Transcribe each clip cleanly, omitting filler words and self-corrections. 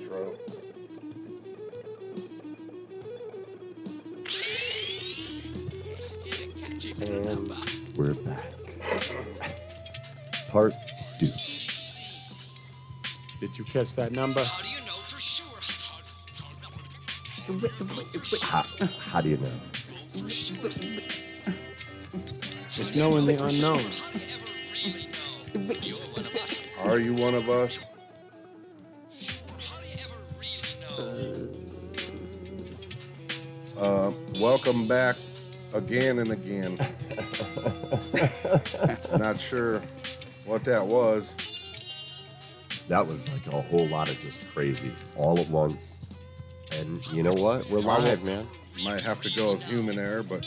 intro. And we're back. Part 2. Did you catch that number? How do you know for sure? How do you know? It's knowing the unknown. How do you ever really know you're one of us? Are you one of us? How do you ever really know? Welcome back again and again. Not sure what that was. That was like a whole lot of just crazy all at once. And you know what? We're live, man. Might have to go with human error, but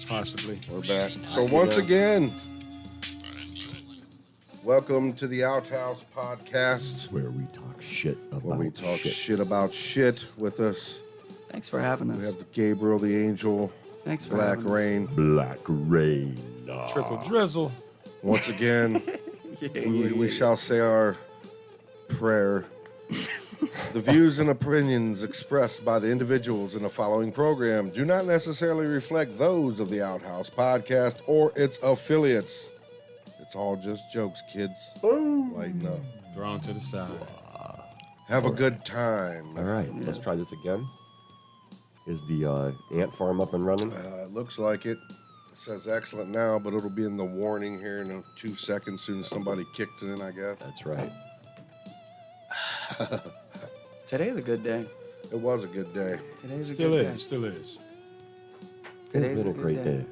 Possibly. we're back. So once again, welcome to the Outhouse podcast, Where we talk shit about where we talk shit. shit about shit with us. Thanks for having We us. have the Gabriel, the Angel, Thanks for Blak having us. Rain. Black Rain. Trickle drizzle. Once again, we shall say our prayer. The views and opinions expressed by the individuals in the following program do not necessarily reflect those of the Outhouse podcast or its affiliates. It's all just jokes, kids. Lighten up. Thrown to the side. Have a good time. All right, let's try this again. Is the ant farm up and running? It looks like it. It says excellent now, but it'll be in the warning here in 2 seconds, soon as somebody kicked it in, I guess. That's right. Today's a good day. It was a good day. Today's Still a good is. Still is. Today's It's been a a good great day. day.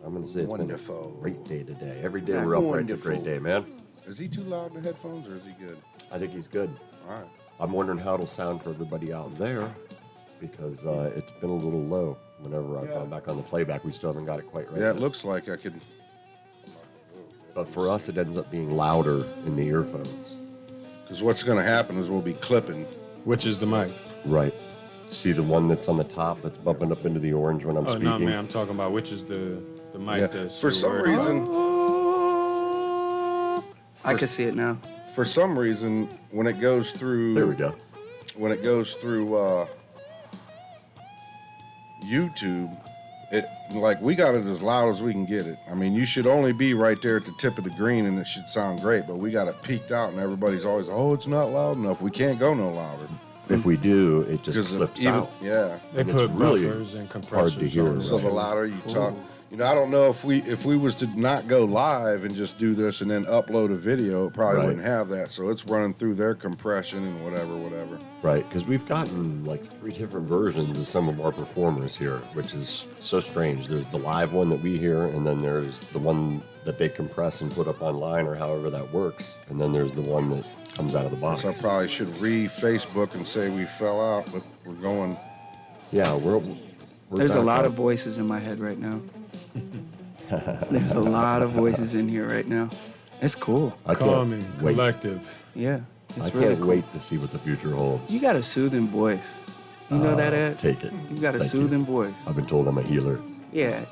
I'm going to say it's Wonderful. been a great day today. Every day Exactly. we're upright, it's a Wonderful. great day, man. Is he too loud in the headphones, or is he good? I think he's good. All right. I'm wondering how it'll sound for everybody out there because it's been a little low. Whenever I've gone back on the playback, we still haven't got it quite right. Yeah, it yet. looks like I could. But for us, it ends up being louder in the earphones. Because what's going to happen is we'll be clipping. Which is the mic? Right. See the one that's on the top that's bumping up into the orange when I'm Oh, speaking? no, man. I'm talking about which is the mic Yeah. that's For some reason, I can see it now. when it goes through, There we go. when it goes through YouTube, it like we got it as loud as we can get it. I mean, you should only be right there at the tip of the green, and it should sound great. But we got it peaked out, and everybody's always, "Oh, it's not loud enough. We can't go no louder." If we do, it just Because clips out. yeah. They And put it's really buffers and compressors hard to hear. on it. So the louder you talk, I don't know if we was to not go live and just do this and then upload a video, it probably Right. wouldn't have that. So it's running through their compression and whatever. Right, because we've gotten like 3 different versions of some of our performers here, which is so strange. There's the live one that we hear, and then there's the one that they compress and put up online or however that works, and then there's the one that comes out of the box. So I probably should re-Facebook and say we fell out, but we're going. Yeah, we're There's a back lot up. of voices in my head right now. There's a lot of voices in here right now. It's cool. I can't Calming, wait. collective. Yeah, it's I really can't cool. wait to see what the future holds. You got a soothing voice. You know that, Ed? Take it. You got a Thank soothing you. voice. I've been told I'm a healer. Yeah.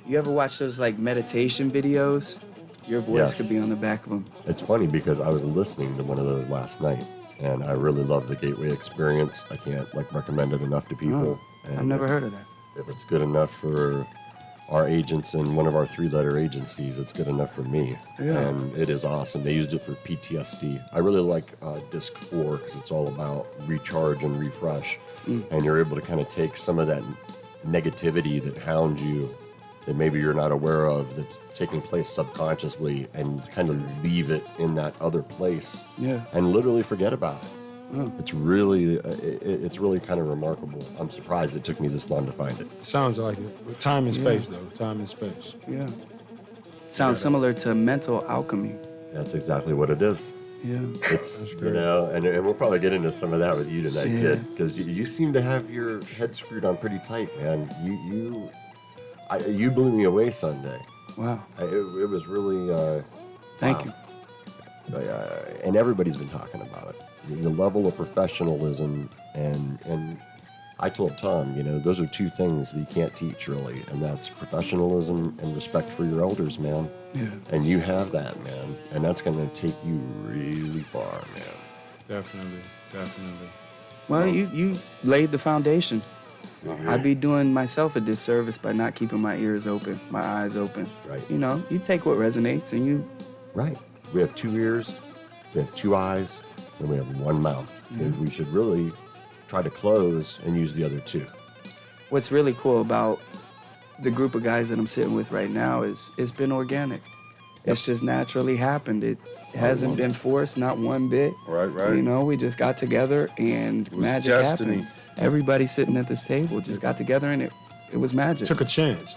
You ever watch those like meditation videos? Your voice Yes. could be on the back of them. It's funny because I was listening to one of those last night, and I really love the Gateway experience. I can't recommend it enough to people. And I've never heard of that. If it's good enough for our agents in one of our 3-letter agencies, it's good enough for me. Yeah. And it is awesome. They used it for PTSD. I really like Disc 4 because it's all about recharge and refresh. And you're able to kind of take some of that negativity that hounds you that maybe you're not aware of that's taking place subconsciously and kind of leave it in that other place Yeah. and literally forget about it. Oh. It's really kind of remarkable. I'm surprised it took me this long to find it. Sounds like it. With time and space, though. Time and space. Yeah. Sounds similar to mental alchemy. That's exactly what it is. Yeah. It's, That's you great. know, and we'll probably get into some of that with you tonight, Yeah. kid, because you seem to have your head screwed on pretty tight, man. You blew me away Sunday. Wow. It was really, Thank you. and everybody's been talking about it. The level of professionalism and I told Tom, those are 2 things that you can't teach really, and that's professionalism and respect for your elders, man. Yeah. And you have that, man, and that's going to take you really far, man. Definitely. Well, you laid the foundation. I'd be doing myself a disservice by not keeping my ears open, my eyes open. Right. You know, you take what resonates and you. Right. We have 2 ears, we have 2 eyes, and we have 1 mouth. And we should really try to close and use the other 2. What's really cool about the group of guys that I'm sitting with right now is it's been organic. It's just naturally happened. It hasn't been forced, not one bit. Right. You know, we just got together and was magic destiny. happened. Everybody sitting at this table just got together and it was magic. Took a chance.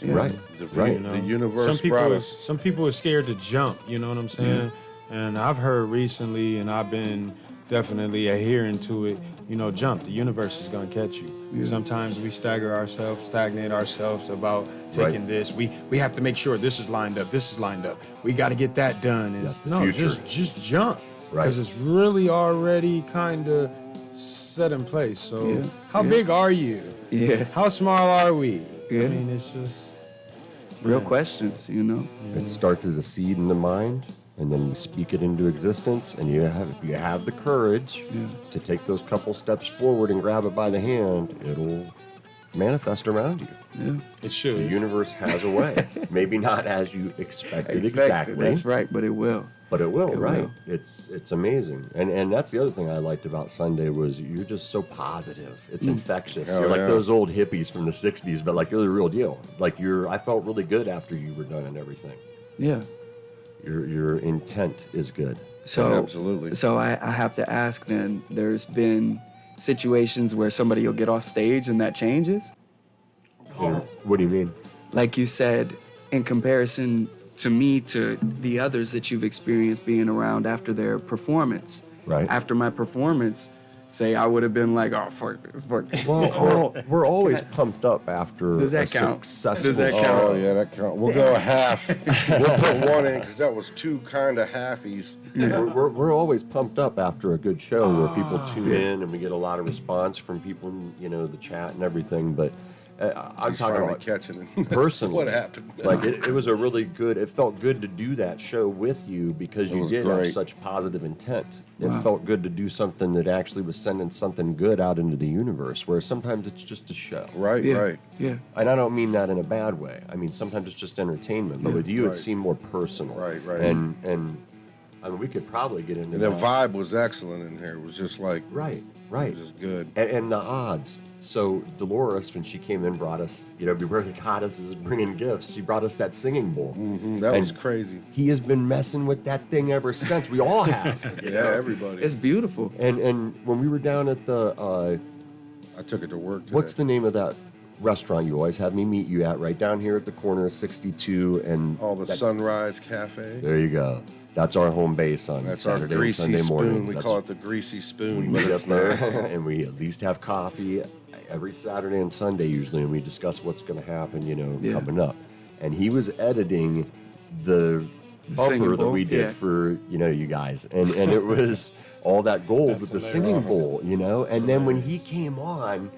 Yeah. Right. Right. You know? The universe some people brought is, us. some people are scared to jump, you know what I'm saying? And I've heard recently, and I've been definitely adhering to it, you know, jump. The universe is gonna catch you. Sometimes we stagnate ourselves about taking this. We have to make sure this is lined up. We gotta get that done. And That's the no, future. just jump. Right. Because it's really already kinda set in place. So Yeah. how big are you? Yeah. How small are we? Yeah. I mean, it's just Real questions, you know? It starts as a seed in the mind, and then you speak it into existence. And if you have the courage to take those couple steps forward and grab it by the hand, it'll manifest around you. Yeah. it The should. universe has a way. Maybe not as you expected exactly, That's right, but it will. but it will. It Right? will. It's amazing. And that's the other thing I liked about Sunday was you're just so positive. It's infectious. Hell You're like yeah. those old hippies from the '60s, but like you're the real deal. Like I felt really good after you were done and everything. Yeah. Your intent is good. So Absolutely. So I have to ask then, there's been situations where somebody will get off stage and that changes? What do you mean? Like you said, in comparison to me, to the others that you've experienced being around after their performance. Right. After my performance, say I would have been like, oh, fuck this. Well, we're always pumped up after Does that a count? successful Does that show. count? Oh yeah, that count. We'll go a half. We'll put 1 in because that was 2 kind of halfies. We're always pumped up after a good show where people tune in and we get a lot of response from people in, the chat and everything. But I'm He's talking finally about catching it. personally. What happened? Like it was a really good. It felt good to do that show with you because you was did have great. such positive intent. It Wow. felt good to do something that actually was sending something good out into the universe. Where sometimes it's just a show. Right. Yeah. Right. Yeah. And I don't mean that in a bad way. I mean sometimes it's just entertainment. But with you, Right. it seemed more personal. Right, right. And I mean, we could probably get into And the that. vibe was excellent in here. It was just like, Right, it right. was just good. And the odds. So Dolores, when she came in, brought us, where the goddess is bringing gifts. She brought us that singing bowl. That And was crazy. He has been messing with that thing ever since. We all have. Yeah, everybody. It's beautiful. And when we were down at the I took it to work today. what's the name of that restaurant you always have me meet you at? Right down here at the corner of 62 and Oh, the that- Sunrise Cafe. There you go. That's our home base on That's our Saturday and greasy Sunday spoon. mornings. We That's- call it the greasy spoon, we but meet it's up there not. and we at least have coffee every Saturday and Sunday usually, and we discuss what's going to happen, Yeah. coming up. And he was editing the singing bumper that bowl? we did Yeah. for you guys, and it was all that gold with the singing bowl, And then when he came on,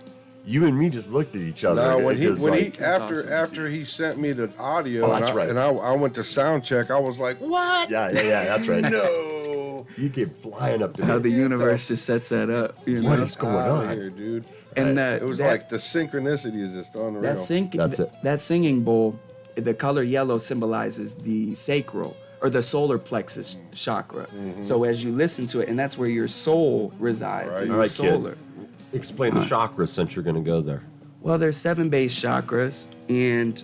you and me just looked at each other. No, when he because, like, awesome. after he sent me the audio, Oh, that's right. and I went to sound check, I was like, what? yeah, that's right. No. You came flying up to How me. the universe just sets that up. You What know? is going Outta on? here, dude? And It was like the synchronicity is just unreal. That singing bowl, the color yellow symbolizes the sacral or the solar plexus chakra. So as you listen to it, and that's where your soul resides, Right. in your All right, solar. kid. Explain the chakras since you're going to go there. Well, there's 7 base chakras, and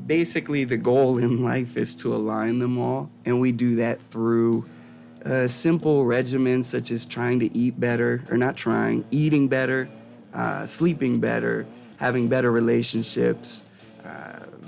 basically the goal in life is to align them all, and we do that through simple regimens such as trying to eat better, or not trying, eating better, sleeping better, having better relationships,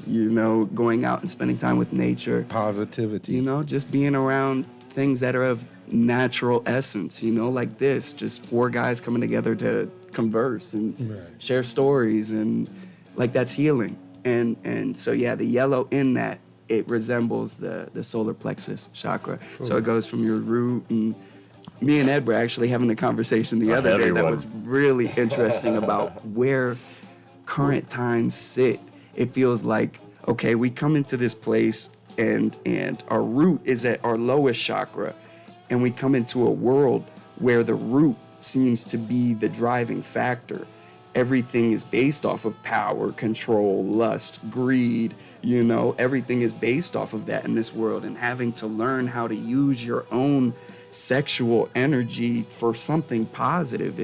going out and spending time with nature, Positivity. just being around things that are of natural essence, like this, just 4 guys coming together to converse and share stories, and like that's healing. And so yeah, the yellow in that, it resembles the solar plexus chakra. So it goes from your root, and me and Ed were actually having a conversation the other day heavy that one. was really interesting about where current times sit. It feels like, okay, we come into this place and our root is at our lowest chakra, And we come into a world where the root seems to be the driving factor. Everything is based off of power, control, lust, greed, everything is based off of that in this world. And having to learn how to use your own sexual energy for something positive,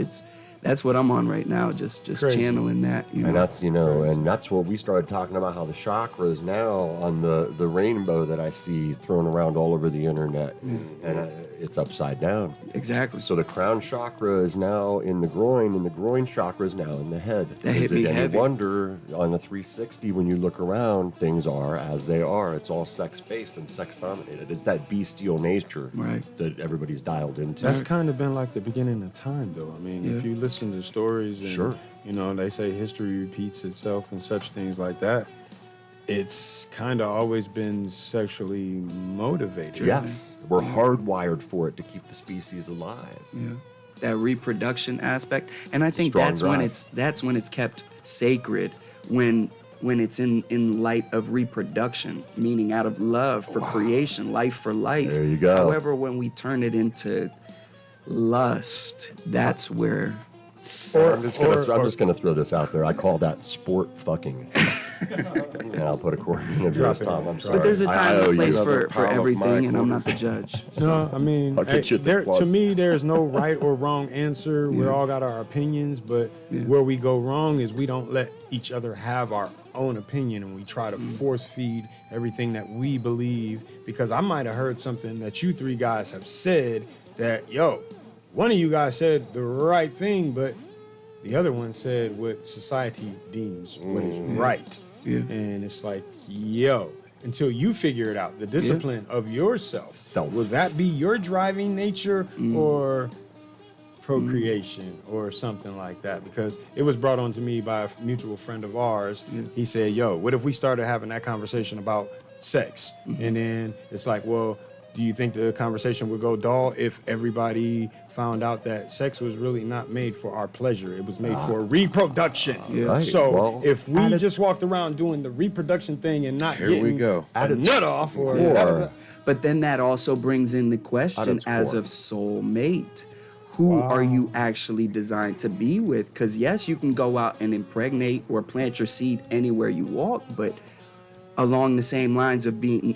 that's what I'm on right now, just Crazy. channeling that. And that's and that's what we started talking about, how the chakras now on the rainbow that I see thrown around all over the internet, and it's upside down. Exactly. So the crown chakra is now in the groin, and the groin chakra is now in the head. That hit Is me it any heavy. wonder on the 360 when you look around, things are as they are. It's all sex-based and sex-dominated. It's that bestial nature Right. that everybody's dialed into. That's kind of been like the beginning of time, though. I mean, if Yeah. you listen to stories and, Sure. they say history repeats itself and such things like that, it's kind of always been sexually motivated. Yes, we're hardwired for it to keep the species alive. Yeah. That reproduction aspect. And I think strong that's when drive. that's when it's kept sacred, when it's in light of reproduction, meaning out of love for creation, life for life. There you go. However, when we turn it into lust, that's where I'm just gonna throw this out there. I call that sport fucking. And I'll put a quarter in a Drop dress, it. Tom. I'm sorry. But there's a I time owe and you. place Another for pile of everything, my and I'm not the judge. No, I mean, I'll get you at the there, club. to me, there's no right or wrong answer. We all got our opinions, but where we go wrong is we don't let each other have our own opinion, and we try to force feed everything that we believe. Because I might have heard something that you three guys have said that, one of you guys said the right thing, but the other one said what society deems what is right. Yeah. And it's like, until you figure it out, the discipline of yourself. Self. Will that be your driving nature or procreation or something like that? Because it was brought on to me by a mutual friend of ours. He said, what if we started having that conversation about sex? And then it's like, well, do you think the conversation would go dull if everybody found out that sex was really not made for our pleasure? It was made for reproduction. Right. So Well, if we just walked around doing the reproduction thing and not Here we getting go. a nut off or core. But then that also brings in the question its as core. of soulmate. Who are you actually designed to be with? Because yes, you can go out and impregnate or plant your seed anywhere you walk, but along the same lines of being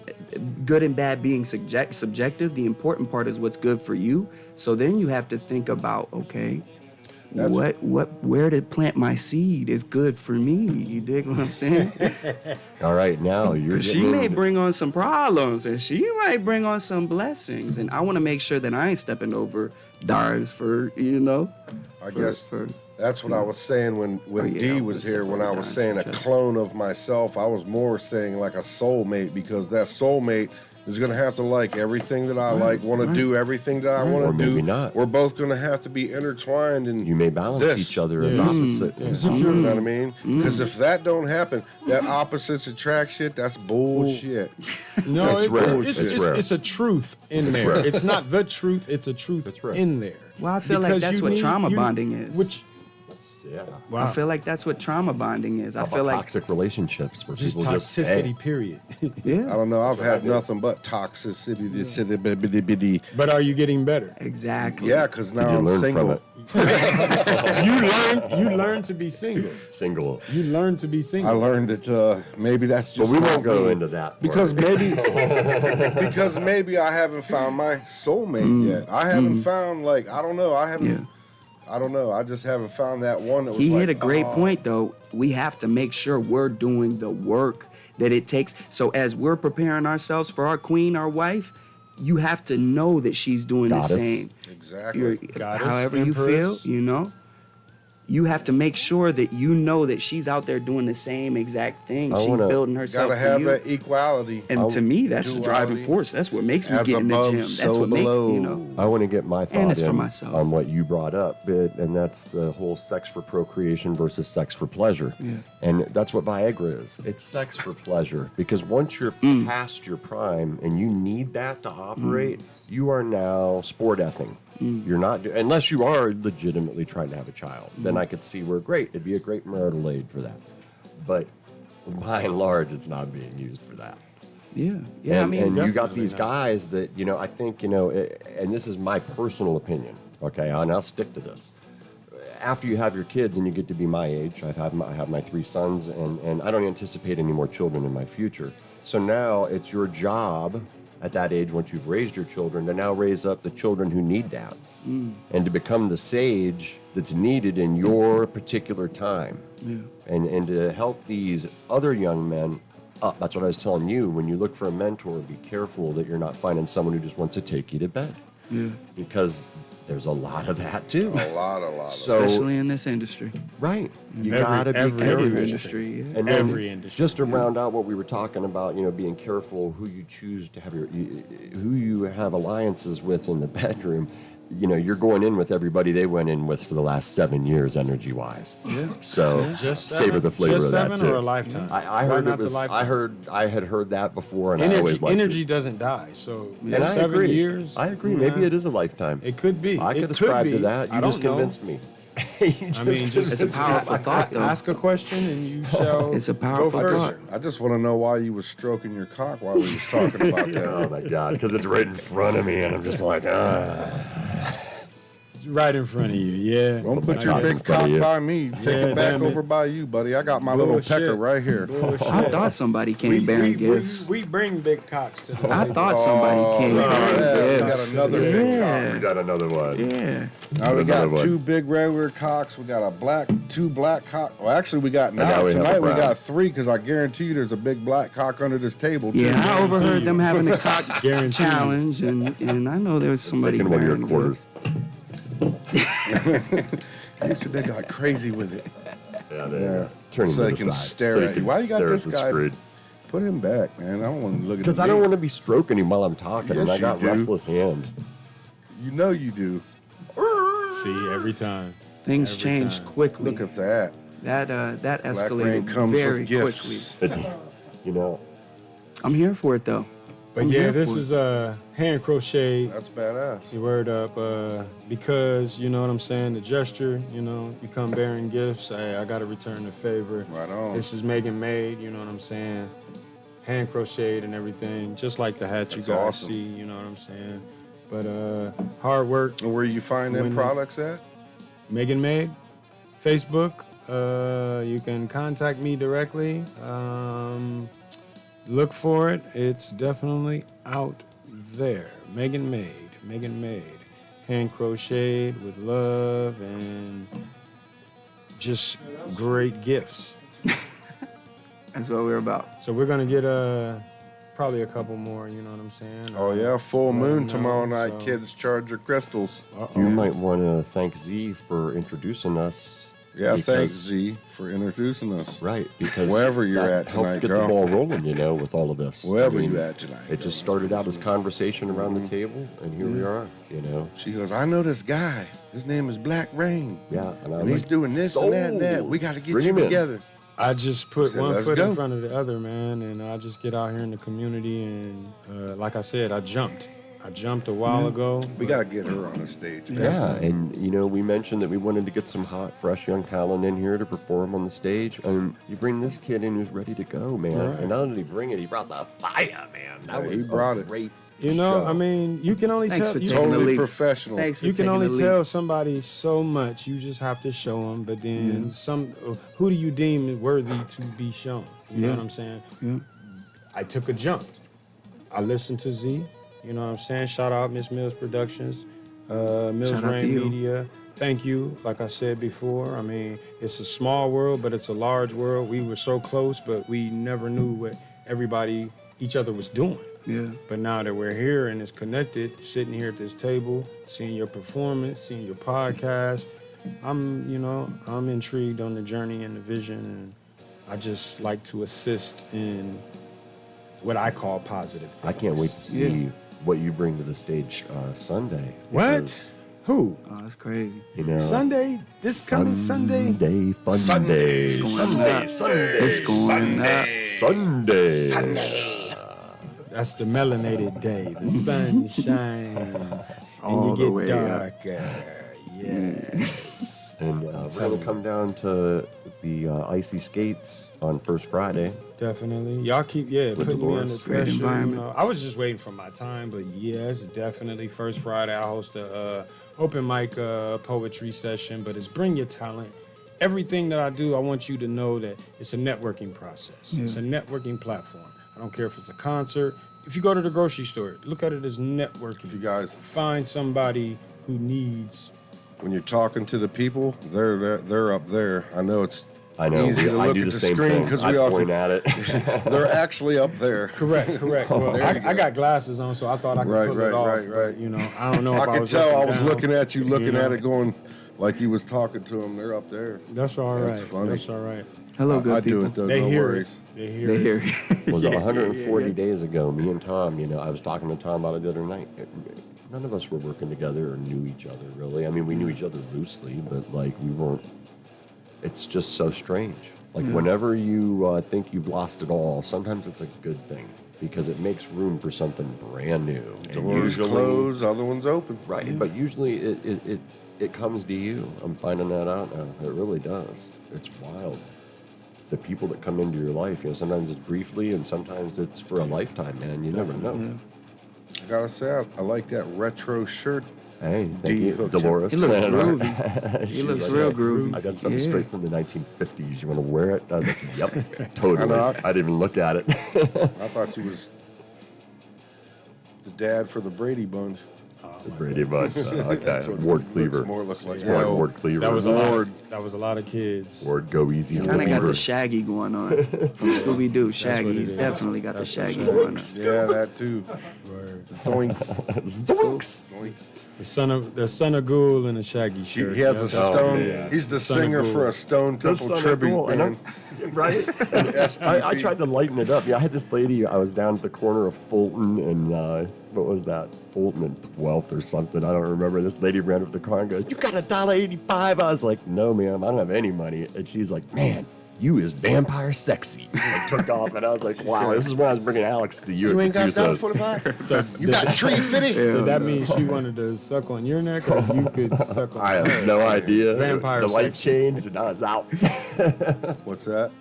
good and bad being subjective, the important part is what's good for you. So then you have to think about, okay, where to plant my seed is good for me. You dig what I'm saying? All right, now you're She getting may into- bring on some problems, and she might bring on some blessings. And I want to make sure that I ain't stepping over dives for, I guess for that's what I was saying when yeah, D I'm was gonna here. step When over I was Don's saying a chest. clone of myself, I was more saying like a soulmate, because that soulmate is going to have to like everything that I like, want to do everything that I Or want to maybe do. not. We're both going to have to be intertwined, and You may balance this. each other as Yeah. opposite. You know what I mean? Because if that don't happen, that opposites attract shit, that's bullshit. No, That's rare. it's, It's it's, rare. it's a truth in there. rare. It's not the truth, it's a truth That's rare. in there. Well, I feel like Because that's you what need- trauma you- bonding is. Which, Yeah. wow, I feel like that's what trauma bonding is. I How feel about like, toxic relationships where just people toxicity, just period. I yeah, don't know. I've I had do. nothing but toxicity. This city, biddy. But are you getting better? exactly. Yeah, because now you I'm learn single. from it. You learn to be single. Single. You learn to be single. I learned that maybe that's just But we won't not go me. into that. Because part. maybe I haven't found my soulmate yet. I haven't found I don't know. I haven't. Yeah. I don't know. I just haven't found that one that was He like, hit a great oh. point, though. We have to make sure we're doing the work that it takes. So as we're preparing ourselves for our queen, our wife, you have to know that she's doing Goddess. the same. Exactly. Goddess, However you feel, empress. You have to make sure that you know that she's out there doing the same exact thing. I She's wanna- building herself Gotta for have you. that equality. And to me, that's the driving duality. force. That's what makes me As get in the above, gym. That's so what makes, below. I want to get my thought And it's for in myself. on what you brought up, and that's the whole sex for procreation versus sex for pleasure. Yeah. And that's what Viagra is. It's sex for pleasure, because once you're past your prime and you need that to operate, you are now sport effing. You're not, unless you are legitimately trying to have a child. Then I could see where it'd be a great marital aid for that. But by and large, it's not being used for that. Yeah. Yeah. And, I mean, you got definitely these not. guys that, I think, and this is my personal opinion, okay, and I'll stick to this. After you have your kids and you get to be my age, I have my 3 sons, and I don't anticipate any more children in my future. So now it's your job at that age, once you've raised your children, to now raise up the children who need dads and to become the sage that's needed in your particular time. Yeah. And to help these other young men up. That's what I was telling you. When you look for a mentor, be careful that you're not finding someone who just wants to take you to bed. Yeah. Because there's a lot of that too. A lot of So- Especially in this industry. Right. You Every- gotta be every careful. Every industry. Yeah. And then Every industry. just to round out what we were talking about, being careful who you choose to have who you have alliances with in the bedroom. You're going in with everybody they went in with for the last 7 years, energy-wise. Yeah. So Just savor the flavor just of that 7 too. or a lifetime? I Why heard not it the was. lifetime? I had heard that before, and I always liked Energy it. doesn't die. So And I 7 agree. years. I agree. Maybe it is a lifetime. It could be. I It could ascribe to be. that. I You just don't know. convinced me. I mean, just It's a powerful thought, though. Ask a question and you shall. It's a go powerful first. thought. I just want to know why you was stroking your cock while we was talking about that. Oh my God! Because it's right in front of me, and I'm just like, Right in front of you. Yeah. Don't put I your guess. big cock funny, yeah. by me. Take Yeah, it back damn it. over by you, buddy. I got my little Bullshit. pecker right here. Bullshit. I thought somebody came bearing gifts. We bring big cocks to the I table. thought somebody came look at that. bearing We got gifts. another big Yeah. we got another one. Yeah. Now we Another got one. 2 big regular cocks. We got two black cock. Well, actually, we got now now we have a tonight we brown. got 3 because I guarantee you there's a big black cock under this table. Too. Yeah, I overheard you. them having a cock Guarantee you. challenge, and I know there was somebody Taking one of your bearing quarters. They got crazy with it. Yeah, there. Yeah. Turn him So to they the can side. stare so he at you. can Why you got stare this at the guy? screen. Put him back, man. I don't want to look at. Because I don't want to be stroking him while I'm talking, and Yes, I got you do. restless hands. You know you do. See, every time. Things Every change time. quickly. Look at that. That Black rain escalated comes very with gifts. quickly. I'm here for it though. But I'm yeah, here this for is hand crocheted. That's badass. Your word up, because you know what I'm saying. The gesture, you come bearing gifts. Hey, I gotta return the favor. Right on. This is Megan made. You know what I'm saying. Hand crocheted and everything, just like the hat you That's guys awesome. see. You know what I'm saying. But hard work. And where you find them Winning. products at? Megan made. Facebook. You can contact me directly. Look for it. It's definitely out there. Megan made. Megan made. Hand crocheted with love and just great gifts. That's what we're about. So we're gonna get probably a couple more. You know what I'm saying? Oh yeah, full Let moon them know, tomorrow night. so- Kids charge your crystals. You might want to thank Z for introducing us. Yeah, because- thanks Z for introducing us. Right, because Wherever you're that at helped tonight, get girl. the ball rolling, with all of this. Wherever I mean, you at tonight. It just started out as conversation around the table, and here we are. She goes, I know this guy. His name is Black Rain. Yeah, and I And was he's like, doing this and that and that. We got to get Bring you him in. together. I just put Said, one "Let's foot go." in front of the other, man, and I just get out here in the community. And like I said, I jumped a while ago. We got to get her on the stage. Yeah, and we mentioned that we wanted to get some hot, fresh young talent in here to perform on the stage. And you bring this kid in who's ready to go, man. Right. And not only did he bring it, he brought the fire, man. That Yeah, he was brought a it. great You know, show. I mean, you can only Thanks tell. for You, taking the Totally lead. professional. Thanks for you can taking only the lead. tell somebody so much. You just have to show them. But then who do you deem worthy to be shown? You know Yeah. what I'm saying? Yeah. I took a jump. I listened to Z. You know what I'm saying? Shout out Miss Mills Productions, Mills Shout out to Rain you. Media. Thank you. Like I said before, I mean, it's a small world, but it's a large world. We were so close, but we never knew what each other was doing. Yeah. But now that we're here and it's connected, sitting here at this table, seeing your performance, seeing your podcast, I'm intrigued on the journey and the vision, and I just like to assist in what I call positive things. I can't wait to see what you bring to the stage Sunday. What? because, Who? Oh, that's crazy. Sunday? This coming Sunday? Sunday, fun day. It's going Sunday, up. Sunday. It's going up. Sunday. That's the melanated day. The sun shines All and the you way get up. darker. Yes. And we're going to come down to the Icy Skates on First Friday. Definitely. Y'all keep, putting me under Dolores. Great pressure. environment. I was just waiting for my time, but yes, definitely. First Friday, I host a open mic poetry session, but it's bring your talent. Everything that I do, I want you to know that it's a networking process. It's a networking platform. I don't care if it's a concert. If you go to the grocery store, look at it as networking. If you guys, Find somebody who needs. when you're talking to the people, they're up there. I know it's I know. easy to I look do at the the same screen thing. because I we all point at it. they're actually up there. Correct. Well, There you I go. got glasses on, so I thought I could Right, pull right, it off. right, right. But, you know, I don't know if I I could was tell. I was down, looking at you, looking know. at it, going like you was talking to them. They're up there. That's all right. That's funny. That's all right. Hello, good I people. do it though. They no hear worries. it. They hear They it. hear. Was Yeah, 140 yeah. days ago, me and Tom, I was talking to Tom about it the other night. None of us were working together or knew each other, really. I mean, we knew each other loosely, but, like, we weren't... It's just so strange. Like, whenever you think you've lost it all, sometimes it's a good thing because it makes room for something brand new. And Doors closed, other ones open. Right, but usually it comes to you. I'm finding that out now. It really does. It's wild. The people that come into your life, sometimes it's briefly and sometimes it's for a lifetime, man. You never know. Yeah. I gotta say, I like that retro shirt. Hey, D thank you, hooked you. Dolores. He looks Right. groovy. He She's looks like, real "Yeah, groovy. I got something Yeah. straight from the 1950s. You want to wear it? I was like, yep, totally. I know. I didn't even look at it. I thought you was the dad for the Brady Bunch. Pretty much. Okay. That's what Ward it Cleaver. looks like. Ward, Yeah, Ward Cleaver. That was a lot of kids. Ward, go easy. He's on kind of got Cleaver. the Shaggy going on from Scooby Doo. what Shaggy, it he's is. definitely got the That's Shaggy what going on. Yeah, that too. Word. Zoinks. Zoinks. Zoinks. The son of Ghoul in a Shaggy He, shirt. he has Yep. a stone. yeah. He's the Son of singer Ghoul. for a Stone The Temple son of tribute Ghoul, band. Right? I tried to lighten it up. Yeah, I had this lady. I was down at the corner of Fulton and what was that? Fulton and 12th or something. I don't remember. This lady ran up the car and goes, "You got $1.85?" I was like, "No, ma'am, I don't have any money." And she's like, "Man, you is vampire sexy." And took off, and I was like, "Wow, this is when I was bringing Alex to you." You at ain't got Tusos. $1.45. So You got tree fitty. did that mean she wanted to suck on your neck, or you could suck on I hers? have no idea. Vampire The light sexy. changed, and I was out. What's that?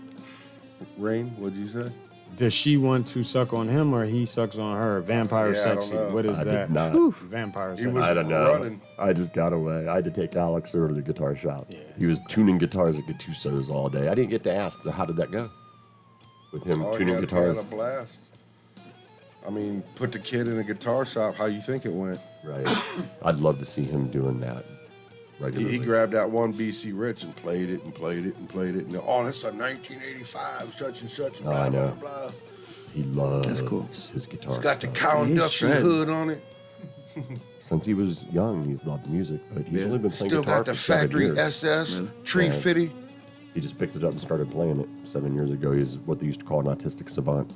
Rain? What'd you say? Does she want to suck on him, or he sucks on her? Vampire Yeah, I don't sexy. know. What is I that? did not. Vampire He sexy. was I don't know. running. I just got away. I had to take Alex over to the guitar shop. Yeah. He was tuning guitars at Gattuso's all day. I didn't get to ask, so how did that go? With him Oh, tuning he had guitars? a blast. I mean, put the kid in a guitar shop. How you think it went? Right. I'd love to see him doing that regularly. He grabbed that one BC Rich and played it and played it and played it. And oh, that's a 1985 such and such. Blah, I know. Blah, blah. He loves That's cool. his guitar It's got the stuff. cow He's induction shredding. hood on it. Since he was young, he's loved music, but he's Yeah. only been playing Still guitar got the for 7 factory years. SS tree Yeah. fitty. He just picked it up and started playing it 7 years ago. He's what they used to call an autistic savant.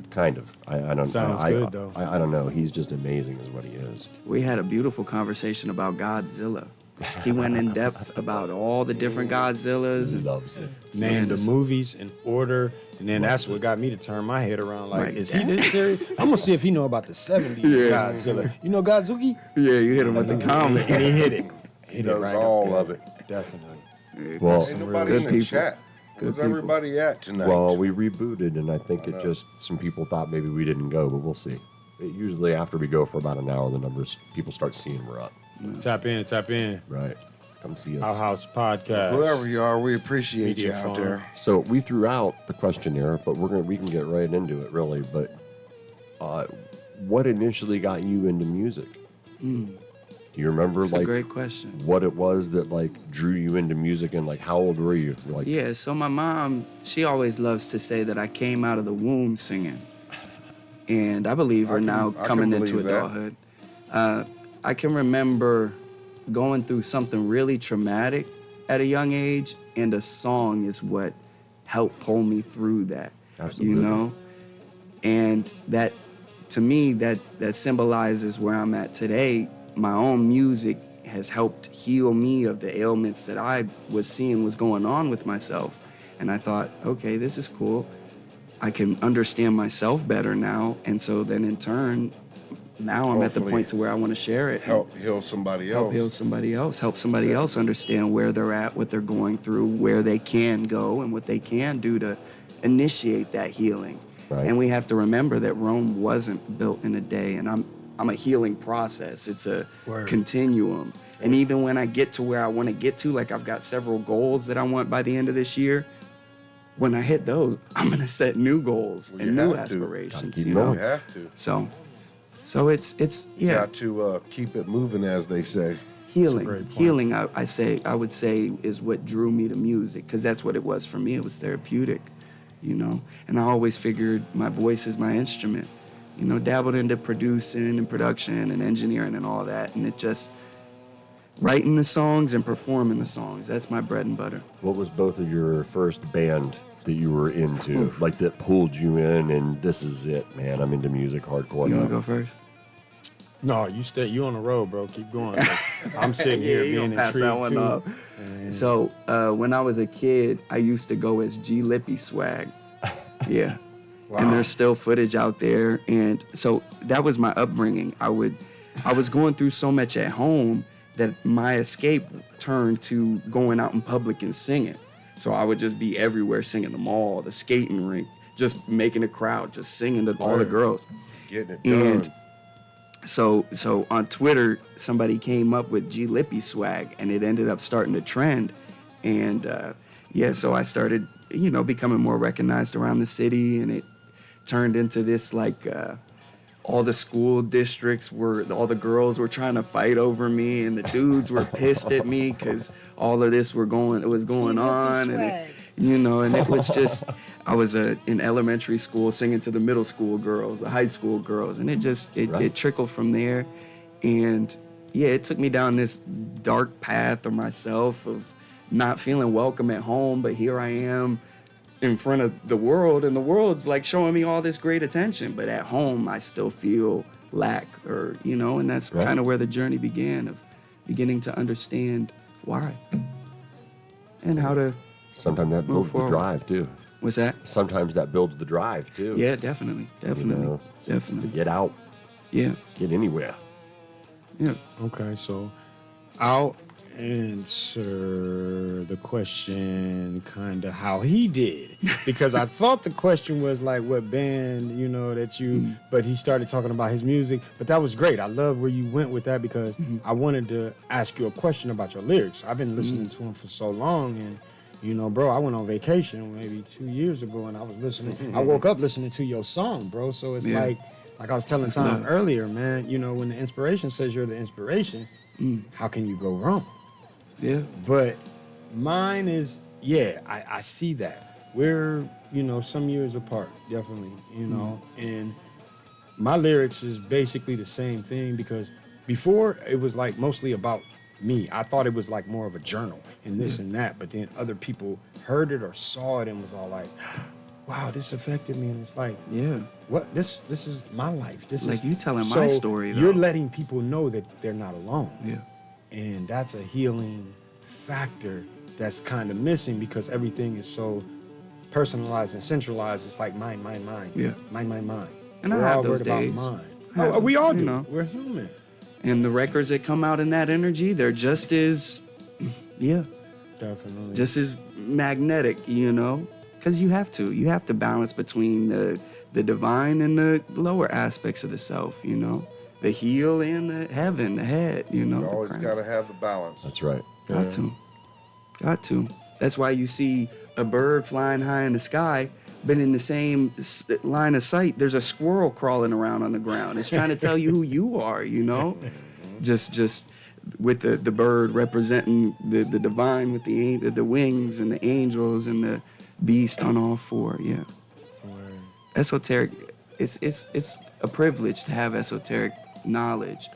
Kind of. I don't. Sounds I, good, though. I don't know. He's just amazing, is what he is. We had a beautiful conversation about Godzilla. He went in depth about all the different Godzillas. And Loves it. Name the Yes. movies in order, and then that's what got me to turn my head around. Like, Right. is he this serious? I'm gonna see if he know about the '70s Yeah. Godzilla. You know Godzuki? yeah, you hit him with the comment. And he hit it. Hit Knows it right all up of there. it. Definitely. Well, Ain't nobody good in the people. chat. Where's people. everybody at tonight? well, we rebooted, and I think it just some people thought maybe we didn't go, but we'll see. Usually, after we go for about an hour, the numbers people start seeing we're up. Tap in, tap in. Right. Come see us. Outhouse podcast. Whoever you are, we appreciate Media you out farm. there. So we threw out the questionnaire, but we can get right into it, really. But what initially got you into music? Do you remember That's a like great question. what it was that like drew you into music, and like how old were you? Like, Yeah, so my mom, she always loves to say that I came out of the womb singing. And I believe her now I can coming into believe that. adulthood. I can remember going through something really traumatic at a young age, and a song is what helped pull me through that. Absolutely. You know? And that, to me, that symbolizes where I'm at today. My own music has helped heal me of the ailments that I was seeing was going on with myself. And I thought, okay, this is cool. I can understand myself better now. And so then in turn, now I'm at the Hopefully point to where I want to share it. help heal somebody else. Help heal somebody else. Help somebody else understand where they're at, what they're going through, where they can go, and what they can do to initiate that healing. Right. And we have to remember that Rome wasn't built in a day, and I'm a healing process. It's a Word. continuum. And even when I get to where I want to get to, like I've got several goals that I want by the end of this year. When I hit those, I'm gonna set new goals Well, and you new have to. aspirations. Keep You going. know, You have to. so it's You yeah. got to keep it moving, as they say. Healing, great point. healing. I would say is what drew me to music, because that's what it was for me. It was therapeutic, you know. And I always figured my voice is my instrument, you know. Dabbled into producing and production and engineering and all that, and it just writing the songs and performing the songs. That's my bread and butter. What was both of your first band that you were into, like that pulled you in and this is it, man, I'm into music hardcore You now? wanna go first? No, you on the road, bro. Keep going. I'm sitting Yeah, here you being gonna pass intrigued that one too. up. So when I was a kid, I used to go as G Lippy Swag. Yeah. And there's still footage out there. And so that was my upbringing. I was going through so much at home that my escape turned to going out in public and singing. So I would just be everywhere singing, the mall, the skating rink, just making a crowd, just singing to all the girls. Getting it done. And so on Twitter, somebody came up with G Lippy Swag, and it ended up starting to trend. And so I started, becoming more recognized around the city, and it turned into this all the school districts all the girls were trying to fight over me, and the dudes were pissed at me because all of this was going on, and it was just, I was in elementary school singing to the middle school girls, the high school girls, and it trickled from there. And yeah, it took me down this dark path of myself of not feeling welcome at home, but here I am in front of the world, and the world's like showing me all this great attention, but at home I still feel lack, and that's kind of where the journey began, of beginning to understand why and how to. Sometimes that builds the forward. drive too. What's that? Sometimes that builds the drive too. Yeah, definitely. To get out, Yeah, get anywhere. yeah. Okay, so I'll answer the question kind of how he did, because I thought the question was like what band, that you, but he started talking about his music. But that was great. I love where you went with that, because I wanted to ask you a question about your lyrics. I've been listening to him for so long, and bro, I went on vacation maybe 2 years ago, and I was listening. I woke up listening to your song, bro. So it's like I was telling Tom earlier, man. When the inspiration says you're the inspiration, how can you go wrong? Yeah. But mine is, I see that. We're, some years apart, definitely, and my lyrics is basically the same thing, because before it was like mostly about me. I thought it was like more of a journal and this and that, but then other people heard it or saw it and was all like, wow, this affected me. And it's like, what? This is my life. This Like is you telling my story, though. You're letting people know that they're not alone. Yeah. And that's a healing factor that's kind of missing, because everything is so personalized and centralized. It's like mine. Yeah. Mine. And We're I have all those worried about days. mine. We all do. We're human. And the records that come out in that energy, they're just as, Definitely. just as magnetic, because you have to balance between the divine and the lower aspects of the self, the heel and the heaven, the head, You the always crown. got to have the balance. That's right. Got to. That's why you see a bird flying high in the sky, but in the same line of sight, there's a squirrel crawling around on the ground. It's trying to tell you who you are, Just with the bird representing the divine with the wings and the angels and the beast on all four. Yeah. Esoteric. It's a privilege to have esoteric knowledge.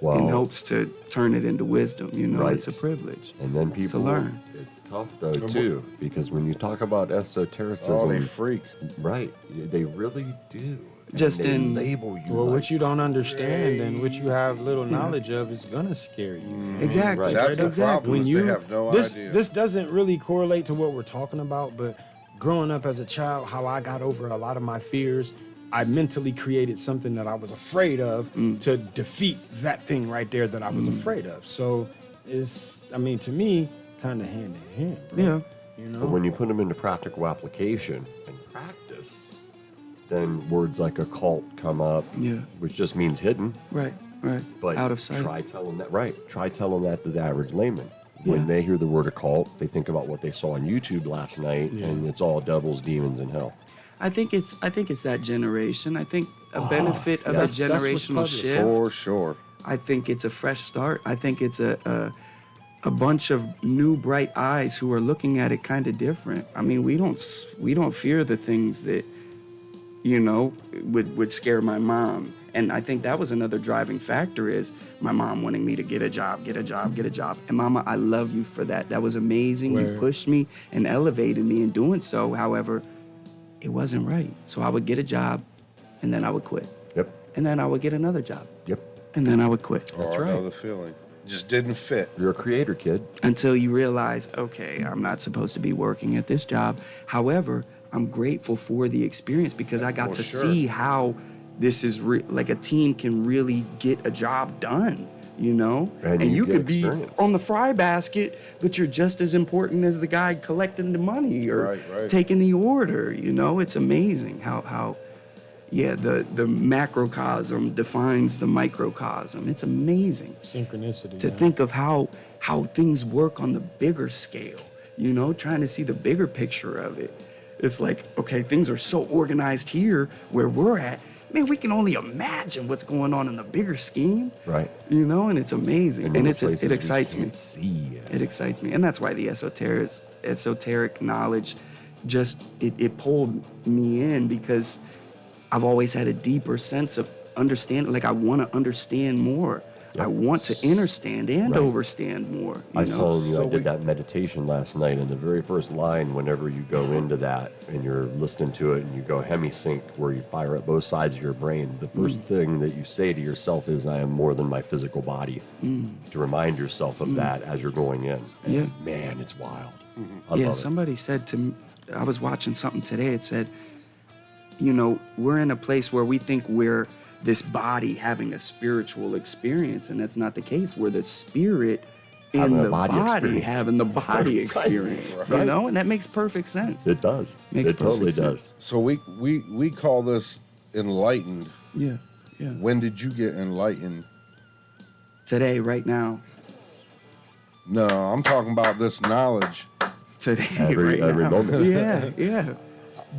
Wow. In hopes to turn it into wisdom, Right. It's a privilege. And then people learn. It's tough though too, because when you talk about esotericism, Oh, they freak. right? They really do. Just And they in- label you. Well, like, what you don't understand and what you have little knowledge of is gonna scare you. Exactly. Right. That's the exactly. problem. When is you they have no this idea. this doesn't really correlate to what we're talking about, but growing up as a child, how I got over a lot of my fears, I mentally created something that I was afraid of to defeat that thing right there that I was afraid of. So it's, I mean, to me, kind of hand in hand, bro. Yeah. You know? But when you put them into practical application and practice, then words like occult come up, Yeah. which just means hidden. Right. But Out of sight. try telling that, right. Try telling that to the average layman. When Yeah. they hear the word occult, they think about what they saw on YouTube last night, and it's all devils, demons, and hell. I think it's that generation. I think a benefit of a that's what's generational published. shift. For sure. I think it's a fresh start. I think it's a bunch of new bright eyes who are looking at it kind of different. I mean, we don't fear the things that, you know, would scare my mom. And I think that was another driving factor is my mom wanting me to get a job. And Mama, I love you for that. That was amazing. You Word. pushed me and elevated me in doing so. However, it wasn't right. So I would get a job and then I would quit. Yep. And then I would get another job Yep. and then I would quit. Oh, I right. know the feeling. Just didn't fit. You're a creator, kid. Until you realize, okay, I'm not supposed to be working at this job. However, I'm grateful for the experience because I got For to sure. see how this is like a team can really get a job done, you know? And you you get could be experience. on the fry basket, but you're just as important as the guy collecting the money or Right. taking the order, you know? It's amazing how the macrocosm defines the microcosm. It's amazing Synchronicity. to man. think of how things work on the bigger scale, you know, trying to see the bigger picture of it. It's like, okay, things are so organized here where we're at. Man, we can only imagine what's going on in the bigger scheme, Right. you know, and it's amazing. And in the it places we excites me. can't see. It excites me. And that's why the esoteric knowledge just, it pulled me in because I've always had a deeper sense of understanding. Like I want to understand more. Yep. I want to understand and Right. overstand more. I was You know? telling you, So I did we- that meditation last night, and the very first line, whenever you go into that and you're listening to it and you go hemisync, where you fire up both sides of your brain, the first thing that you say to yourself is, I am more than my physical body. To remind yourself of that as you're going in. And Yeah. man, it's wild. I Yeah, love it. somebody said to me, I was watching something today, it said, you know, we're in a place where we think we're this body having a spiritual experience, and that's not the case. We're the spirit in Having a the body body experience. having the body Right. experience, you Right. know? And that makes perfect sense. It does. Makes It totally perfect sense. does. So we call this enlightened. Yeah. When did you get enlightened? Today, right now. No, I'm talking about this knowledge. Today, Every right now. moment. Yeah.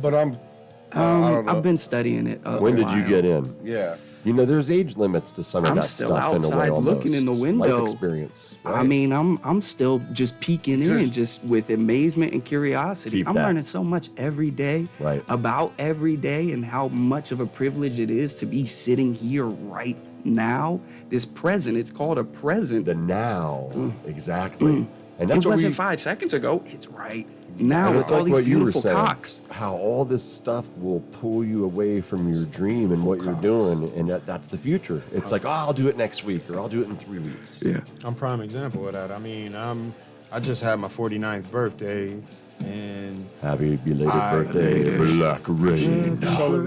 But I don't know. I've been studying it. When did you get in? Yeah. You know, there's age limits to some of I'm that still stuff. outside in a way, looking in the almost. window. Life experience. I mean, I'm still just peeking in, just with amazement and curiosity. Keep I'm that. learning so much every day Right. about every day and how much of a privilege it is to be sitting here right now. This present, it's called a present. The now, exactly. And that's It what wasn't we, 5 seconds ago. It's right now and with it's all like these what you were beautiful saying, cocks. how all this stuff will pull you away from your dream and what you're doing, and that's the future. It's like, oh, I'll do it next week, or I'll do it in 3 weeks. Yeah. I'm prime example of that. I mean, I just had my 49th birthday, and Happy belated I- birthday, Blak Rain. solar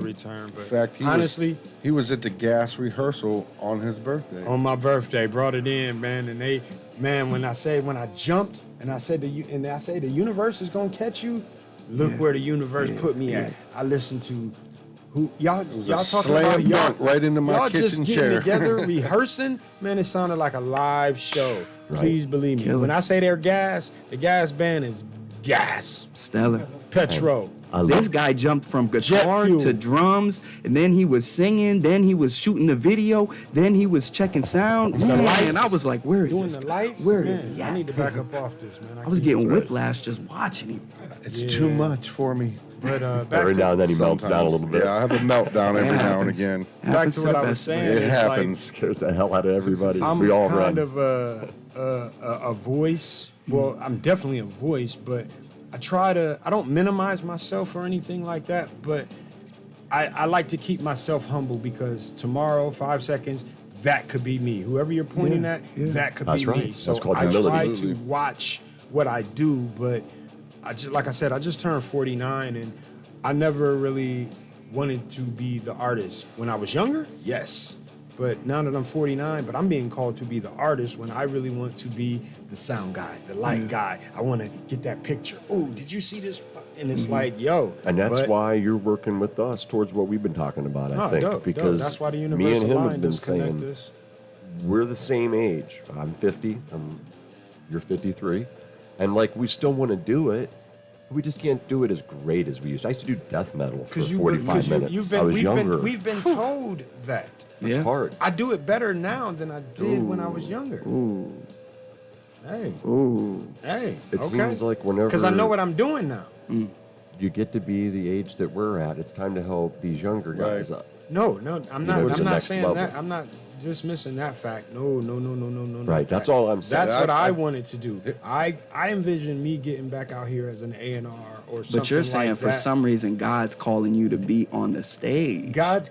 return. But In fact, honestly, he was at the gas rehearsal on his birthday. on my birthday, brought it in, man. And when I jumped and I said the universe is gonna catch you. Look where the universe put me at. I listened to y'all a talking slam about y'all dunk right into my y'all kitchen just getting chair. together rehearsing. Man, it sounded like a live show. Right. Please believe me. When I say they're gas, the gas band is gas. Stellar. Petrol. I This love guy jumped from Jet guitar fuel. to drums, and then he was singing, then he was shooting the video, then he was checking sound. Man, lights. and I was like, where is Doing this the guy? lights. Where man, is he I at? need to back up off this, man. I was getting right. whiplash just watching him. It's too much for me. But back Every to, now and then he melts down a Sometimes. little bit. Yeah, I have a meltdown every It now and happens. again. back Happens to to what the I was best of saying. us. It it's like, happens. Scares the hell out of everybody. I'm we all kind run. of a voice. Well, I'm definitely a voice, but I don't minimize myself or anything like that, but I like to keep myself humble because tomorrow, 5 seconds, that could be me. Whoever you're pointing at, that could That's be me. right. So That's called I humility. try to Absolutely. watch what I do, but like I said, I just turned 49 and I never really wanted to be the artist when I was younger? Yes. But now that I'm 49, but I'm being called to be the artist when I really want to be the sound guy, the light guy. I want to get that picture. Oh, did you see this? And it's like, yo. And that's but- why you're working with us towards what we've been talking about, I Oh, think. dope, because dope. That's why the me and universal him line have been does connect saying us. we're the same age. I'm 50. You're 53. And like, we still want to do it. We just can't do it as great as we used to. I used to do death metal for 45 minutes. I was younger. We've been told that. It's Yeah. hard. I do it better now than I did when I was younger. Ooh. Hey, Ooh. hey. It seems like whenever Because I know what I'm doing now. you get to be the age that we're at, it's time to help these younger guys Right. up. No, I'm not. know, to I'm the not next saying level. that. I'm not dismissing that fact. No. Right, that's all I'm saying. That's what I- I wanted to do. I envision me getting back out here as an A&R or something. But you're saying like for that. some reason God's calling you to be on the stage. God's.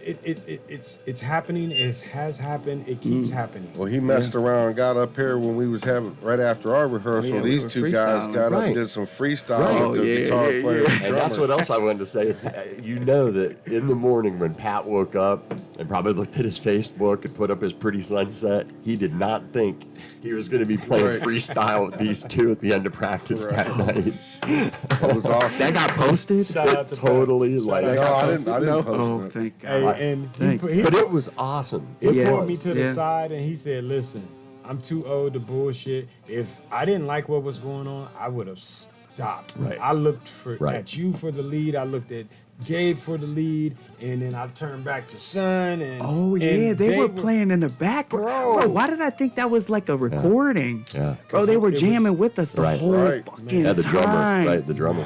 It's happening. It has happened. It keeps happening. Well, he messed around and got up here when we was having right after our rehearsal. Yeah, we These were two guys freestyling. got up Right. and did some freestyle Right. with the Yeah, guitar yeah, player. yeah. And And that's drummer. what else I wanted to say. You know that in the morning when Pat woke up and probably looked at his Facebook and put up his pretty sunset, he did not think he was going to be playing Right. freestyle with these two at the end of practice that night. It was awesome. That got posted? Shout out to Totally Pat. like. Shout No, out I to didn't. I No. didn't Oh, post it. thank God. Hey, and Thank he But it was awesome. It Yeah. pulled me was. to the Yeah. side and he said, "Listen, I'm too old to bullshit. If I didn't like what was going on, I would have stopped. Right. I looked Right. at you for the lead. I looked at Gabe for the lead, and then I turned back to Son. And Oh yeah, and they were playing in the background. Bro. Bro, why did I think that was like a recording? Yeah. Bro, they were It was- jamming with us the Right. whole Right. fucking Yeah, the drummer. time. Right, the drummer.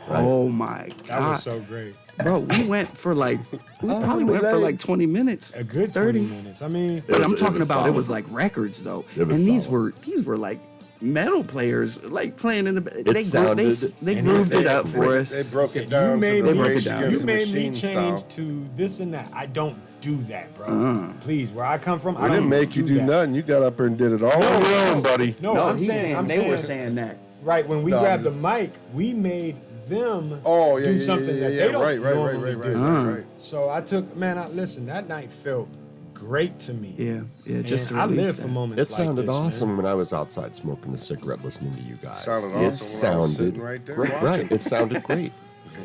Right. Oh my That god. was so great. Bro, we went for like we probably went for like 20 minutes. A good 30. 20 minutes. I mean, But was- I'm it talking was about solid. it was like records though. It was And these solid. were like metal players like playing in the they sounded- they and grooved it it up for They, us. they broke said, it down you made to the me, broke it Rage down. Against you the made me Machine change style. to this and that. I don't do that, bro. Please, where I come from, We I don't didn't make you do that. nothing. You got up there and did it all on your own, buddy. No, No, I'm he's saying, saying I'm they saying, were saying that. right when we No, I'm grabbed just- the mic, we made them Oh yeah, do yeah, something yeah, that yeah, they don't right, normally do. right. So I took, man, listen, that night felt great to me. Yeah, just And to I release live that. for moments It sounded like this, awesome man. when I was outside smoking a cigarette listening to you guys. Sounded awesome when It I was sounded sitting right there great. watching. Right, it sounded great.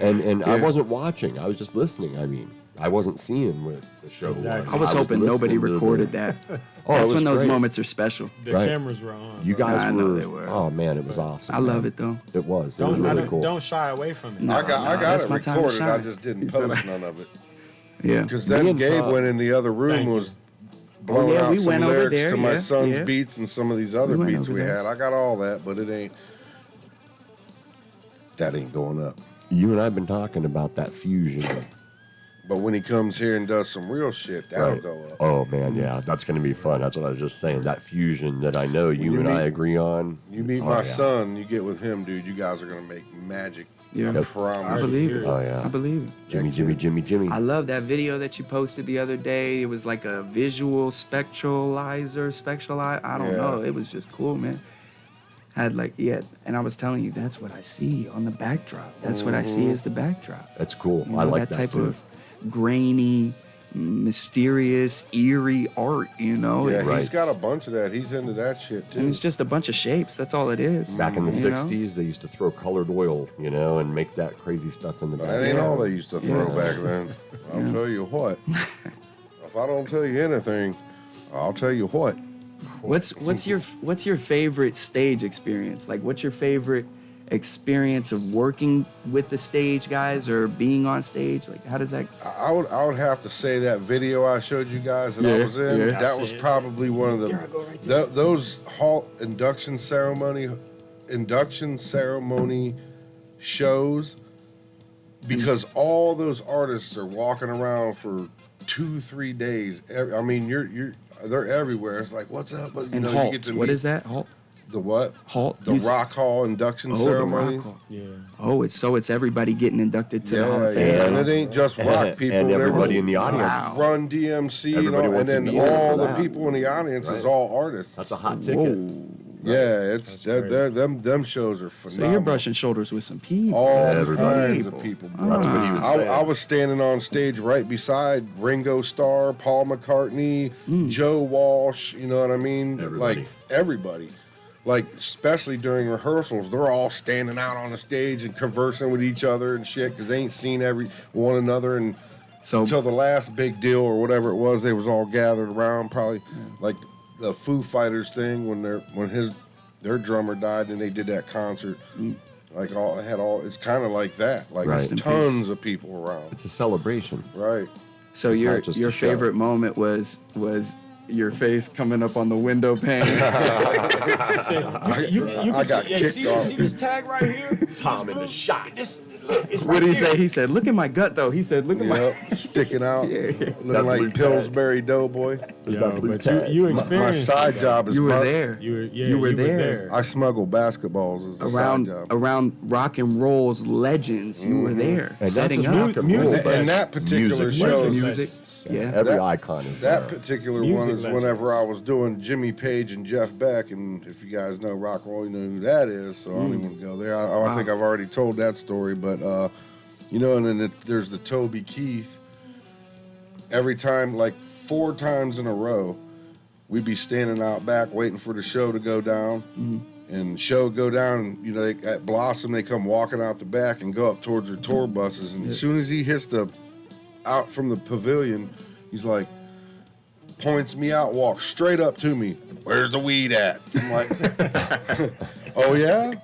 And I wasn't watching. I was just listening. I mean, I wasn't seeing what the show Exactly. was. I was hoping nobody listening to the- recorded that. Oh, it That's was when those great. moments are special. The Right. cameras were on. You bro. guys I were, know they were. Oh man, it was awesome. I love man. it though. It was. It Don't, was really cool. don't shy away from it. No. I got that's it my time to recorded. I shine. just didn't He said post I- none of it. Yeah. Because Me then and Gabe Todd- went in the other room, Thank you. was blowing yeah, out we some went over lyrics there, to my yeah, son's yeah. beats and some of these other We went beats over we there. had. I got all that, but that ain't going up. You and I've been talking about that fusion. But when he comes here and does some real shit, that'll Right. go up. Oh man, yeah, that's gonna be fun. That's what I was just saying. That fusion that I know you you and I meet- agree on. You meet Oh, my yeah. son, you get with him, dude. You guys are gonna make magic. Yeah. I I promise. believe it. Oh yeah. I believe it. Jimmy. I love that video that you posted the other day. It was like a visual spectralize. I don't Yeah. know. It was just cool, man. Had like and I was telling you that's what I see on the backdrop. That's what I see as the backdrop. That's cool. You I know, like that type too. of grainy, mysterious, eerie art. You know, Yeah, Right. he's got a bunch of that. He's into that shit and too. it's just a bunch of shapes. That's all it is. Back in the You know? '60s, they used to throw colored oil, and make that crazy stuff in the But back. that ain't all they used to throw Yeah. back then. I'll tell you what. If I don't tell you anything, I'll tell you what. What's your favorite stage experience? Like, what's your favorite experience of working with the stage guys or being on stage? Like, how does that? I would have to say that video I showed you guys that I Yeah, was in. yeah. That was probably one of the those hall induction ceremony shows, because all those artists are walking around for 2-3 days. I mean, they're everywhere. It's like, what's up? But, And you halt. get to What meet is that? Halt. the what? Halt. The Rock Hall induction Oh, ceremonies. the rock hall. Yeah. Oh, it's everybody getting inducted to the Hall Yeah, of Fame. yeah, and it ain't just rock people. and There everybody was in the audience. Run DMC, Everybody and wants to then be there all for the that. people in the audience is Right. all artists. That's a hot ticket. Whoa. Yeah, it's That's crazy. them shows are So phenomenal. you're brushing shoulders with some people. all Everybody. kinds of people. Bro. That's what he was saying. I was standing on stage right beside Ringo Starr, Paul McCartney, Joe Walsh. You know what I mean? Everybody. Like everybody. Like especially during rehearsals, they're all standing out on the stage and conversing with each other and shit because they ain't seen one another and So until the last big deal or whatever it was. They was all gathered around, probably like the Foo Fighters thing when their drummer died and they did that concert. Like it's kind of like that. Like Rest in tons of people around. It's a celebration. Right. So It's your not just your a show. favorite moment was your face coming up on the window pane. You I can got see, kicked off. see this tag right here? Tom in the shot. What did he say? He said, "Look at my gut, though." He said, "Look at my." Yep, sticking out, looking That blue like tag. Pillsbury Doughboy. There's that blue But tag. you My experienced side that. job is You were bu- there. You were there. I smuggle basketballs as a around side job. around rock and roll's legends. You were there, And not setting just up rock and music. roll, And but that particular music. show, music. Yeah. Every That- icon is that there. particular Music one is legends. whenever I was doing Jimmy Page and Jeff Beck, and if you guys know rock and roll, you know who that is. So I don't even go there. I think I've already told that story, but and then there's the Toby Keith. Every time, like 4 times in a row, we'd be standing out back waiting for the show to go down. And show go down, and, at Blossom, they come walking out the back and go up towards their tour buses. And as soon as he hits out from the pavilion, he's like, points me out, walks straight up to me. Where's the weed at? I'm like, oh yeah?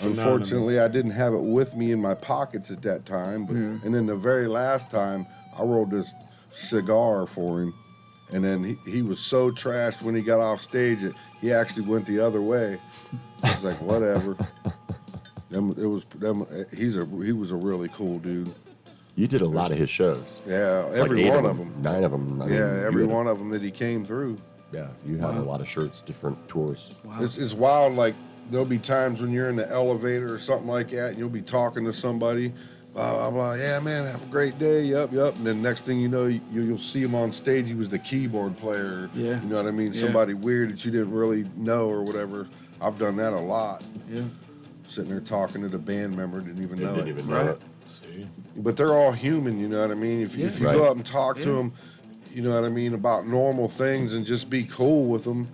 Unfortunately, I didn't have it with me in my pockets at that time. But, And then the very last time, I rolled this cigar for him. And then he was so trashed when he got off stage that he actually went the other way. I was like, whatever. He was a really cool dude. You did a lot of his shows. Yeah, Like every 8 one of them. 9 of them. I mean, Yeah, you every had- one of them that he came through. Yeah, you had a lot of shirts, different tours. Wow. It's wild. Like there'll be times when you're in the elevator or something like that, and you'll be talking to somebody. Blah blah blah. Yeah, man, have a great day. Yup. And then next thing you know, you'll see him on stage. He was the keyboard player. Yeah. You know what I mean? Yeah. Somebody weird that you didn't really know or whatever. I've done that a lot. Yeah. Sitting there talking to the band member, didn't even They know didn't it. even know it. See? But they're all human, you know what I mean? If you Right. go up and talk to them, you know what I mean, about normal things and just be cool with them,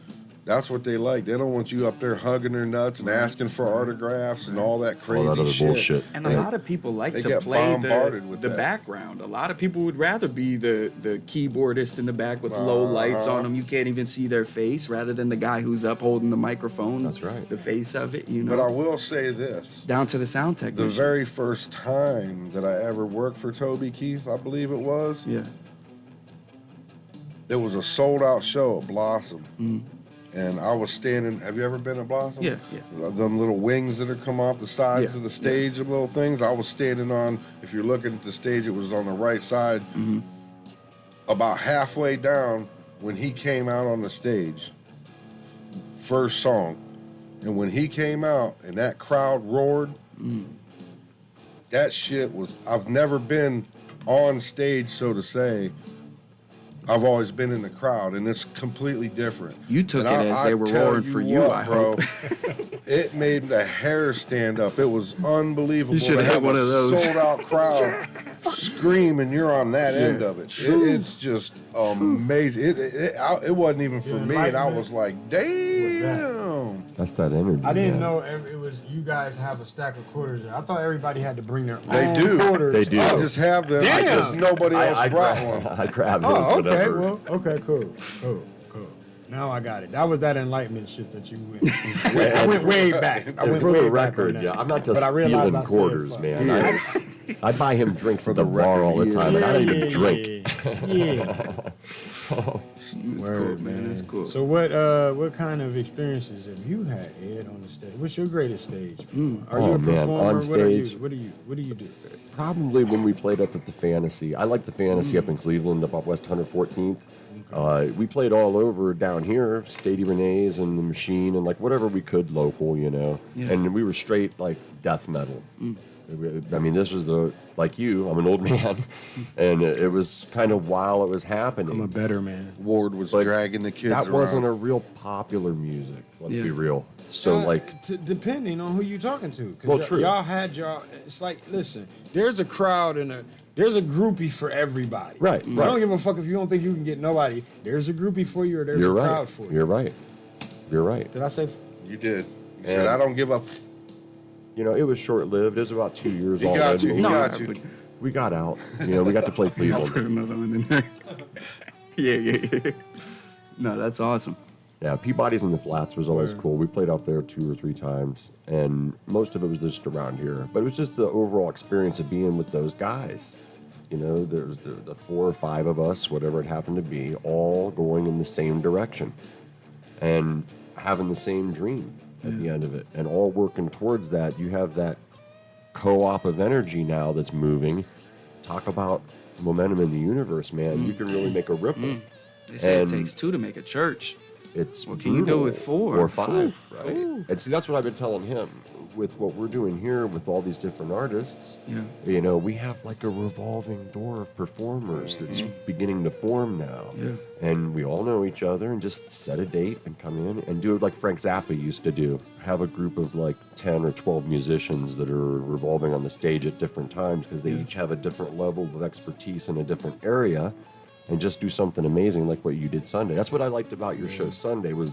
that's what they like. They don't want you up there hugging their nuts and asking for autographs and all that crazy All that other shit. bullshit. And a lot of people like They to get play bombarded with the that. background. A lot of people would rather be the keyboardist in the back with low lights on them. You can't even see their face, rather than the guy who's up holding the microphone. That's right. The face of it, you know. But I will say this. Down to the sound The technician. very first time that I ever worked for Toby Keith, I believe it was, Yeah. it was a sold-out show at Blossom. And I was standing. Have you ever been at Blossom? Yeah. Them little wings that are come off the sides Yeah, of the stage, of little things. I was standing on. If you're looking at the stage, it was on the right side. About halfway down, when he came out on the stage, first song, and when he came out and that crowd roared, that shit was. I've never been on stage, so to say. I've always been in the crowd, and it's completely different. You took And it as they were tell roaring for you, I bro. It made the hair stand up. It was unbelievable. You should to have have one a of those. sold out crowd scream, and you're on that end of it. It's just amazing. It wasn't even for Yeah, me, and I enlightenment. was like, damn. That's that energy. I didn't man. know it was you guys have a stack of quarters there. I thought everybody had to bring their They own do. quarters. They do. I just have them. Damn. Because nobody else brought one. I grab those Oh, okay. whenever. Well, okay, cool. Now I got it. That was that enlightenment shit that you went. I went way back. I And went for way the back on record, that. yeah, I'm not just But I realized stealing I said quarters, fuck. man. I buy him drinks at the bar all the time, and I don't even drink. Yeah. It's cool, man. It's cool. So what kind of experiences have you had, Ed, on the stage? What's your greatest stage? Are you Oh, a man, performer? on What are you? stage? What do you do? Probably when we played up at the Fantasy. I like the Fantasy up in Cleveland, up West 114th. We played all over down here, Stady Renee's and the Machine, and like whatever we could local, you know. Yeah. And we were straight like death metal. I mean, this was like you, I'm an old man, and it was kind of while it was happening. I'm a better man. Ward was But dragging the kids that around. wasn't a real popular music, let's be real. So, Depending on who you're talking to. 'Cause Well, true. Y'all had it's like, listen, there's a crowd there's a groupie for everybody. Right, I right. don't give a fuck if you don't think you can get nobody. There's a groupie for you or there's you're a right. crowd for you. You're right. You're right. Did I say? You did. You said, And- I don't give a You know, it was short-lived. It was about 2 years He old. got you. He No, got I you. would- We got out. You know, we got to play I'll Cleveland. put another one in there. yeah. No, that's awesome. Yeah, Peabody's in the Flats was always cool. We played out there 2 or 3 times, and most of it was just around here. But it was just the overall experience of being with those guys. You know, there's the 4 or 5 of us, whatever it happened to be, all going in the same direction and having the same dream at the end of it, and all working towards that. You have that co-op of energy now that's moving. Talk about momentum in the universe, man. You can really make a ripple. They say And- it takes 2 to make a church. It's What can you do brutal. with 4? or 5, right? Ooh. And see, that's what I've been telling him with what we're doing here with all these different artists. Yeah. You know, we have like a revolving door of performers that's beginning to form now. Yeah. And we all know each other and just set a date and come in and do it like Frank Zappa used to do. Have a group of like 10 or 12 musicians that are revolving on the stage at different times because they each have a different level of expertise in a different area. And just do something amazing like what you did Sunday. That's what I liked about your show Sunday was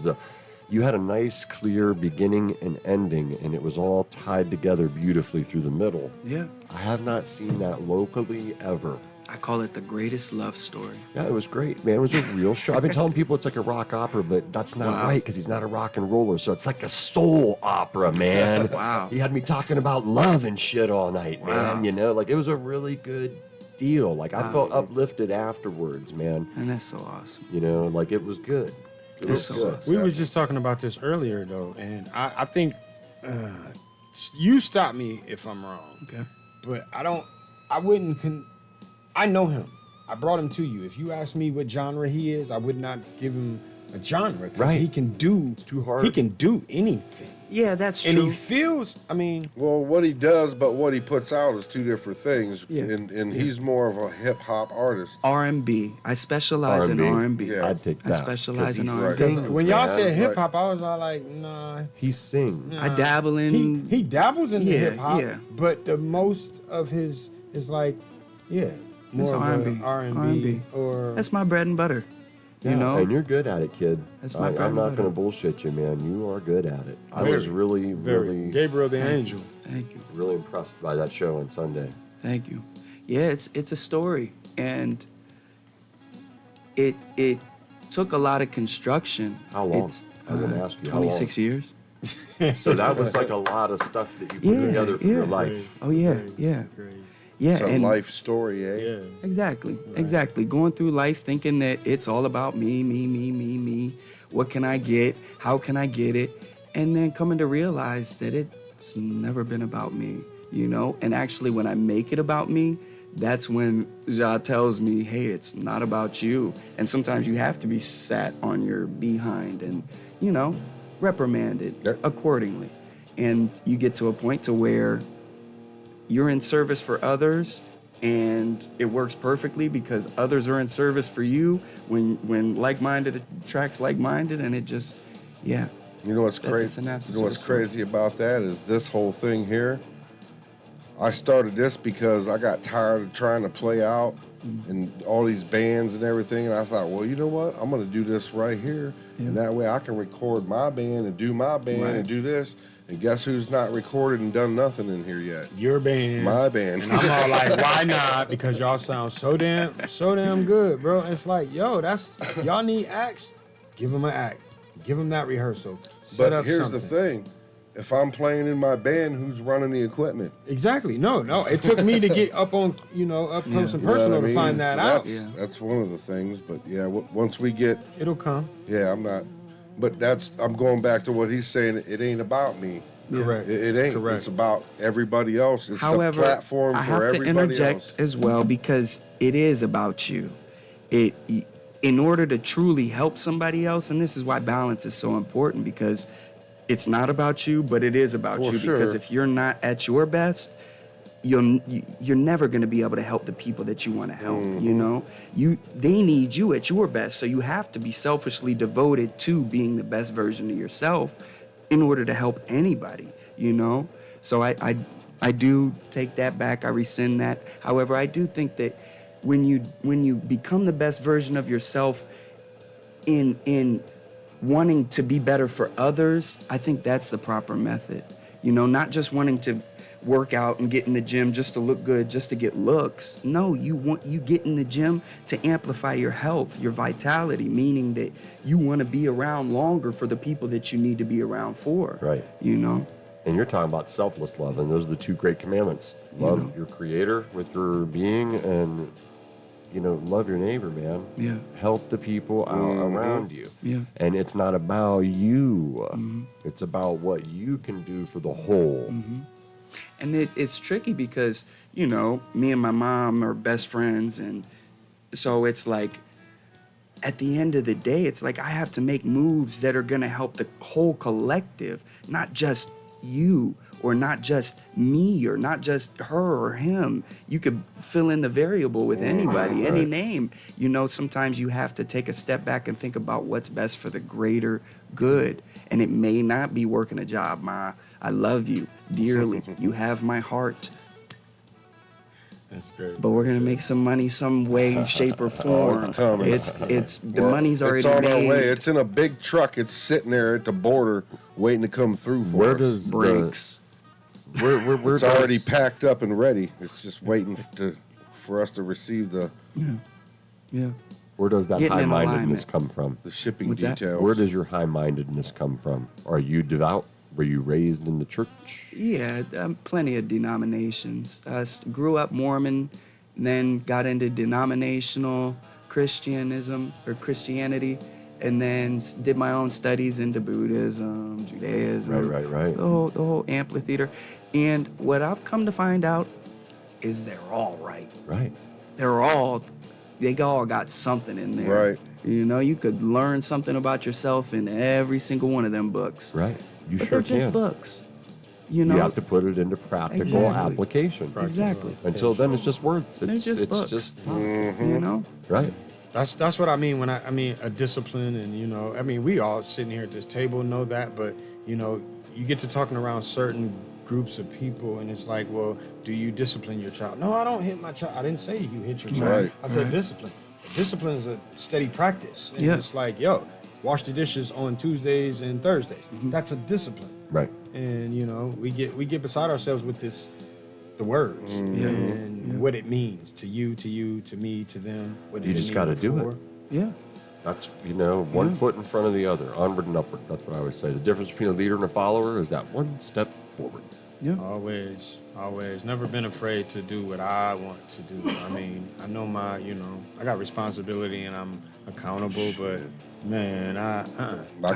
you had a nice, clear beginning and ending, and it was all tied together beautifully through the middle. Yeah. I have not seen that locally ever. I call it the greatest love story. Yeah, it was great, man. It was a real show. I've been telling people it's like a rock opera, but that's not Wow. right because he's not a rock and roller. So it's like a soul opera, man. Wow. He had me talking about love and shit all night, Wow. man. You know, like it was a really good deal. Like I felt uplifted afterwards, man. And that's so awesome. You know, like it was good. It That's was so good. awesome. We was just talking about this earlier though, and I think you stop me if I'm wrong. Okay. But I wouldn't. I know him. I brought him to you. If you ask me what genre he is, I would not give him a genre because Right. he can do. It's too hard. He can do anything, Yeah, that's and true. he feels. I mean, Well, what he does, but what he puts out is 2 different things. Yeah. And he's more of a hip hop artist. R&B. I specialize in R&B. Yeah. I'd take I that. specialize 'Cause in he R&B. sings, when y'all man. said hip hop, I was all like, nah. He sings. I dabble in. He dabbles in the Yeah, hip hop, yeah. but the most of his is like, more It's of R&B. R&B, or That's my bread and butter. You Yeah, know? and you're good at it, kid. That's my bread I'm and not butter. going to bullshit you, man. You are good at it. I Very, was really, very really, Gabriel the Angel. Thank you. really impressed by that show on Sunday. Thank you. Yeah, it's a story, and it took a lot of construction. How long? It's I'm gonna ask you, how long? 26 years. So that was like a lot of stuff that you put Yeah, together for yeah. your life. Oh yeah, Great, yeah, great. yeah. It's a and life story, eh? Yes. exactly, exactly. Going through life thinking that it's all about me. What can I get? How can I get it? And then coming to realize that it's never been about me, you know? And actually, when I make it about me, that's when Ja tells me, hey, it's not about you. And sometimes you have to be sat on your behind and, you know, reprimanded Yep. accordingly. And you get to a point to where you're in service for others and it works perfectly because others are in service for you when like-minded attracts like-minded, and it just, yeah. You know what's That's the crazy? synopsis You know of what's the story. crazy about that is this whole thing here. I started this because I got tired of trying to play out and all these bands and everything, and I thought, well, you know what? I'm gonna do this right here, and that way I can record my band and do my band Right. and do this. And guess who's not recorded and done nothing in here yet? Your band. My band. And I'm all like, why not? Because y'all sound so damn good, bro. It's like, yo, y'all need acts. Give them an act. Give them that rehearsal. Set But up here's something. the thing. If I'm playing in my band, who's running the equipment? Exactly. No. It took me to get up on, up close and You know what personal I mean? to find that So out. That's one of the things. But yeah, once we get, It'll come. yeah, I'm not. But I'm going back to what he's saying. It ain't about me. Correct. It ain't. Correct. It's about everybody else. It's However, the platform I for have to everybody interject else. as well because it is about you. In order to truly help somebody else, and this is why balance is so important, because it's not about you, but it is about Well, you. sure. Because if you're not at your best, you're never going to be able to help the people that you want to help. You know, they need you at your best, so you have to be selfishly devoted to being the best version of yourself in order to help anybody. You know, so I do take that back. I rescind that. However, I do think that when you become the best version of yourself in wanting to be better for others, I think that's the proper method. You know, not just wanting to work out and get in the gym just to look good, just to get looks. No, you get in the gym to amplify your health, your vitality, meaning that you want to be around longer for the people that you need to be around for. Right. You know? And you're talking about selfless love, and those are the two great commandments. Love your creator with your being, and, you know, love your neighbor, man. Yeah. Help the people out around you. Yeah. And it's not about you. It's about what you can do for the whole. And it's tricky because, you know, me and my mom are best friends. And so it's like, at the end of the day, it's like I have to make moves that are going to help the whole collective, not just you or not just me or not just her or him. You could fill in the variable with anybody, any name. You know, sometimes you have to take a step back and think about what's best for the greater good. And it may not be working a job, Ma. I love you dearly. You have my heart. That's great. But we're gonna make some money some way, shape, or form. it's coming. It's the money's already It's on made. our way. It's in a big truck. It's sitting there at the border waiting to come through for Where us. does Breaks. where It's already packed up and ready. It's just waiting for us to receive the Yeah. where does that Getting in high-mindedness alignment. come from? shipping What's that? details. Where does your high-mindedness come from? Are you devout? Were you raised in the church? Yeah, plenty of denominations. Grew up Mormon, then got into denominational Christianism or Christianity, and then did my own studies into Buddhism, Judaism. Right. The whole amphitheater. And what I've come to find out is they're all right. Right. They all got something in there. Right. You know, you could learn something about yourself in every single one of them books. Right. You But sure they're just can. books. You know? You have to put it into practical Exactly. application. Exactly. Until then, it's just words. They're just it's books. just You know? right. That's what I mean when I mean a discipline, and you know, I mean we all sitting here at this table know that, but you know, you get to talking around certain groups of people, and it's like, well, do you discipline your child? No, I don't hit my child. I didn't say you hit your child. Right. I said discipline. Discipline is a steady practice. And Yeah. it's like, yo, wash the dishes on Tuesdays and Thursdays. That's a discipline. Right. And you know, we get beside ourselves with the words and what it means to you, to me, to them. What You did it just mean gotta do it. before. Yeah. That's, one foot in front of the other, onward and upward. That's what I always say. The difference between a leader and a follower is that one step forward. Yeah. Always. Never been afraid to do what I want to do. I mean, I know I got responsibility and I'm accountable, but man, I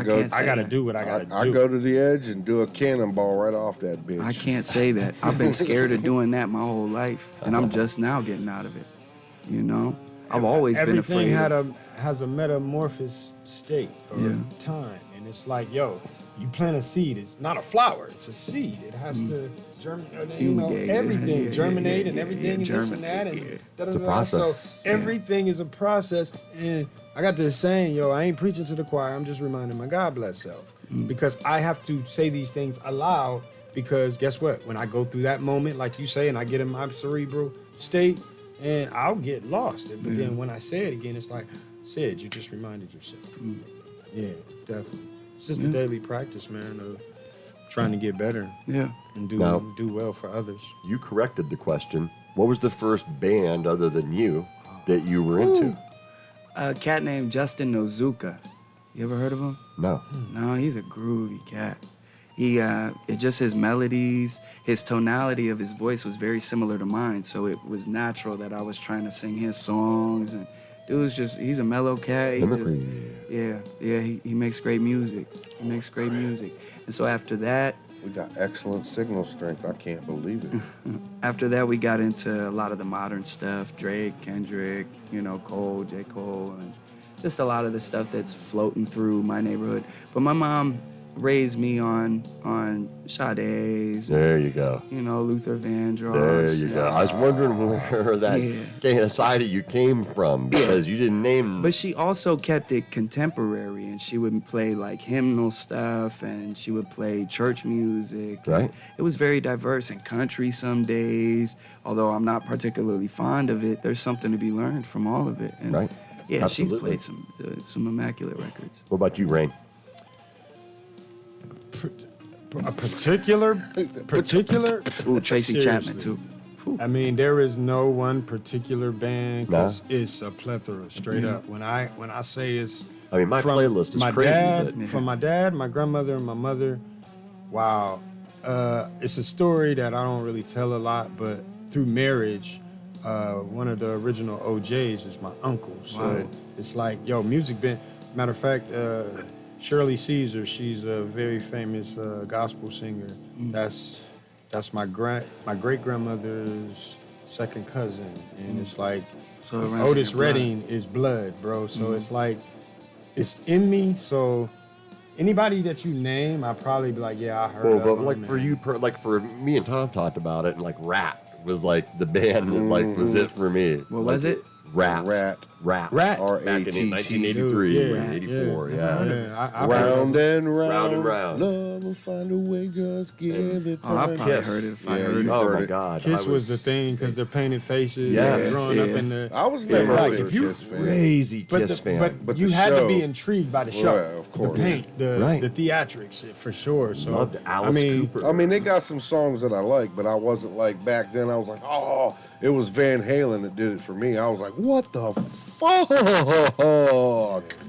can't say gotta that. do what I gotta I do. go to the edge and do a cannonball right off that bitch. I can't say that. I've been scared of doing that my whole life, and I'm just now getting out of it. You know, I've always been Everything afraid. has a metamorphosis state or Yeah. time, and it's like, yo, you plant a seed. It's not a flower. It's a seed. It has to germinate. Fumigate, yeah, Everything yeah, germinate yeah, and yeah, everything yeah, and this and germinate, that and yeah. da-da-da. It's a process. So everything is a process, and I got this saying, yo, I ain't preaching to the choir. I'm just reminding my God bless self because I have to say these things aloud. Because guess what? When I go through that moment, like you say, and I get in my cerebral state, and I'll get lost. But then when I say it again, it's like, Sid, you just reminded yourself. Yeah, definitely. It's just a daily practice, man, of trying to get better Yeah. and Now- do well for others. You corrected the question. What was the first band other than you that you were into? A cat named Justin Nozuka. You ever heard of him? No. No, he's a groovy cat. Just his melodies, his tonality of his voice was very similar to mine, so it was natural that I was trying to sing his songs. And he's a mellow cat. Mimicry. He makes great music. And so after that, We got excellent signal strength. I can't believe it. we got into a lot of the modern stuff, Drake, Kendrick, Cole, J. Cole, and just a lot of the stuff that's floating through my neighborhood. But my mom raised me on Sade's, There you go. you know, Luther There Vandross. you go. I was wondering where that side of you came from because you didn't name. But she also kept it contemporary, and she would play like hymnal stuff, and she would play church music. Right. It was very diverse, and country some days. Although I'm not particularly fond of it, there's something to be learned from all of it. And Right. yeah, Absolutely. she's played some immaculate records. What about you, Rain? A particular. Ooh, Tracy Chapman Seriously. too. I mean, there is no one particular band because Nah. it's a plethora, straight up. When I say it's, I mean, my from playlist is my crazy. dad, but from my dad, my grandmother, and my mother. Wow, it's a story that I don't really tell a lot, but through marriage, one of the original OJs is my uncle. So Wow. it's like, yo, music been. Matter of fact, Shirley Caesar, she's a very famous gospel singer. That's my great grandmother's second cousin, and it's like So it runs in Otis your blood. Redding is blood, bro. So it's like it's in me. So anybody that you name, I probably be like, yeah, I heard. well, of but them, like for and- you, like for me and Tom talked about it, and like Rat was like the band that like was it for me. What Like, was it? Rat. Rat. Rat. Back in R-A-T-T. 1983, Yeah, 84, yeah. yeah. I Round and round, Round and round. Love will find a way, just give it Oh, I time. probably Kiss. heard it if I Yeah, heard you it. Oh heard my it. God. Kiss I was the thing because they're painted faces. Yes. Growing Yeah. up in the. I was never like, really if a you Kiss fan. crazy But, Kiss fan. but But you the had to show- be intrigued by the show, Right, of course. the paint, the Right. theatrics, for sure. So Loved Alice I mean, Cooper. I mean, they got some songs that I like, but I wasn't like back then. I was like, oh, it was Van Halen that did it for me. I was like, what the fuck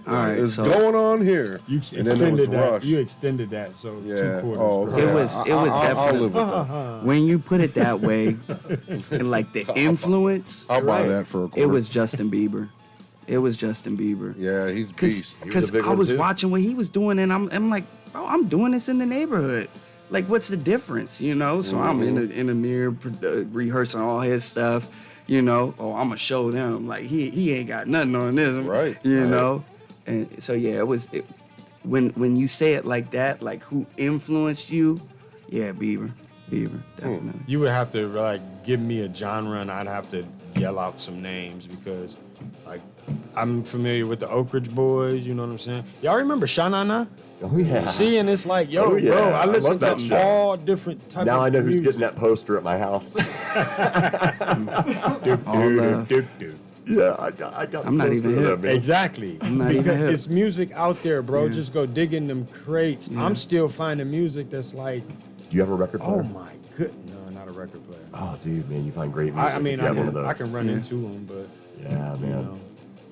right, is so- going on here? you and then there was extended that. Rush. You extended that. So Yeah. 2 quarters. Oh, bro. okay. It was I'll definitely live with that. when you put it that way, and like the influence, I'll buy Right. that for a quarter. it was Justin Bieber. It was Justin Bieber. Yeah, he's a beast. He was a big I one, was too. watching what he was doing, and I'm like, bro, I'm doing this in the neighborhood. Like, what's the difference, you know? So I'm in the mirror rehearsing all his stuff, you know. Oh, I'm gonna show them like he ain't got nothing on this, Right, You right. know. And so yeah, when you say it like that, like who influenced you? Yeah, Bieber, definitely. You would have to like give me a genre, and I'd have to yell out some names because, like, I'm familiar with the Oak Ridge Boys. You know what I'm saying? Y'all remember Sha-Na-Na? Oh yeah. See, and it's like, yo, Oh, yeah. bro, I I love listen that to shit. all different types Now of I know who's music. getting that poster at my house. All love. Yeah, I got. I'm not the even poster hip. of that, man. Exactly. not even Because hip. it's music out there, bro. Yeah. Just go dig in them crates. Yeah. I'm still finding music that's like, Do you have a record player? oh my goodness. No, not a record player. Oh, dude, man, you find great music. I mean, if you have one of those. I can run Yeah. into them, but Yeah, man. know.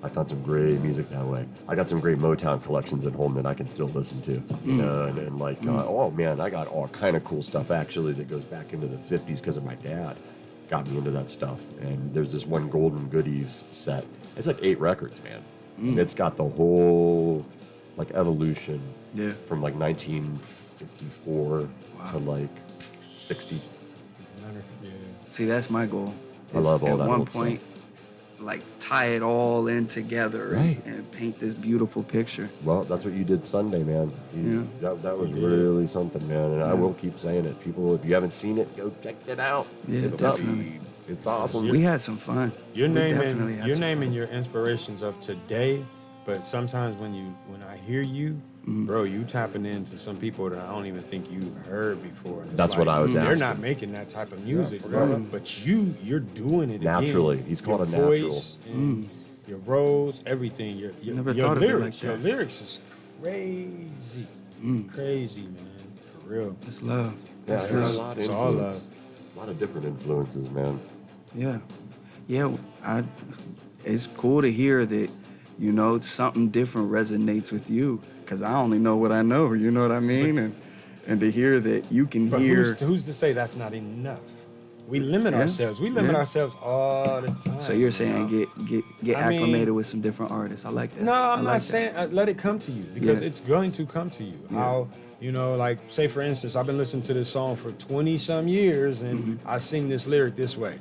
I found some great music that way. I got some great Motown collections at home that I can still listen to. You know, and like, oh man, I got all kind of cool stuff actually that goes back into the 50s because of my dad. Got me into that stuff. And there's this one Golden Goodies set. It's like 8 records, man. And it's got the whole like evolution Yeah. from like 1954 to like 60. yeah. See, that's my goal. I is love all at that one old point, like tie it all in together Right. and paint this beautiful picture. Well, that's what you did Sunday, man. That was really something, man. And I will keep saying it. People, if you haven't seen it, go check it out. Yeah, It's up. definitely. It's awesome. We had some fun. You're We definitely naming had you're some naming fun. your inspirations of today, but sometimes when I hear you, bro, you tapping into some people that I don't even think you heard before. And it's That's what I was They're asking. not making that type of music, for bro. sure. But you're doing it Naturally. Again. He's called your a natural. voice and your roles, everything. Your Never your thought of it like lyrics. Your that. lyrics is crazy, crazy, man, for real. It's love. Yeah, It's there's love. a lot of It's all influence. A lot of different influences, man. Yeah, yeah. It's cool to hear that, you know, something different resonates with you. Cause I only know what I know. You know what I mean? And to hear that you can But hear. who's to say that's not enough? We limit ourselves. We limit Yeah. ourselves all the time. So you're saying you know? get I mean- acclimated with some different artists. I like that. No, I I'm like not that. saying let it come to you because Yeah. it's going to come to you. How, you know, like say for instance, I've been listening to this song for 20 some years and Mm-hmm. I sing this lyric this way.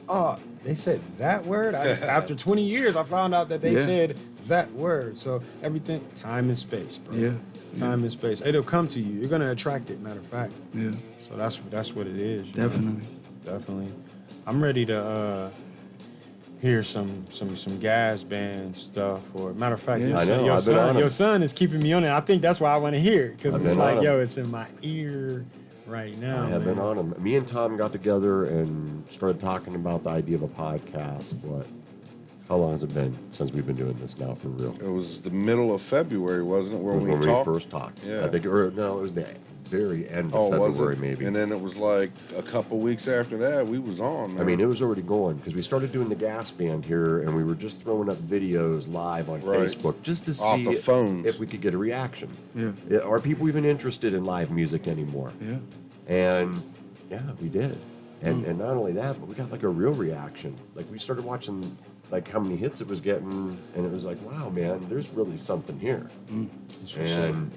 Oh, they said that word? After 20 years, I found out that they Yeah. said that word. So everything, time and space, bro. Yeah. Time and space. It'll come to you. You're gonna attract it. Matter of fact. Yeah, So that's what it is. you know? definitely. Definitely. I'm ready to hear some gas band stuff. Or matter of fact, Yeah. your I son, know, your, I've been son, on your 'em. son is keeping me on it. I think that's why I want to hear it because I've it's been like, on 'em. yo, it's in my ear right now. I have man. been on them. Me and Tom got together and started talking about the idea of a podcast. How long has it been since we've been doing this now for real? It was the middle of February, wasn't it? It When was we when we talked. first talked. Yeah. I think, or no, it was the very end Oh, of was February, it? maybe. And then it was like a couple weeks after that, we was on. Man. I mean, it was already going because we started doing the gas band here, and we were just throwing up videos live on Right. Facebook just to Off see the phones. if we could get a reaction. Yeah. Are people even interested in live music anymore? Yeah. And yeah, we did. And not only that, but we got like a real reaction. Like we started watching like how many hits it was getting, and it was like, wow, man, there's really something here. And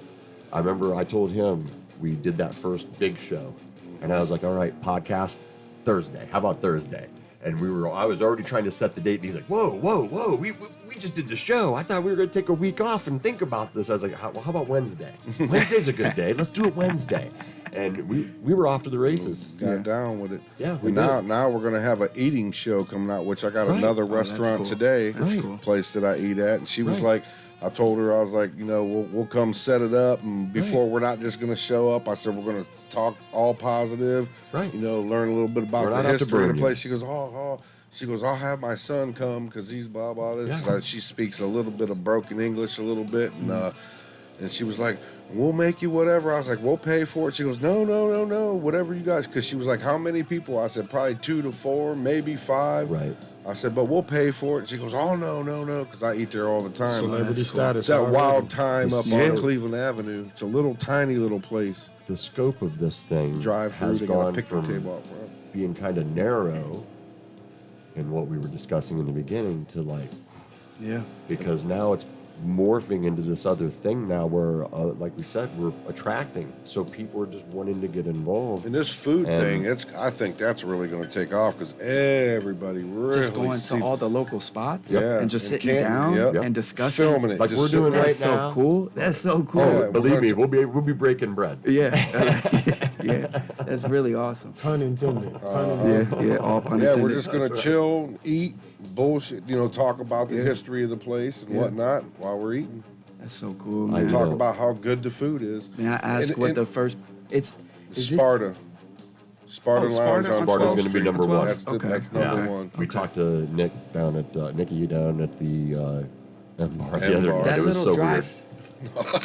I remember I told him we did that first big show, and I was like, all right, podcast Thursday. How about Thursday? And I was already trying to set the date, and he's like, whoa, we just did the show. I thought we were going to take a week off and think about this. I was like, how about Wednesday? Wednesday's a good day. Let's do it Wednesday. And we were off to the races. got down with it. Yeah, we And now we're gonna have an eating show coming out, which I got Right. another that's restaurant cool. today. That's cool. Place that I eat at, and she was Right. like, I told her, I was like, we'll come set it up, and before we're not just gonna show up. I said we're gonna talk all positive. Right. Learn a little bit about We're the not out to history of burn the you. place. She goes, She goes, I'll have my son come because he's blah blah. Yeah. Because she speaks a little bit of broken English, a little bit, and she was like, we'll make you whatever. I was like, we'll pay for it. She goes, no, whatever you guys. Because she was like, how many people? I said, probably 2 to 4, maybe 5. Right. I said, but we'll pay for it. She goes, oh, no, because I eat there all the time. Celebrity that's cool. status. It's that already. Wild Time up Yeah. on Cleveland Avenue. It's a little tiny little place. The scope of this thing Drive through, has they got a gone picnic from table out front. being kind of narrow in what we were discussing in the beginning to like, Yeah. because now it's morphing into this other thing now where, like we said, we're attracting. So people are just wanting to get involved. And this food And- thing, I think that's really going to take off because everybody really Just going to sees- all the local spots Yeah. and just In sitting Canton, down yep. and discussing. filming it. Like just we're sitting doing there. right That's so now. cool. That's so cool. Yeah. Believe we're me, gonna we'll be breaking bread. Yeah. Yeah. That's really awesome. Pun intended. Pun intended. Yeah. All pun Yeah, intended. we're just gonna chill, eat, bullshit. Talk about the history of the place and whatnot while we're eating. That's so cool, I man. know. Talk about how good the food is. May I ask And- what and the first? It's is it- Sparta. Sparta Oh, Lounge Sparta on on 12th 12th gonna be Street. number one. That's, Okay. that's number Yeah. one. We talked to Nikki down at the M bar the M other bar. day. that It was little so weird. drive.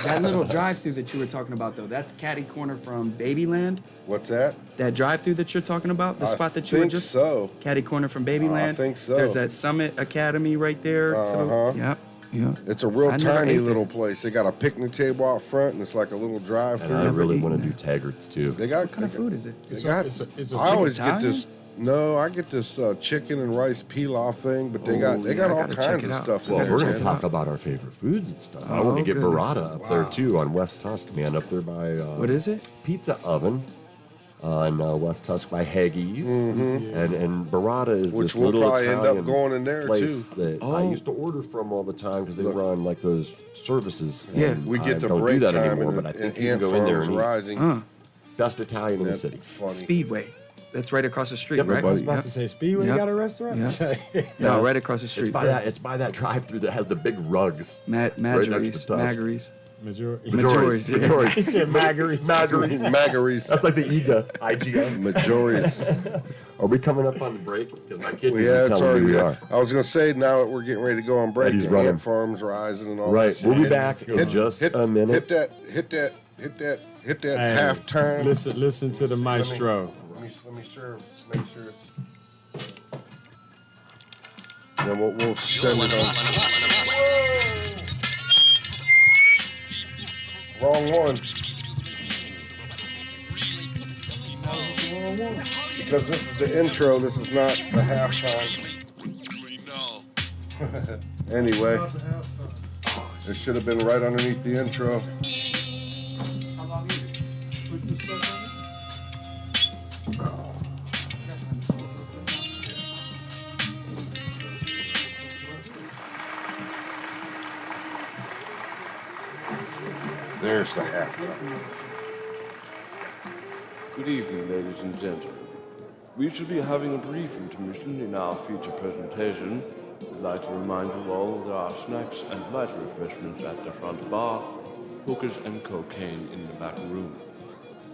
That little drive-through that you were talking about, though, that's catty corner from Babyland. What's that? That drive-through that you're talking about, the spot that you were think just so. catty corner from Babyland. think so. There's that Summit Academy right there. to the- Uh-huh. Yep. Yeah. It's a real I never tiny ate little there. place. They got a picnic table out front, and it's like a little And drive-through. I never really eaten want to do there. Taggart's too. They got What kind of food is it? They It's got. it's a I always get Italian? this. No, I get this chicken and rice pilaf thing, but they Oh, got yeah, I all gotta check kinds it of out. stuff. Well, in we're there, going to man. talk about our favorite foods and stuff. I Oh, want to get goodness. burrata up there too on West Tusk, man, up there by What is it? Pizza Oven on West Tusk by Haggie's, and burrata is Which this we'll little probably end Italian up going in there, place too. that I Oh. used to order from all the time because they were on like those services. Yeah. and We I get the don't break do that time, anymore, and, but I the, think and you can Ant go in there Farm's and eat. rising. Best Italian in the That's city. funny. Speedway. That's right across the street, Yep, right? I was everybody- about Yep. to say, Speedway Yeah. got a restaurant? Yeah. No, right across the street. It's by that drive-through that has the big rugs. Marjorie's. to Tusk. Marjorie's. Majority. Majoris, yeah. He Majoris. said Marguerite. Maggie's. That's like the IGA. Majorities. Are we coming up on the break? Because my kid We isn't have telling me we already. are. I was gonna say now that we're getting ready to go on break, Eddie's the running. Ant Farm's rising and all Right, that. we'll be shit. back in just a minute. Hit that Hey, halftime. Listen to the maestro. Let me make sure it's. Then we'll send it on. Wrong one. Because this is the intro. This is not the halftime. No. Anyway, it should have been right underneath the intro. There's the halftime. Good evening, ladies and gentlemen. We shall be having a brief intermission in our feature presentation. We'd like to remind you all there are snacks and light refreshments at the front bar, hookers and cocaine in the back room.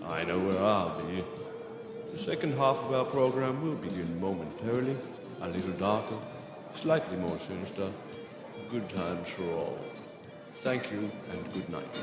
I know where I'll be. The second half of our program will begin momentarily, a little darker, slightly more sinister. Good times for all. Thank you and good night.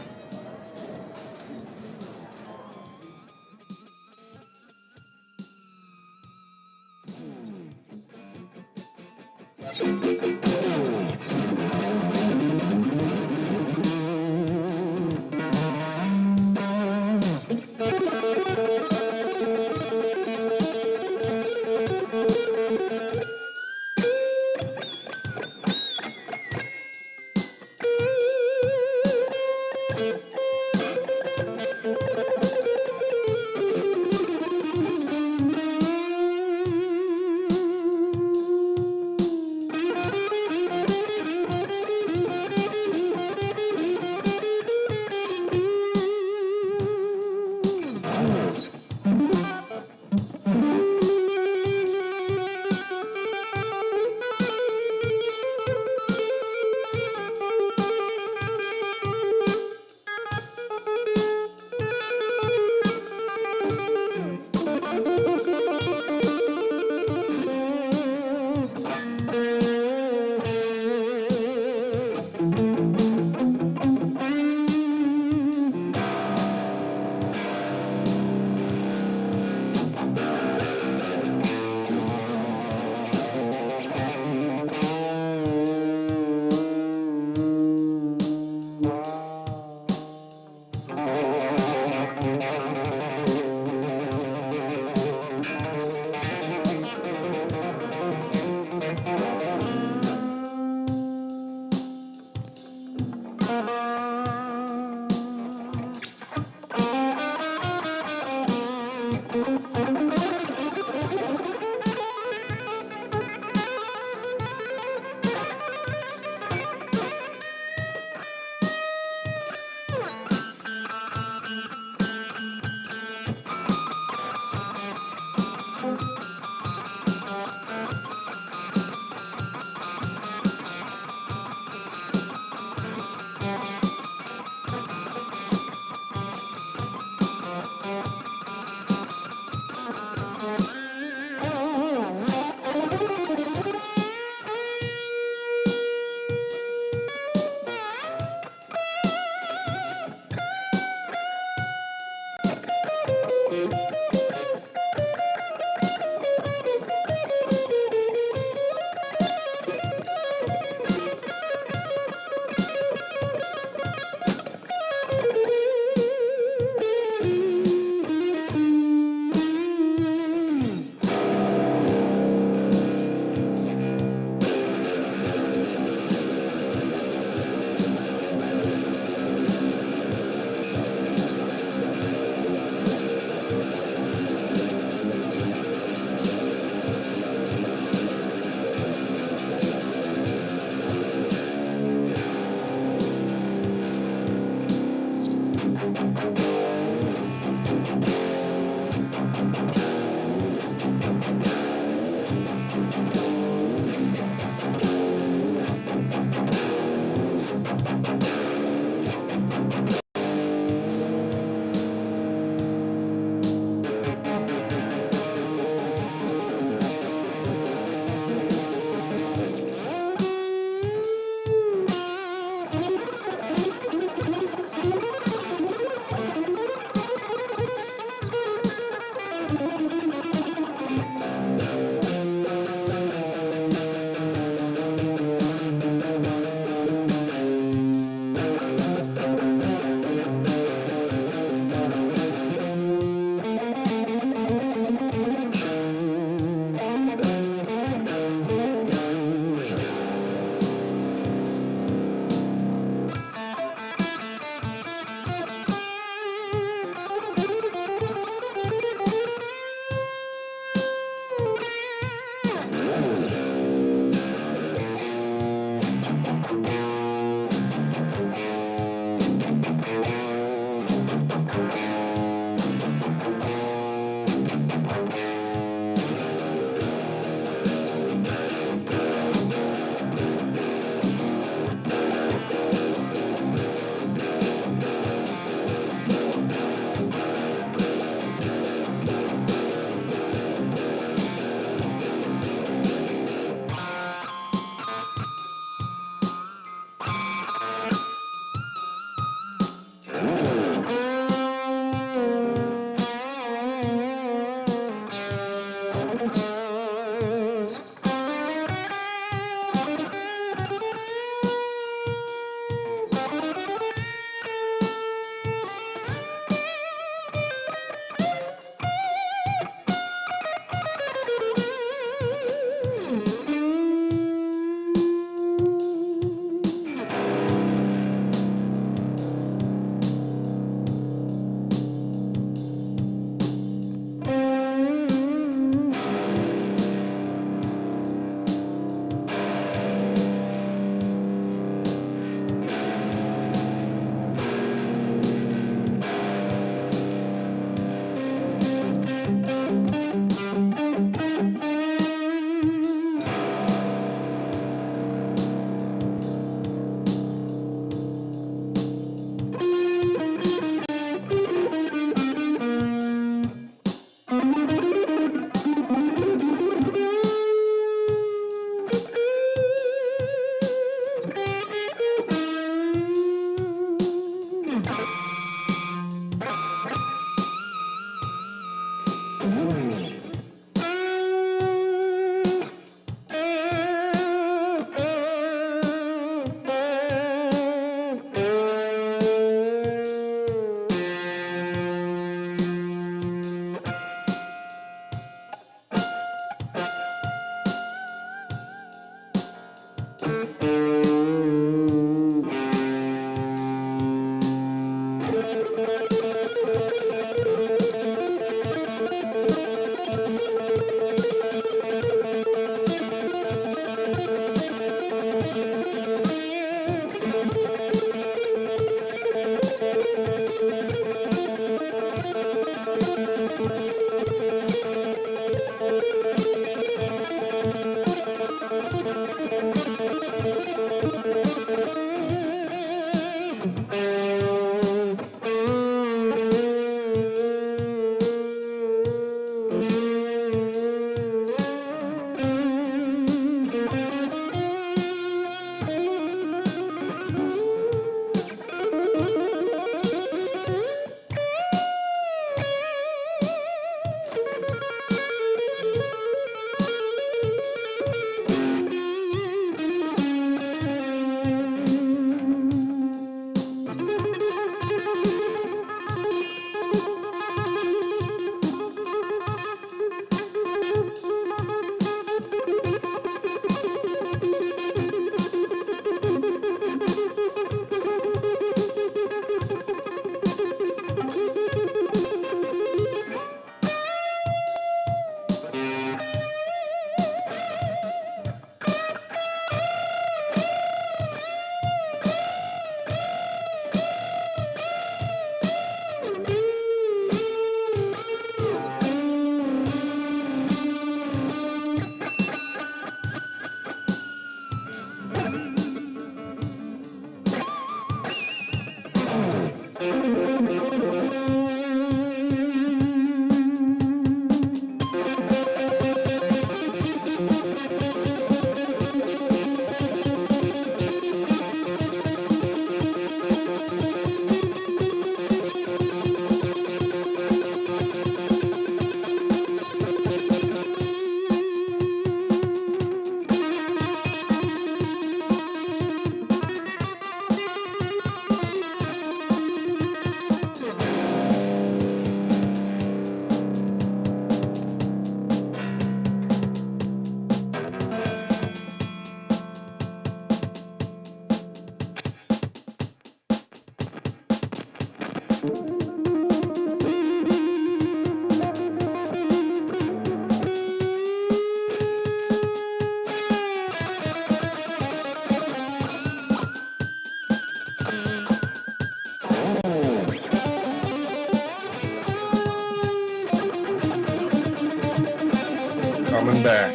coming back.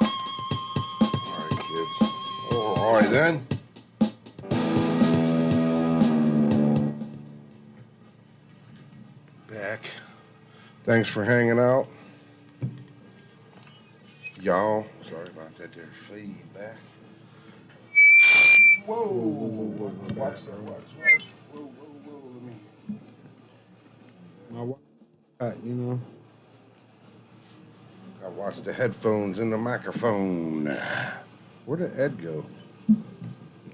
All right, kids. All right, then. Back. Thanks for hanging out. Y'all, sorry about that there feedback. Whoa, watch that, watch. Whoa, let me. My you know. I watch the headphones and the microphone. Where did Ed go?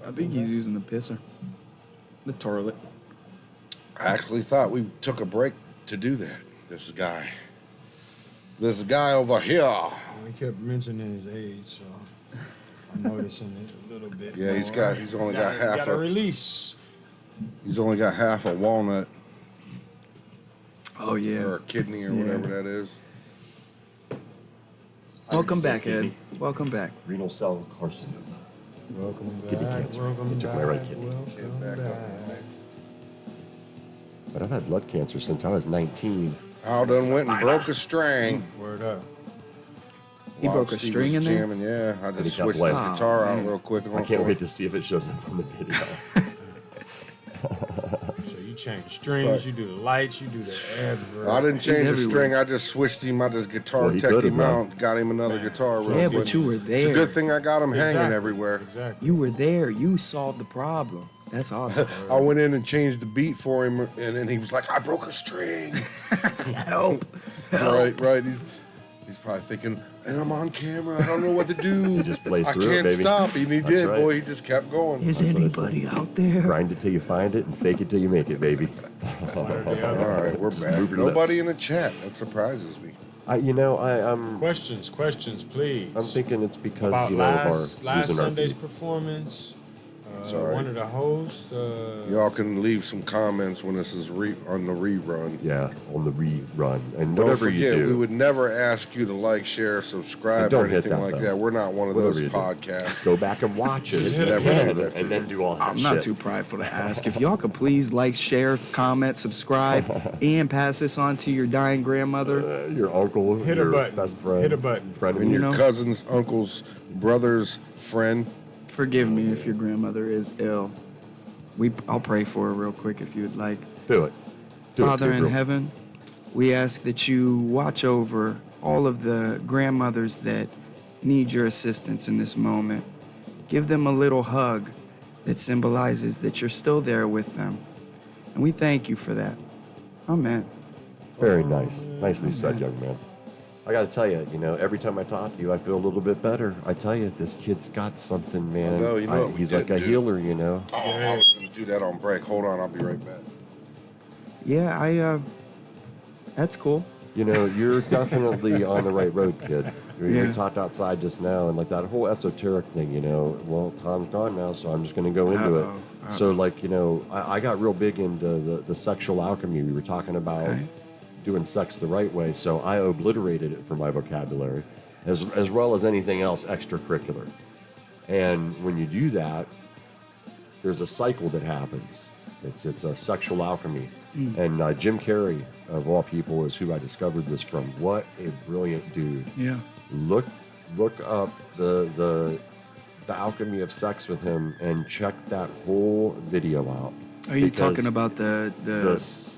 I think he's using the pisser. The toilet. I actually thought we took a break to do that. This guy over here. He kept mentioning his age, so I'm noticing it a little bit. Yeah, he's only got half got a a release. He's only got half a walnut Oh yeah. or a kidney or Yeah. whatever that is. Welcome back, Ed. Welcome back. Renal cell carcinoma. Welcome back. Kidney cancer. Welcome It took back. my right kidney. Welcome Get back up. But I've had blood cancer since I was 19. Al done went and broke a string. Word up. He While broke a Steve string was in there? jamming, yeah. I just he got switched bled. his guitar out man. real quick. I can't wait to see if it shows up on the video. So you change strings, you do the lights, you do the everything. I didn't change the everywhere. string. I just switched him. I just guitar Well, he teched could've, him man. out. Got him another guitar real Yeah, quick. but you were It's a there. good thing I got him hanging Exactly. everywhere. Exactly. You were there. You solved the problem. That's awesome. I went in and changed the beat for him, and then he was like, "I broke a string." Help. Right. He's probably thinking, and I'm on camera. I don't know what to do. You just blazed I through it, can't baby. stop. And he That's did, right. boy. He just kept going. Is That's what I anybody out there? Grind it till you find it and fake it till you make it, baby. All right, we're back. Move your Nobody lips. in the chat. That surprises me. I'm Questions, please. thinking it's because About of last our using our Sunday's feed. performance. It's all right. One of the hosts. Y'all can leave some comments when this is on the rerun. Yeah, on the rerun and Don't whatever forget, you do. we would never ask you to like, share, And subscribe, don't or hit anything that, like though. that. We're not one of Whatever those you do. podcasts. Go back and watch it hit it. Never and, do that. and then do all that I'm not shit. too prideful to ask. If y'all could please like, share, comment, subscribe, and pass this on to your dying grandmother. Your uncle, Hit a your button. best friend, Hit a button. friend of And You your yours. know? cousin's, uncle's, brother's friend. Forgive me if your grandmother is ill. I'll pray for her real quick if you'd like. Do it. Do Father it, in Gabriel. heaven, we ask that you watch over all of the grandmothers that need your assistance in this moment. Give them a little hug that symbolizes that you're still there with them. And we thank you for that. Amen. Very nice. Nicely said, young man. I got to tell you, every time I talk to you, I feel a little bit better. I tell you, this kid's got something, man. know, you know what we he's did like a do? healer, Oh, I was going to do that on break. Hold on, I'll be right back. Yeah, that's cool. You're definitely on the right road, kid. We Yeah. talked outside just now, and like that whole esoteric thing, well, Tom's gone now, so I'm just going to go into it. Uh-oh. So, I got real big into the sexual alchemy. We were talking about Okay. doing sex the right way, so I obliterated it from my vocabulary, as well as anything else extracurricular. And when you do that, there's a cycle that happens. It's a sexual alchemy. And Jim Carrey, of all people, is who I discovered this from. What a brilliant dude. Yeah. Look up the alchemy of sex with him and check that whole video out. Are you Because talking about the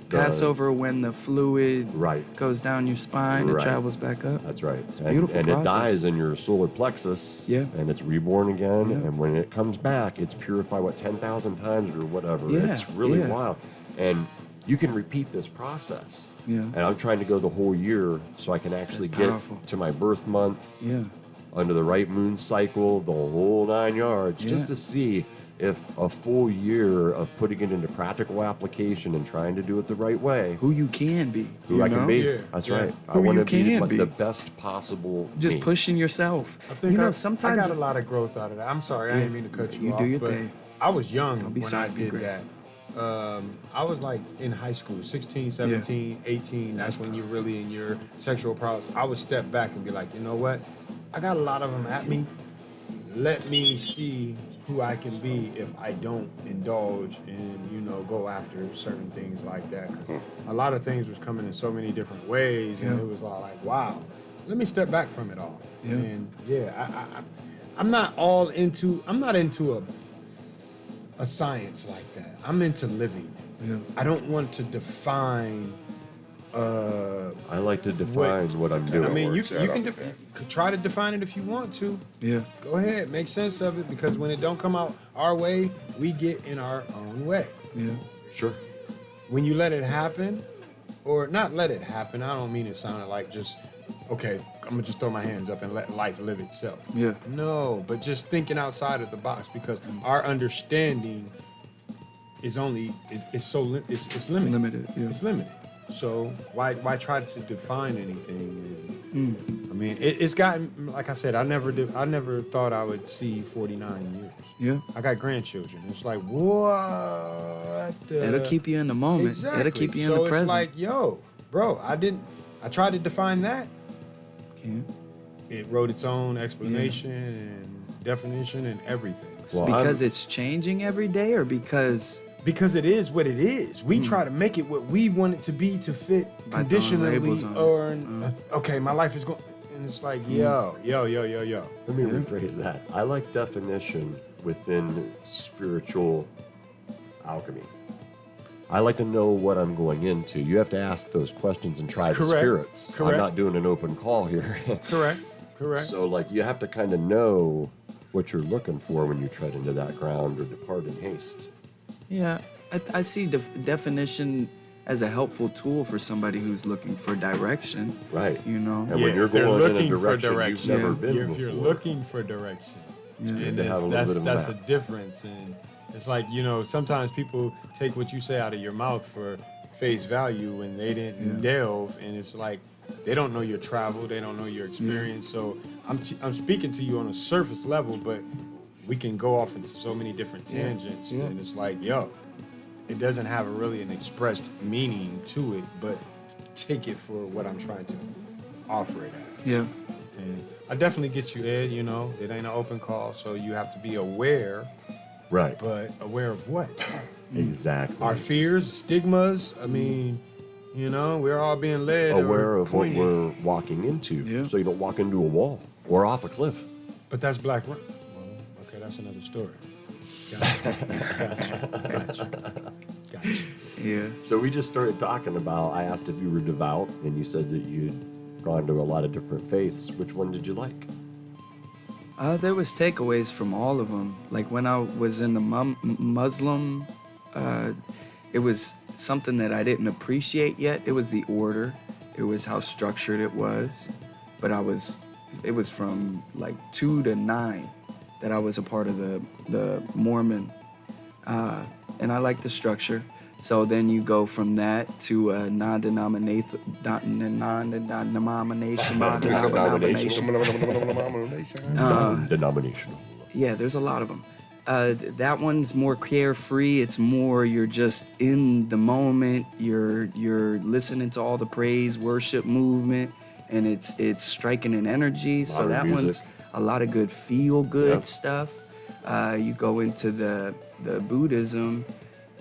Passover when the fluid Right. goes down your spine and Right. travels back up? That's right. It's a beautiful and process. it dies in your solar plexus. Yeah. And it's reborn again. Yeah. And when it comes back, it's purified 10,000 times or whatever. Yeah, It's really yeah. wild. And you can repeat this process. Yeah. And I'm trying to go the whole year so I can actually That's get powerful. to my birth month Yeah. under the right moon cycle, the whole 9 yards, Yeah. just to see if a full year of putting it into practical application and trying to do it the right way, Who you can be. who you I can know? be. Yeah, That's yeah. right. I Who want you to be can be. the best possible Just me. pushing yourself. I think sometimes I got a lot of growth out of that. I'm sorry, I Yeah. didn't mean to cut you You off. do your but thing. I was young Don't be when sorry, I be did great. that. I was like in high school, 16, 17, 18. That's when you're really in your sexual prowess. I would step back and be like, you know what? I got a lot of them at me. Let me see who I can be if I don't indulge and, you know, go after certain things like that. 'Cause a lot of things was coming in so many different ways, and it was all like, wow, let me step back from it all. Yeah. And I'm not into a science like that. I'm into living. Yeah. I don't want to define. I like to define what I'm doing. I mean, you works out can okay. could try to define it if you want to. Yeah. Go ahead, make sense of it, because when it don't come out our way, we get in our own way. Yeah. Sure. When you let it happen, or not let it happen, I don't mean it sounded like just, okay, I'm gonna just throw my hands up and let life live itself. Yeah. No, but just thinking outside of the box, because our understanding is it's limited. Limited, yeah. It's limited. So why try to define anything? And, I mean, it's gotten, like I said, I never thought I would see 49 years. Yeah. I got grandchildren. It's like, what? It'll keep you in the moment. Exactly. It'll keep you in So the present. it's like, yo, bro, I tried to define that. Can't. It wrote its own explanation and definition and everything. Well, Because it's changing every day, or because Because it is what it is. We try to make it what we want it to be to fit By throwing conditionally, labels on it. or okay, my life is going, and it's like, yo. Let me rephrase that. I like definition within spiritual alchemy. I like to know what I'm going into. You have to ask those questions and try the Correct. spirits. Correct. I'm not doing an open call here. Correct. So, like, you have to kind of know what you're looking for when you tread into that ground or depart in haste. yeah, I see definition as a helpful tool for somebody who's looking for direction. Right. You know. And when you're they're going in a looking for direction you've never Yeah. been If before. you're looking for direction, and to have a little that's bit of that's map. the difference. And it's like, you know, sometimes people take what you say out of your mouth for face value when they didn't delve, and it's like they don't know your travel, they don't know your experience. So I'm speaking to you on a surface level, but we can go off into so many different tangents, and it's like, yo, it doesn't have really an expressed meaning to it, but take it for what I'm trying to offer it as. Yeah. And I definitely get you, Ed. You know, it ain't an open call, so you have to be aware. Right. But aware of what? Exactly. Our fears, stigmas. I mean, you know, we're all being led. Aware or of what pointed. we're walking into, Yeah. so you don't walk into a wall or off a cliff. But that's Blak. Well, okay, that's another story. Gotcha. Yeah. So we just started talking about, I asked if you were devout, and you said that you'd gone to a lot of different faiths. Which one did you like? There was takeaways from all of them. Like when I was in the Muslim, it was something that I didn't appreciate yet. It was the order. It was how structured it was. But it was from like 2 to 9 that I was a part of the Mormon. And I like the structure. So then you go from that to a non-denomination. Denominational. Yeah, there's a lot of them. That one's more carefree. It's more you're just in the moment. You're listening to all the praise, worship movement, and it's striking an energy. So that music. one's a lot of good feel good Yep. stuff. You go into the Buddhism,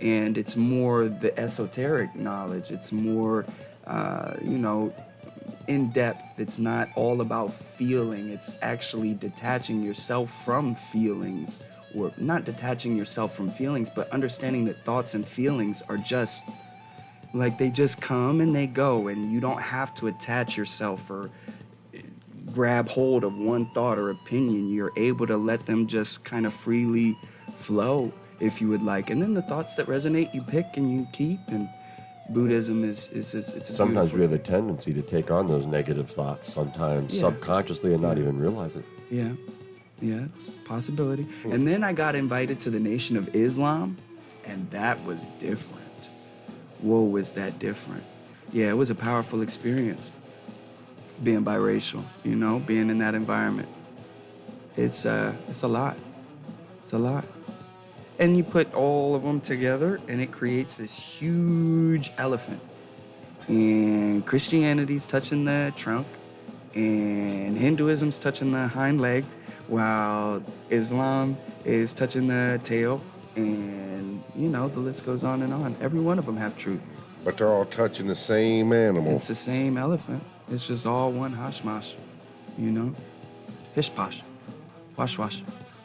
and it's more the esoteric knowledge. It's more, in depth. It's not all about feeling. It's actually detaching yourself from feelings, or not detaching yourself from feelings, but understanding that thoughts and feelings are just like they just come and they go, and you don't have to attach yourself or grab hold of one thought or opinion. You're able to let them just kind of freely flow if you would like. And then the thoughts that resonate, you pick and you keep. And Buddhism is it's a Sometimes beautiful we have a thing. tendency to take on those negative thoughts, sometimes Yeah. subconsciously and not even realize it. Yeah, it's a possibility. And then I got invited to the Nation of Islam, and that was different. Whoa, was that different? Yeah, it was a powerful experience. Being biracial, being in that environment. It's a lot. It's a lot. And you put all of them together, and it creates this huge elephant. And Christianity's touching the trunk, and Hinduism's touching the hind leg, while Islam is touching the tail. And, you know, the list goes on and on. Every one of them have truth. But they're all touching the same animal. It's the same elephant. It's just all one hashmash, you know? Pish posh. Wash wash.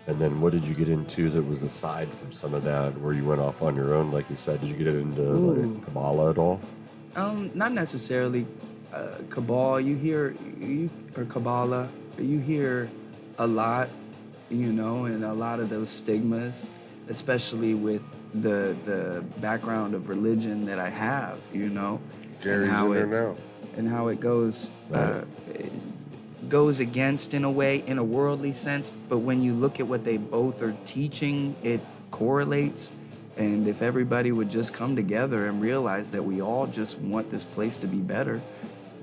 And then what did you get into that was aside from some of that, where you went off on your own, like you said? Did you get into like, Kabbalah at all? Not necessarily Kabbalah. Or Kabbalah. You hear a lot, you know, and a lot of those stigmas, especially with the background of religion that I have, you know. Gary's in there now. And how it goes Right. goes against in a way, in a worldly sense, but when you look at what they both are teaching, it correlates. And if everybody would just come together and realize that we all just want this place to be better,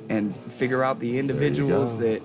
and figure out the individuals go.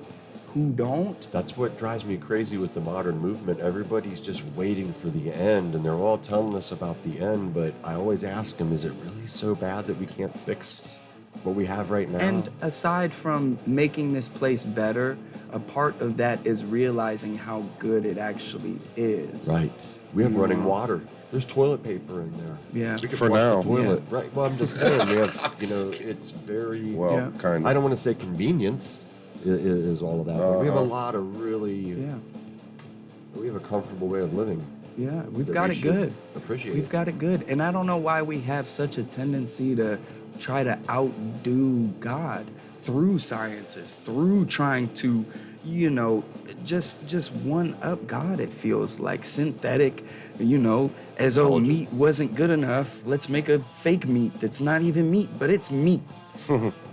who don't. That's what drives me crazy with the modern movement. Everybody's just waiting for the end, and they're all telling us about the end, but I always ask them, is it really so bad that we can't fix what we have right now? And aside from making this place better, a part of that is realizing how good it actually is. Right. We have You running know. water. There's toilet paper in there. Yeah. We could For flush now. the toilet. Right. Well, I'm just saying, we have, you know, it's very... Well, Yeah. kind I of. don't want to say convenience is all of that, but we have a Uh-huh. lot of really... Yeah. We have a comfortable way of living. Yeah. We've that got we it should good. Appreciate. We've got it good. And I don't know why we have such a tendency to try to outdo God through sciences, through trying to, you know, just one up God, it feels like. Synthetic, you know, as though meat Intelligence. wasn't good enough, let's make a fake meat that's not even meat, but it's meat.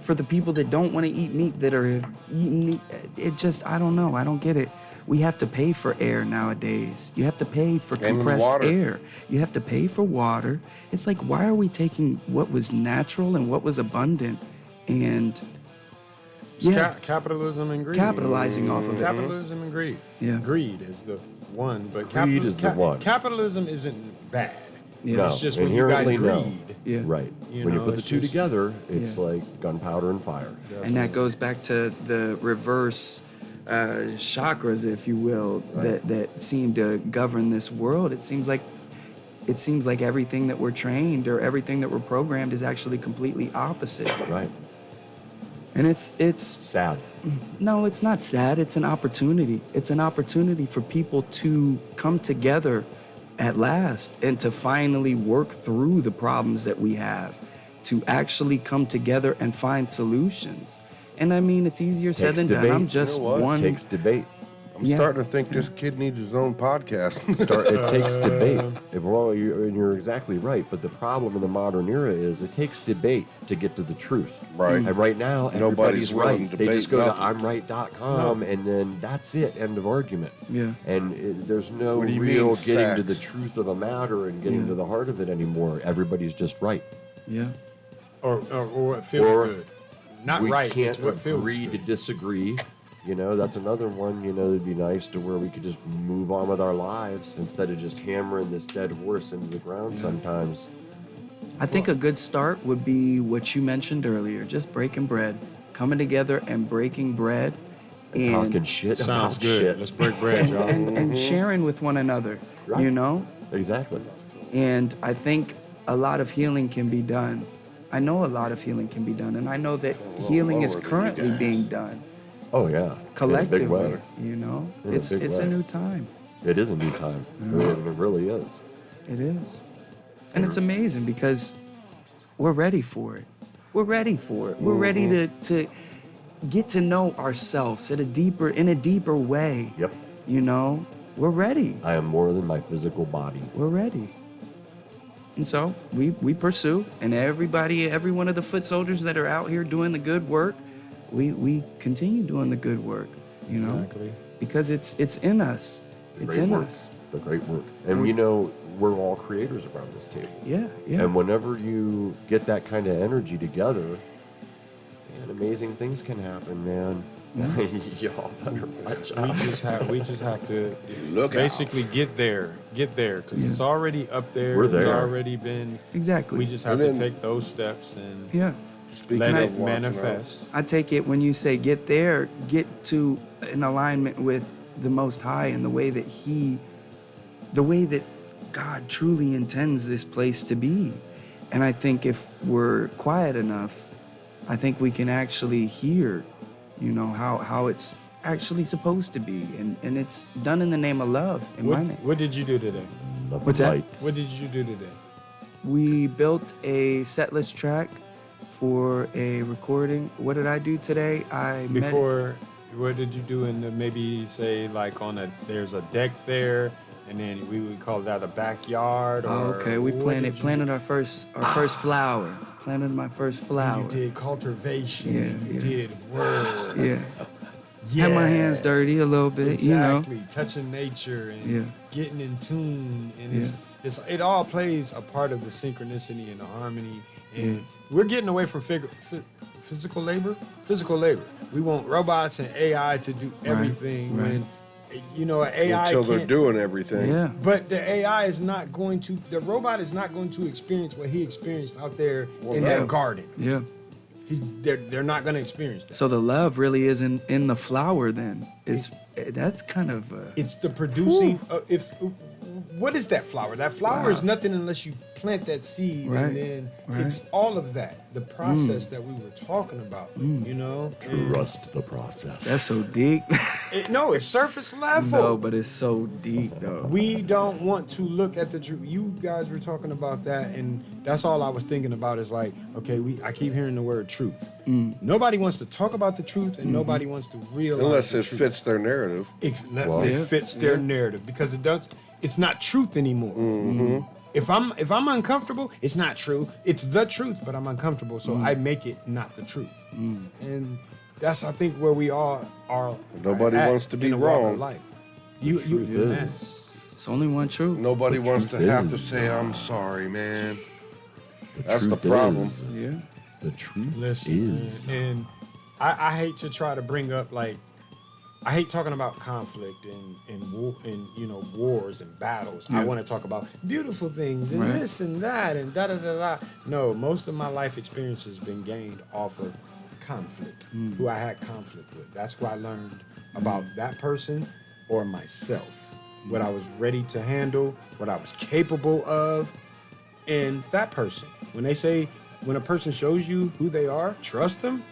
For the people that don't want to eat meat, that are eating meat, it just, I don't know, I don't get it. We have to pay for air nowadays. You have to pay for compressed water. air. You have to pay for water. It's like, why are we taking what was natural and what was abundant and yeah, Capitalism and greed. capitalizing off of it? Capitalism and greed. Yeah. Greed is the one, but Greed is the one. Capitalism isn't bad. Yeah. No, It's just when you got inherently no. greed. Yeah. Right. You when you know, put the it's two just- together, it's Yeah. like gunpowder and fire. And that goes back to the reverse chakras, if you will, that seem to govern this world. It seems like everything that we're trained or everything that we're programmed is actually completely opposite. Right. And it's Sad. no, it's not sad. It's an opportunity. It's an opportunity for people to come together at last and to finally work through the problems that we have, to actually come together and find solutions. And I mean, it's easier said Takes than done. debate. I'm just You know what? one. Takes debate. I'm Yeah. starting to think this kid needs his own podcast. It takes debate. Well, you're exactly right. But the problem in the modern era is it takes debate to get to the truth. Right. And right now, Nobody's everybody's willing right. to They debate just go nothing. to I'mRight.com and then that's it. End of argument. Yeah. And there's no What do you real mean, getting to the facts? truth of a matter and getting Yeah. to the heart of it anymore. Everybody's just right. Yeah. Or what feels Or good. Not we right. can't It's what feels agree to good. disagree. You know, that's another one, you know, it'd be nice to where we could just move on with our lives instead of just hammering this dead horse into the ground sometimes. I think a good start would be what you mentioned earlier, just breaking bread, coming together and breaking bread and Talking shit Sounds about good. shit. Let's break bread, y'all. and sharing with one another, Right. you know? Exactly. And I think a lot of healing can be done. I know a lot of healing can be done, and I know that healing is lower than you currently guys. being done Oh, yeah. In a big collectively. way. You know, In a it's big a way. new time. It is a new time. I mean, it really is. It is, and it's amazing because we're ready for it. We're ready for it. We're ready to get to know ourselves in a deeper way. Yep. You know, we're ready. I am more than my physical body. We're ready. And so we pursue, and every one of the foot soldiers that are out here doing the good work, we continue doing the good work, you know, Exactly. because it's in us. It's Great in work. us. The great work. And you know, we're all creators around this table. Yeah, yeah. And whenever you get that kind of energy together, man, amazing things can happen, man. Y'all better watch out. We just have to Look out. basically get there, because it's already up there. We're It's there. already been. Exactly. We just have And to then- take those steps and Yeah. Speaking let of it watching out, manifest. I take it when you say get there, get to an alignment with the Most High and the way that God truly intends this place to be. And I think if we're quiet enough, I think we can actually hear, how it's actually supposed to be. And it's done in the name of love, in my name. What did you do today? Love What's and that? light. What did you do today? We built a setlist track for a recording. What did I do today? What did you do in the, maybe say like there's a deck there, and then we would call that a backyard? Or Oh, okay. We what did you- planted our first flower. Planted my first flower. You did cultivation. Yeah, and you yeah. did work. Yeah. Had my hands dirty a little bit, Exactly. Touching nature and Yeah. getting in tune, and it all plays a part of the synchronicity and the harmony. And we're getting away from physical labor. We want robots and AI to do everything. right. When AI until they're can't- doing everything. Yeah. But the AI is not going to. The robot is not going to experience what he experienced out there in no. that garden. Yeah. They're not going to experience that. So the love really isn't in the flower then. That's kind of It's the producing. What is that flower? That flower is Wow. nothing unless you plant that seed, Right, and then right. it's all of that. The process that we were talking about, And Trust the process. that's so deep. no, it's surface level. No, but it's so deep though. We don't want to look at the truth. You guys were talking about that, and that's all I was thinking about. Is like, okay, I keep hearing the word truth. Nobody wants to talk about the truth, and nobody wants to realize Unless the it truth. fits their narrative. It Yeah. fits their narrative, because it does. It's not truth anymore. If I'm uncomfortable, it's not true. It's the truth, but I'm uncomfortable, so I make it not the truth. And that's, I think, where we all are. Nobody at wants to be in the walk of wrong. life. You Truth man. is, It's only one truth. Nobody wants to truth have to is- say, I'm sorry, man. the That's the truth problem. is- Yeah. the truth Listen, is. and I hate to try to bring up I hate talking about conflict and war, and wars and battles. I Yeah. want to talk about beautiful things and Right. this and that and da da da da. No, most of my life experience has been gained off of conflict. Who I had conflict with. That's who I learned about that person or myself. What I was ready to handle, what I was capable of, and that person. When a person shows you who they are, trust them.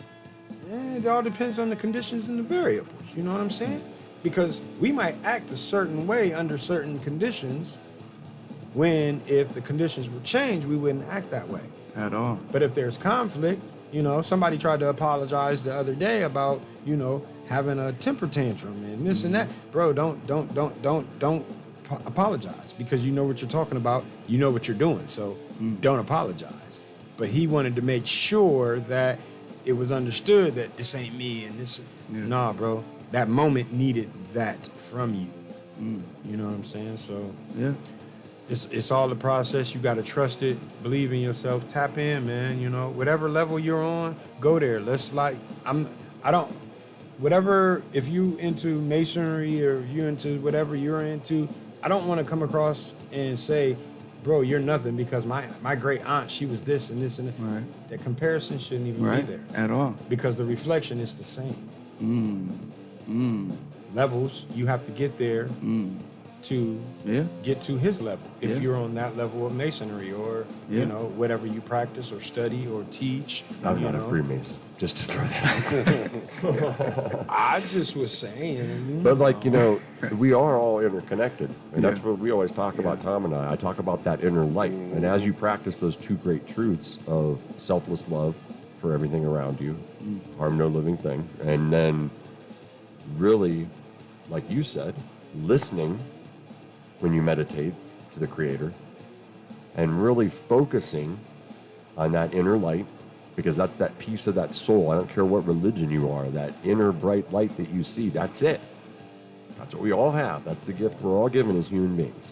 It all depends on the conditions and the variables. You know what I'm saying? Because we might act a certain way under certain conditions, when if the conditions were changed, we wouldn't act that way. At all. But if there's conflict, somebody tried to apologize the other day about, having a temper tantrum and this and that. Bro, don't apologize, because you know what you're talking about. You know what you're doing. So don't apologize. But he wanted to make sure that it was understood that this ain't me and this. Nah, bro. That moment needed that from you. You know what I'm saying? So Yeah. it's all the process. You got to trust it, believe in yourself, tap in, man. Whatever level you're on, go there. If you into masonry or if you into whatever you're into, I don't want to come across and say, bro, you're nothing, because my great aunt, she was this and this and that. Right. That comparison shouldn't even Right. be there, At all. because the reflection is the same. Levels, you have to get there to Yeah. get to his level. If Yeah. you're on that level of masonry or, Yeah. whatever you practice or study or teach. I'm not a Freemason, just to throw that out. I just was saying. But we are all interconnected, and that's Yeah. what we always talk about. Tom and I talk about that inner light, and as you practice those two great truths of selfless love for everything around you, harm no living thing, and then really, like you said, listening when you meditate to the Creator, and really focusing on that inner light, because that's that piece of that soul. I don't care what religion you are, that inner bright light that you see, that's it. That's what we all have. That's the gift we're all given as human beings.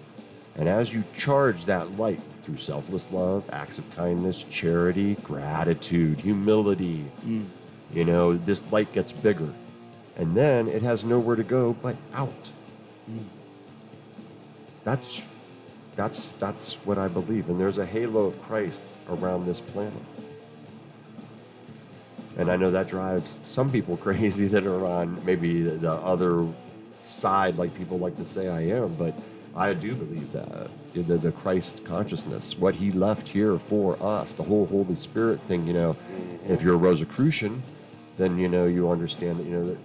And as you charge that light through selfless love, acts of kindness, charity, gratitude, humility, this light gets bigger And then it has nowhere to go but out. That's what I believe. And there's a halo of Christ around this planet. And I know that drives some people crazy that are on maybe the other side, like people like to say I am, but I do believe that the Christ consciousness, what he left here for us, the whole Holy Spirit thing, if you're a Rosicrucian, then, you understand that, that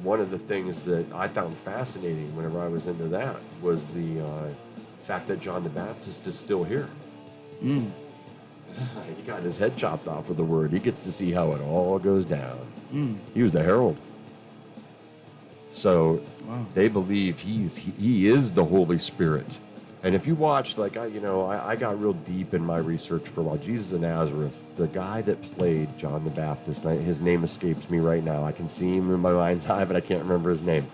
one of the things that I found fascinating whenever I was into that was the fact that John the Baptist is still here. He got his head chopped off with the word. He gets to see how it all goes down. He was the herald. So they believe he is the Holy Spirit. And if you watch, like, I got real deep in my research for a while. Jesus of Nazareth, the guy that played John the Baptist, his name escapes me right now. I can see him in my mind's eye, but I can't remember his name.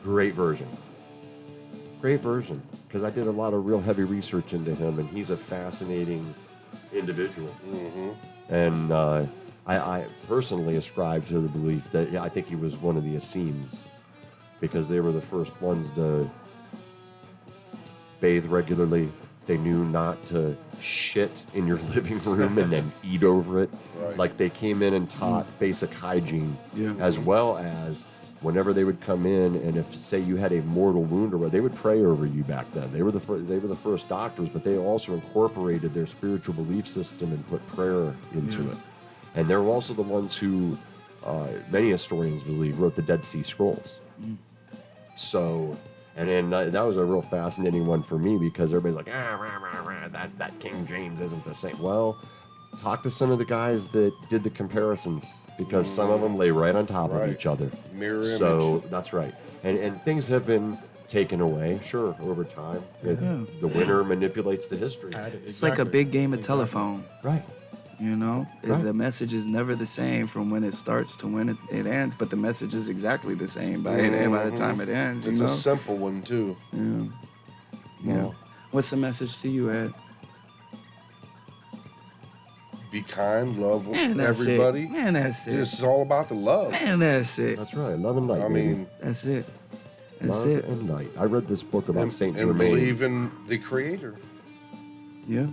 Great version. Great version. Because I did a lot of real heavy research into him, and he's a fascinating individual. And I personally ascribe to the belief that I think he was one of the Essenes, because they were the first ones to bathe regularly. They knew not to shit in your living room and then eat over it. Right. Like, they came in and taught basic hygiene, as well as whenever they would come in, and if, say, you had a mortal wound or what, they would pray over you back then. They were the first doctors, but they also incorporated their spiritual belief system and put prayer into it. And they're also the ones who, many historians believe, wrote the Dead Sea Scrolls. So, and then that was a real fascinating one for me, because everybody's like, that King James isn't the same. Well, talk to some of the guys that did the comparisons, because some of them lay right on top of each other. Mirror so image. that's right. And things have been taken away, sure, over time. The winner manipulates the history. It's like a big game of telephone. Right. Right. The message is never the same from when it starts to when it ends, but the message is exactly the same by the time it ends. It's a simple one, too. Yeah. What's the message to you, Ed? Be kind, love Man, that's everybody. it. Man, that's it. It's all about the love. Man, that's it. That's right. Love and light. I mean, That's it. That's love it. and light. I read this book about Saint and Germain. believe in the Creator. Yeah.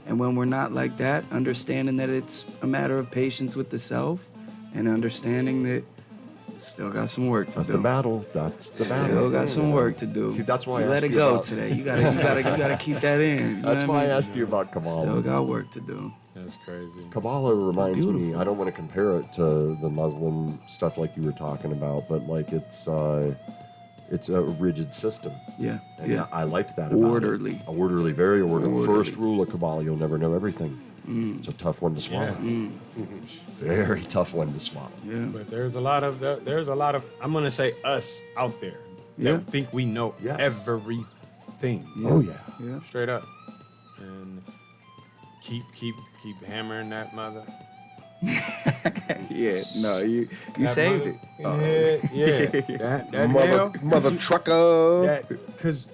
And when we're not like that, understanding that it's a matter of patience with the self, and understanding that still got some work to That's do. the battle. That's the battle. Still got some work to do. See, that's why you I let asked it you go about- today. You gotta keep that in. You That's know what why I mean? asked you about Kabbalah. Still got work to do. That's crazy. Kabbalah reminds me, beautiful. I don't want to compare it to the Muslim stuff like you were talking about, but like it's a rigid system. Yeah. And Yeah. I liked that about Orderly. it. Orderly, very orderly. Orderly. First rule of Kabbalah, you'll never know everything. It's a tough one to swallow. Very tough one to swallow. Yeah. But there's a lot of I'm gonna say us out there Yeah. that think we know Yes. everything. Oh, yeah. Yeah. Straight up. And keep hammering that mother. Yeah. No, you That saved mother- it. Yeah. That nail. Mother trucker. Because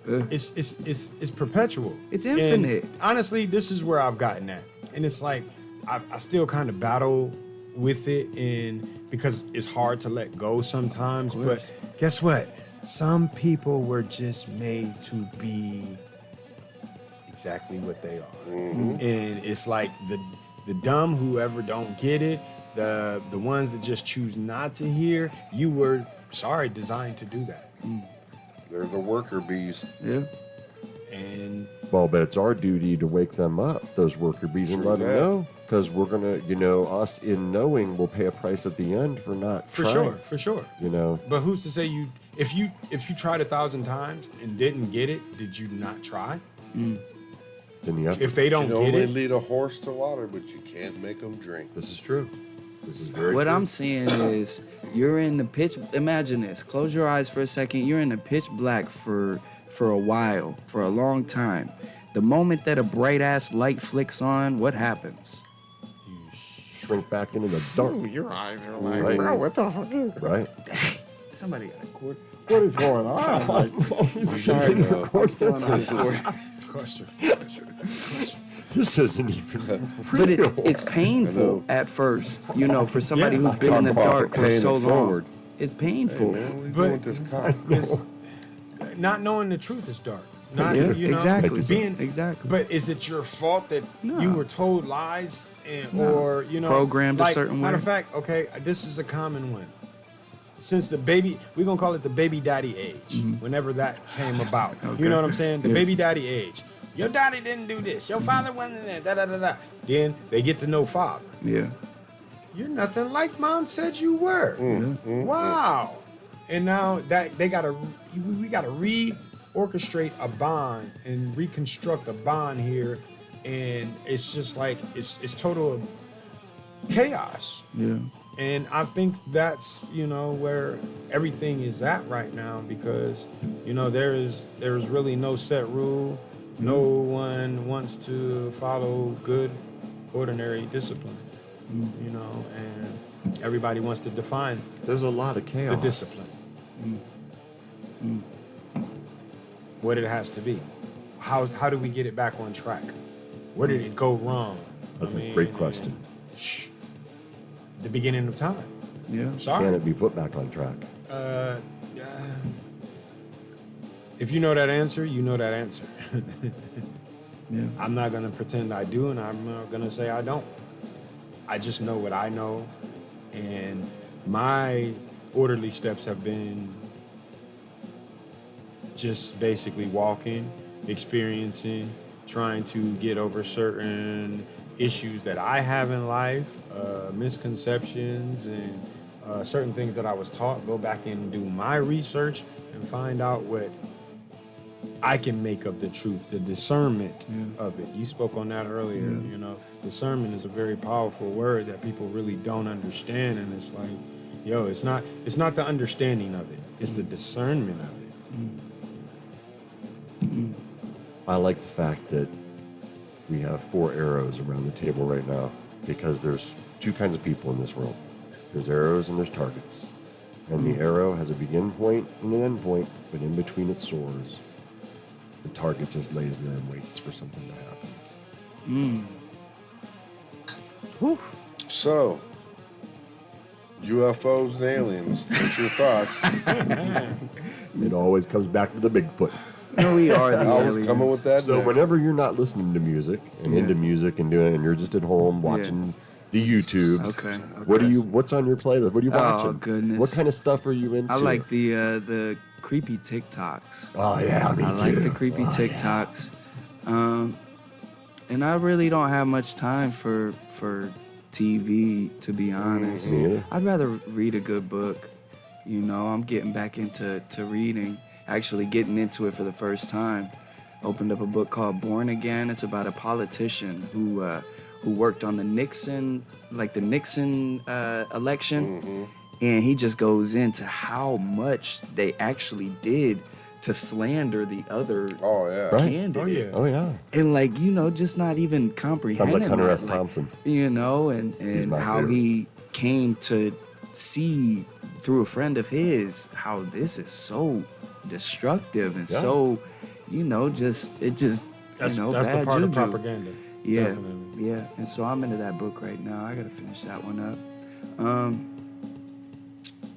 it's perpetual. It's And infinite. honestly, this is where I've gotten at, and it's like I still kind of battle with it, and because it's hard to let go sometimes. But guess what? Some people were just made to be exactly what they are, and it's like the dumb whoever don't get it, the ones that just choose not to hear. You were designed to do that. They're the worker bees. Yeah. And Well, but it's our duty to wake them up, those worker bees, and True let them that. know. Because we're going to, us in knowing will pay a price at the end for not for trying. sure. But who's to say if you tried 1,000 times and didn't get it, did you not try? It's in the effort. If they You don't can get only it, lead a horse to water, but you can't make them drink. This is true. This is very What true. I'm seeing is you're in the pitch. Imagine this. Close your eyes for a second. You're in the pitch black for a while, for a long time. The moment that a bright ass light flicks on, what happens? Shrink back into the dark. Your eyes are like, Right. bro, what the fuck is Right? Somebody got a cord. What is going on? Sorry, bro. Of course, What's going on? of course. This isn't even But real. it's painful at first, for somebody Yeah. who's been in the Talk about dark for paying so it long. forward. It's Hey, painful. man, what are you But- doing with this cock? It's not knowing the truth is dark. Not, Yeah, you know, exactly. Being, Exactly. But is it your fault that No. you were told lies and No. or Programmed a certain matter way. of fact, okay, this is a common one. Since we're gonna call it the baby daddy age, whenever that came about. Okay. You know what I'm saying? The Yeah. baby daddy age. Your daddy didn't do this. Your father wasn't there. Da da da da. Then they get to know father. Yeah. You're nothing like mom said you were. Wow. And now that we gotta reorchestrate a bond and reconstruct a bond here, and it's just like it's total chaos. Yeah. And I think that's where everything is at right now, because there is really no set rule. No one wants to follow good ordinary discipline. And everybody wants to define There's a lot of chaos. the discipline. What it has to be. How do we get it back on track? Where did it go wrong? That's a great question. The beginning of time. Yeah. Sorry. Can it be put back on track? If you know that answer, you know that answer. Yeah. I'm not gonna pretend I do, and I'm not gonna say I don't. I just know what I know, and my orderly steps have been just basically walking, experiencing, trying to get over certain issues that I have in life, misconceptions, and certain things that I was taught. Go back and do my research and find out what I can make of the truth, the discernment of it. You spoke on that earlier. Discernment is a very powerful word that people really don't understand, and it's like, it's not the understanding of it, it's the discernment of it. I like the fact that we have 4 arrows around the table right now, because there's 2 kinds of people in this world. There's arrows and there's targets. And the arrow has a begin point and an end point, but in between it soars. The target just lays there and waits for something to happen. So, UFOs and aliens. What's your thoughts? It always comes back to the Bigfoot. No, we are the I was aliens. coming with that. So next. whenever you're not listening to music and Yeah. into music and doing it, and you're just at home watching the YouTubes, Okay, what's on your playlist? What are you watching? Oh, goodness. What kind of stuff are you into? I like the creepy TikToks. Oh yeah, me I too. like the creepy Oh, TikToks. And I really don't have much time for TV, to be honest. Me either. I'd rather read a good book. I'm getting back into reading, actually getting into it for the first time. Opened up a book called Born Again. It's about a politician who worked on the Nixon election. And he just goes into how much they actually did to slander the other Oh yeah. Right. candidate. Oh yeah. And just not even comprehending Sounds like Hunter that, S. Thompson. and my how favorite. he came to see through a friend of his how this is so destructive and Yeah. so, That's bad the part of juju. propaganda. Yeah, Definitely. yeah. And so I'm into that book right now. I gotta finish that one up.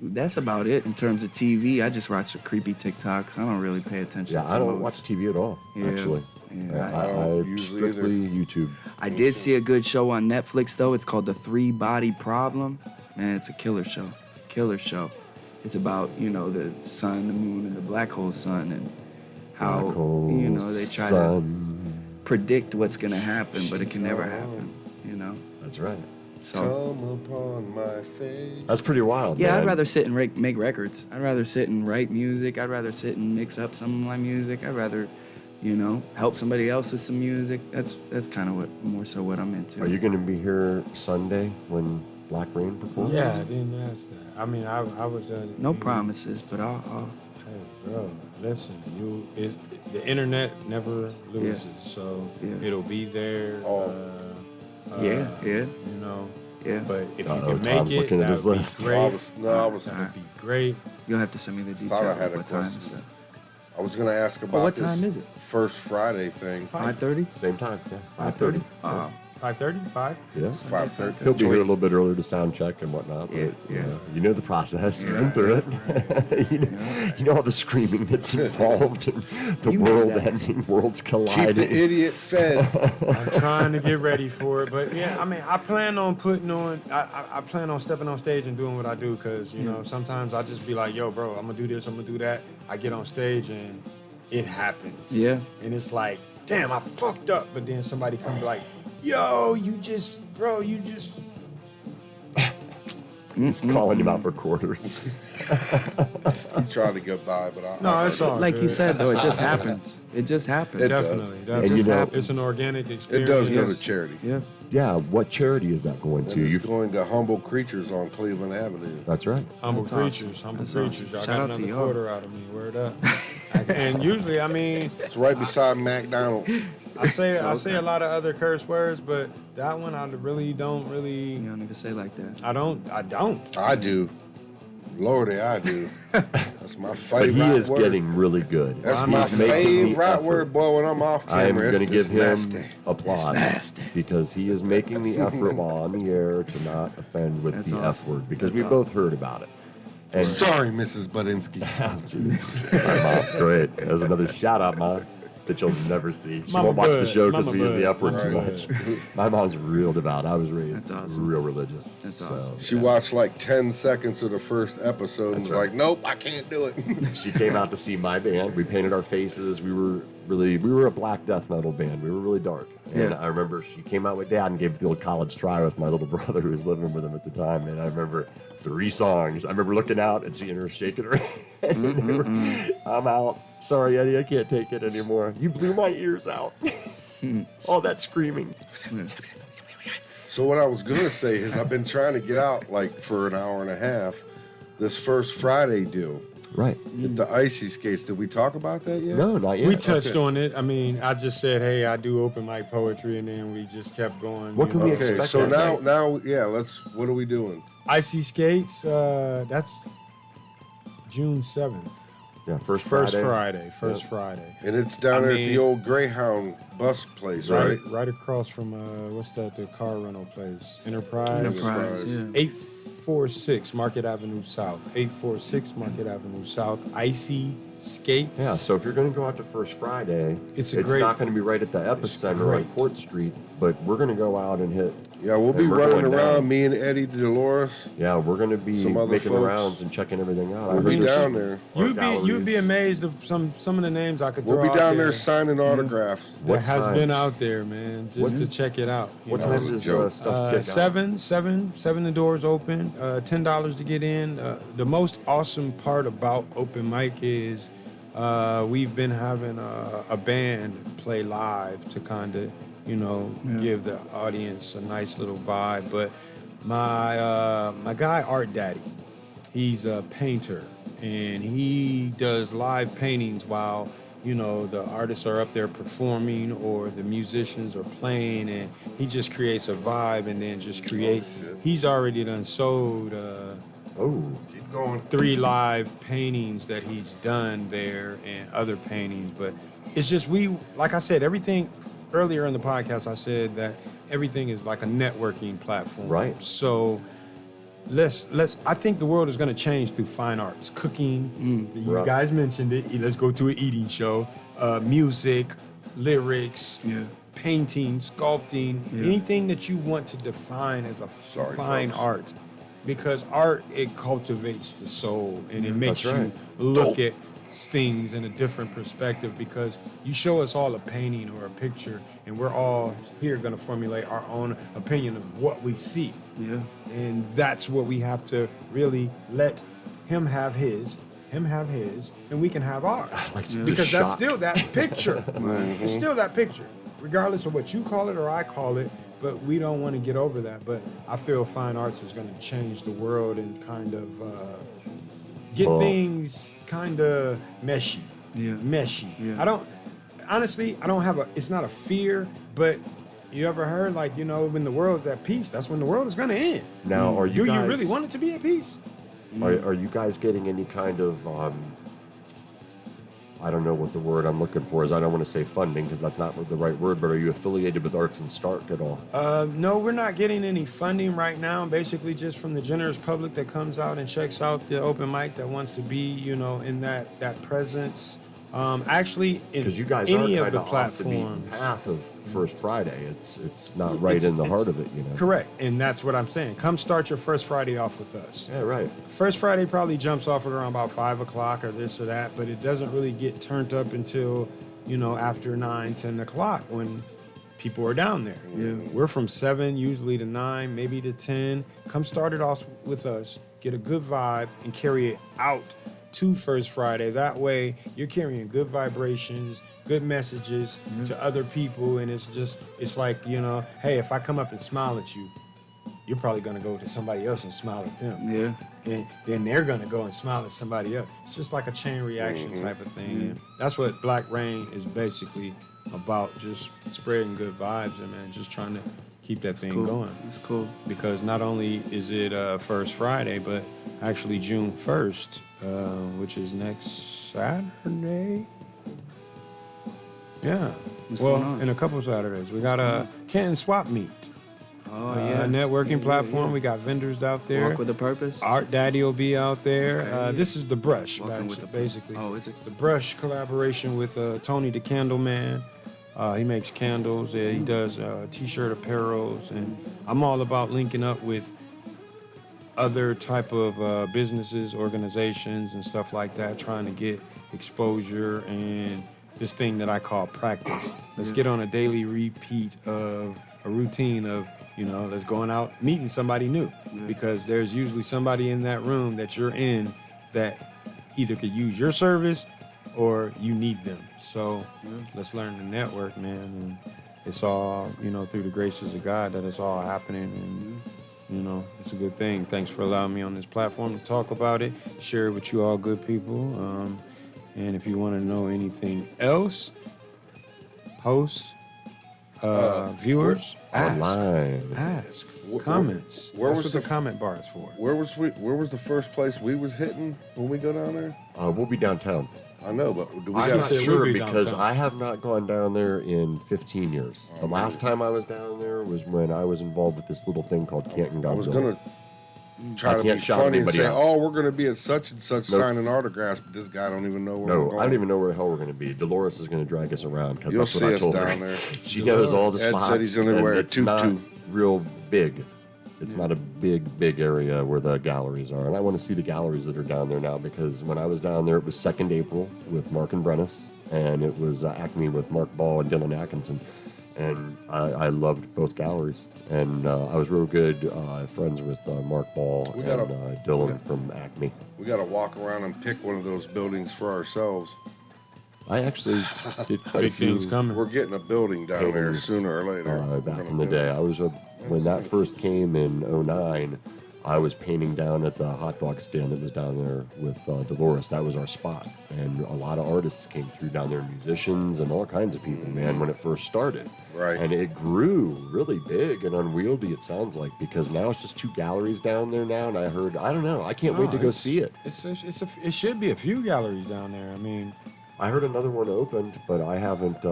That's about it in terms of TV. I just watch the creepy TikToks. I don't really pay attention Yeah, to I don't most. watch TV at all. Yeah. Actually, Yeah. I don't usually either. strictly YouTube. I did see a good show on Netflix though. It's called The 3-Body Problem. Man, it's a killer show. Killer show. It's about, the sun, the moon, and the black hole sun, and how Black hole they try to sun. predict what's gonna happen, but it can never happen. That's right. So Come upon my face. That's pretty wild. yeah, man. I'd rather sit and make records. I'd rather sit and write music. I'd rather sit and mix up some of my music. I'd rather, help somebody else with some music. That's kind of what I'm into. Are you going to be here Sunday when Black Rain performs? Yeah, I didn't ask that. I mean, I was. No promises, but I'll Hey, bro, listen. The internet never loses, so Yeah. it'll be there. Oh. Yeah. Yeah. But if you Uh-oh, can make Tom's it, looking at that his would be list. great. I was That'd be great. You'll have to send me the Thought I details had of a what time and question. stuff. I was gonna ask about what this time is it? First Friday thing. 5:30. Same time, yeah. 5:30. 5:30? 5? Yeah. 5:30. He'll be here a little bit earlier to sound check and whatnot. But, Yeah. you know the process. You've been through it. you know all the screaming that's involved and the You know world that. ending, worlds Keep colliding. the idiot fed. I'm trying to get ready for it, but yeah, I mean, I plan on I plan on stepping on stage and doing what I do, because you know sometimes I just be like, yo, bro, I'm gonna do this, I'm gonna do that. I get on stage and it happens. Yeah. And it's like, damn, I fucked up, but then somebody comes be like, yo, you just. He's calling him out for quarters. I'm trying to get by, but No, it's all Like good. you said, though, it just happens. It just happens. It does. Definitely. And Definitely. you know- It's an organic It experience. does go to charity. Yeah. Yeah, what charity is that going And to? it's going to Humble Creatures on Cleveland Avenue. That's right. Humble That's creatures, awesome. humble That's creatures. awesome. Y'all Shout got out to another y'all. quarter out of me. Word up. And usually, I mean, It's right beside McDonald's. I say a lot of other curse words, but that one I really don't You really. don't even say like that. I don't. I do. Lordy, I do. That's my favorite But he is word. getting really good. That's I'm my not making the favorite effort. word, boy, when I'm off I am camera. going to give It's him nasty. applause nasty. because he is making the effort while on the air to not offend with That's the awesome. F word, because That's we both heard about it. And Sorry, Mrs. Budinsky. my mom, great. There's another shout out, Mom, that you'll never see. She Mama won't watch the Bud, show because Mama we use the Bud. F word too Right. much. My mom's real devout. I was raised That's awesome. real religious. That's So, awesome. She watched like 10 seconds of the first episode and was right. like, nope, I can't do it. She came out to see my band. We painted our faces. We were a black death metal band. We were really dark. And Yeah. I remember she came out with Dad and gave it the old college try with my little brother who was living with him at the time. And I remember 3 songs. I remember looking out and seeing her shaking her head. I'm out. Sorry, Eddie, I can't take it anymore. You blew my ears out. All that screaming. So what I was going to say is I've been trying to get out like for an hour and a half. This first Friday deal. Right. At the icy skates. Did we talk about that yet? No, not yet. We touched on it. I mean, I just said, hey, I do open mic poetry, and then we just kept going. What you can know. we Okay, expect so that now, night? what are we doing? Icy Skates, that's June 7th. Yeah, first First Friday. Friday. And it's down I there at mean- the old Greyhound bus place, right? Right across from, what's that, the car rental place? Enterprise? Enterprise, yeah. 846 Market Avenue South. 846 Market Avenue South. Icy Skates. Yeah, so if you're going to go out to First Friday, It's it's a great- not going to be right at the epicenter on great. Court Street, but we're going to go out and hit. Yeah, we'll be And we're running going around, down. me and Eddie Dolores. Yeah, we're going to be Some other making the folks. rounds and checking everything out. I We'll heard be there's down there. You'd be galleries. amazed of some of the names I could throw We'll be out down there. there signing autographs. That What has times? been out there, man, just to check it out. you What know. time was a does joke. stuff kick out? Seven. The doors open. $10 to get in. The most awesome part about open mic is we've been having a band play live to kind of, give the audience a nice little vibe. But my guy Art Daddy, he's a painter, and he does live paintings while the artists are up there performing or the musicians are playing, and he just creates a vibe and then just create. He's already done sold Oh, Keep going. 3 live paintings that he's done there and other paintings, but it's just like I said, everything earlier in the podcast, I said that everything is like a networking platform. Right. So I think the world is going to change through fine arts, cooking. You Right. guys mentioned it. Let's go to an eating show. Music, lyrics, Yeah. painting, sculpting, anything that you want to define as a Sorry, fine folks. art. Because art, it cultivates the soul, and it makes That's right. you look at things in a different perspective, because you show us all a painting or a picture, and we're all here going to formulate our own opinion of what we see. Yeah. And that's what we have to really let him have his, and we can have ours. like the Because that's shot. still that picture. It's still that picture, regardless of what you call it or I call it. But we don't want to get over that. But I feel fine arts is going to change the world and kind of get Well- things kind of meshy. Yeah. Meshy. Yeah. I don't have it's not a fear, but you ever heard, like, when the world's at peace, that's when the world is going to end. Now, are you Do guys, you really want it to be at peace? Are you guys getting any kind of I don't know what the word I'm looking for is. I don't want to say funding because that's not the right word, but are you affiliated with Arts and Stark at all? No, we're not getting any funding right now. Basically, just from the generous public that comes out and checks out the open mic that wants to be, in that presence. Actually, in Because you guys any are of the kind of off the beaten platforms. path of First Friday. It's not right in the heart of it, Correct, and that's what I'm saying. Come start your first Friday off with us. Yeah, right. First Friday probably jumps off at around about 5 o'clock or this or that, but it doesn't really get turned up until, after 9, 10 o'clock when people are down there. Yeah. We're from 7 usually to 9, maybe to 10. Come start it off with us, get a good vibe, and carry it out to First Friday. That way you're carrying good vibrations, good messages to other people, and it's like, hey, if I come up and smile at you, you're probably gonna go to somebody else and smile at them. Yeah. And then they're gonna go and smile at somebody else. It's just like a chain reaction type of thing. And that's what Black Rain is basically about, just spreading good vibes and man, just trying to keep that thing Cool. going. It's cool. Because not only is it First Friday, but actually June 1st, which is next Saturday. Yeah. What's well, going on? in a couple Saturdays. We got a Canton Swap Meet. Oh, A networking platform. We got vendors out there. Walk with a purpose. Art Daddy will be out there. Okay. This is The Brush, Walking with the basically. Oh, is it? The Brush collaboration with Tony the Candle Man. He makes candles. He does t-shirt apparels. And I'm all about linking up with other type of businesses, organizations, and stuff like that, trying to get exposure and this thing that I call practice. Let's get on a daily repeat of a routine of, let's going out, meeting somebody new. Because there's usually somebody in that room that you're in that either could use your service or you need them. So let's learn to network, man. And it's all, through the graces of God that it's all happening. And, it's a good thing. Thanks for allowing me on this platform to talk about it, share it with you all good people. And if you want to know anything else, hosts, viewers, Online. ask, Where- comments. where That's was what the the- comment bar is for. Where was the first place we was hitting when we go down there? We'll be downtown. I know, but do we I'm I'm got not said we'll sure be because downtown. I have not gone down there in 15 years. The last time I was down there was when I was involved with this little thing called Canton I was Godzilla. gonna try to be can't shout funny and anybody say, out. "Oh, we're gonna be at such and such Nope. signing autographs," but this guy don't even know where we're No, going. I don't even know where the hell we're going to be. Dolores is going to drag us around because You'll that's what I see us told her. down there. She knows all the Ed spots. said he's gonna and wear a it's not tutu. real big. It's not a big area where the galleries are. And I want to see the galleries that are down there now because when I was down there, it was 2nd April with Mark and Brennis, and it was Acme with Mark Ball and Dylan Atkinson. And I loved both galleries. And I was real good friends with Mark Ball We and gotta- Dylan from Acme. We got to walk around and pick one of those buildings for ourselves. I actually did quite a Big things few coming. We're getting a building down there Paintings, sooner or later. We're back gonna in the do day. it. I was when that first came in '09. I was painting down at the hot dog stand that was down there with Dolores. That was our spot, and a lot of artists came through down there, musicians and all kinds of people. Man, when it first started, Right. And it grew really big and unwieldy. It sounds like because now it's just 2 galleries down there now, and I don't know. I can't wait to go see it. It should be a few galleries down there. I mean, I heard another one opened, but I haven't.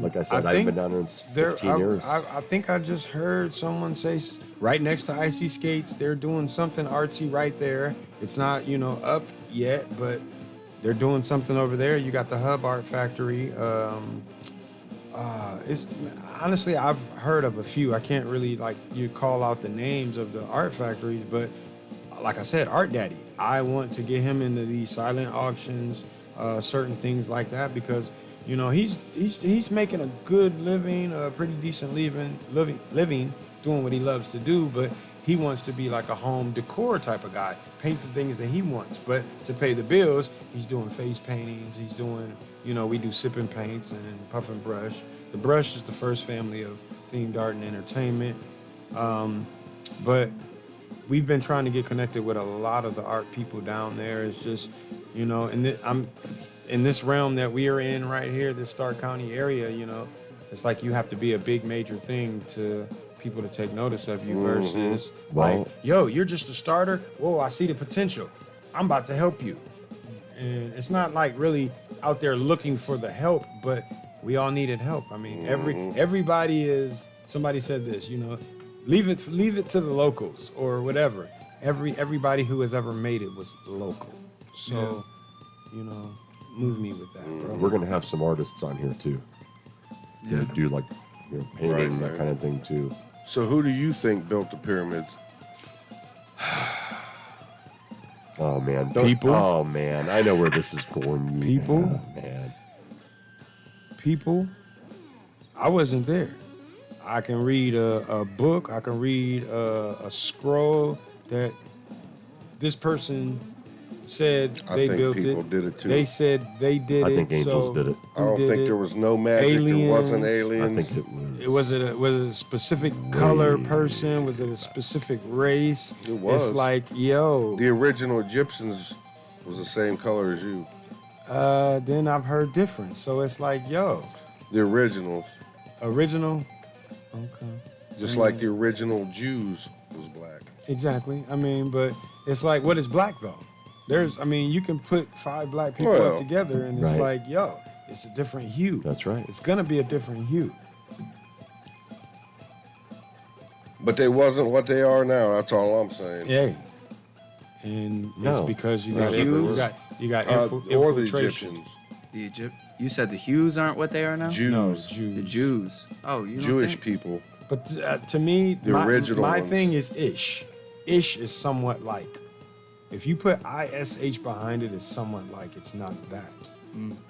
Like I said, I haven't think been down there in 15 years. I think I just heard someone say right next to Icy Skates, they're doing something artsy right there. It's not, up yet, but they're doing something over there. You got the Hub Art Factory. It's honestly, I've heard of a few. I can't really you call out the names of the art factories, but like I said, Art Daddy. I want to get him into these silent auctions, certain things like that, because he's making a good living, a pretty decent living doing what he loves to do, but he wants to be like a home decor type of guy, paint the things that he wants. But to pay the bills, he's doing face paintings. He's doing, we do sipping paints and puff and brush. The Brush is the first family of themed art and entertainment. But we've been trying to get connected with a lot of the art people down there. It's just, I'm in this realm that we are in right here, this Stark County area. It's like you have to be a big major thing to people to take notice of you versus Well- like, yo, you're just a starter. Whoa, I see the potential. I'm about to help you. and it's not like really out there looking for the help, but we all needed help. I mean, everybody is. Somebody said this, you know, leave it to the locals or whatever. Everybody who has ever made it was local. So, you know, move me with that, bro. We're gonna have some artists on here too. Yeah. That do like, you know, painting, Right, that right. kind of thing too. So who do you think built the pyramids? Oh man, People? Oh man, I know where this is going. People? Man. People, I wasn't there. I can read a book. I can read a scroll that this person said I they think built people it. did it too. They said they did I it. think angels so did it. I don't who did think it? there was no magic. There wasn't Aliens. I think aliens. it was. Was it a specific color person? Was it a specific race? It was. It's like, yo. The original Egyptians was the same color as you. Then I've heard different. So it's like, yo, The originals, original. Okay. just like the original Jews was black. Exactly. I mean, but it's like, what is black though? I mean, you can put 5 black people Well, up together, and it's right. like, yo, it's a different hue. That's right. It's gonna be a different hue. But they wasn't what they are now. That's all I'm saying. Hey, and it's No. because you No, got they were. you got Or the infiltration. Egyptians, You said the Hughes aren't what they are now? Jews, No, The Jews. Jews. Oh, you don't Jewish think? people. But to me, The original my ones. thing is ish. Ish is somewhat like. If you put ISH behind it, it's somewhat like. It's not that.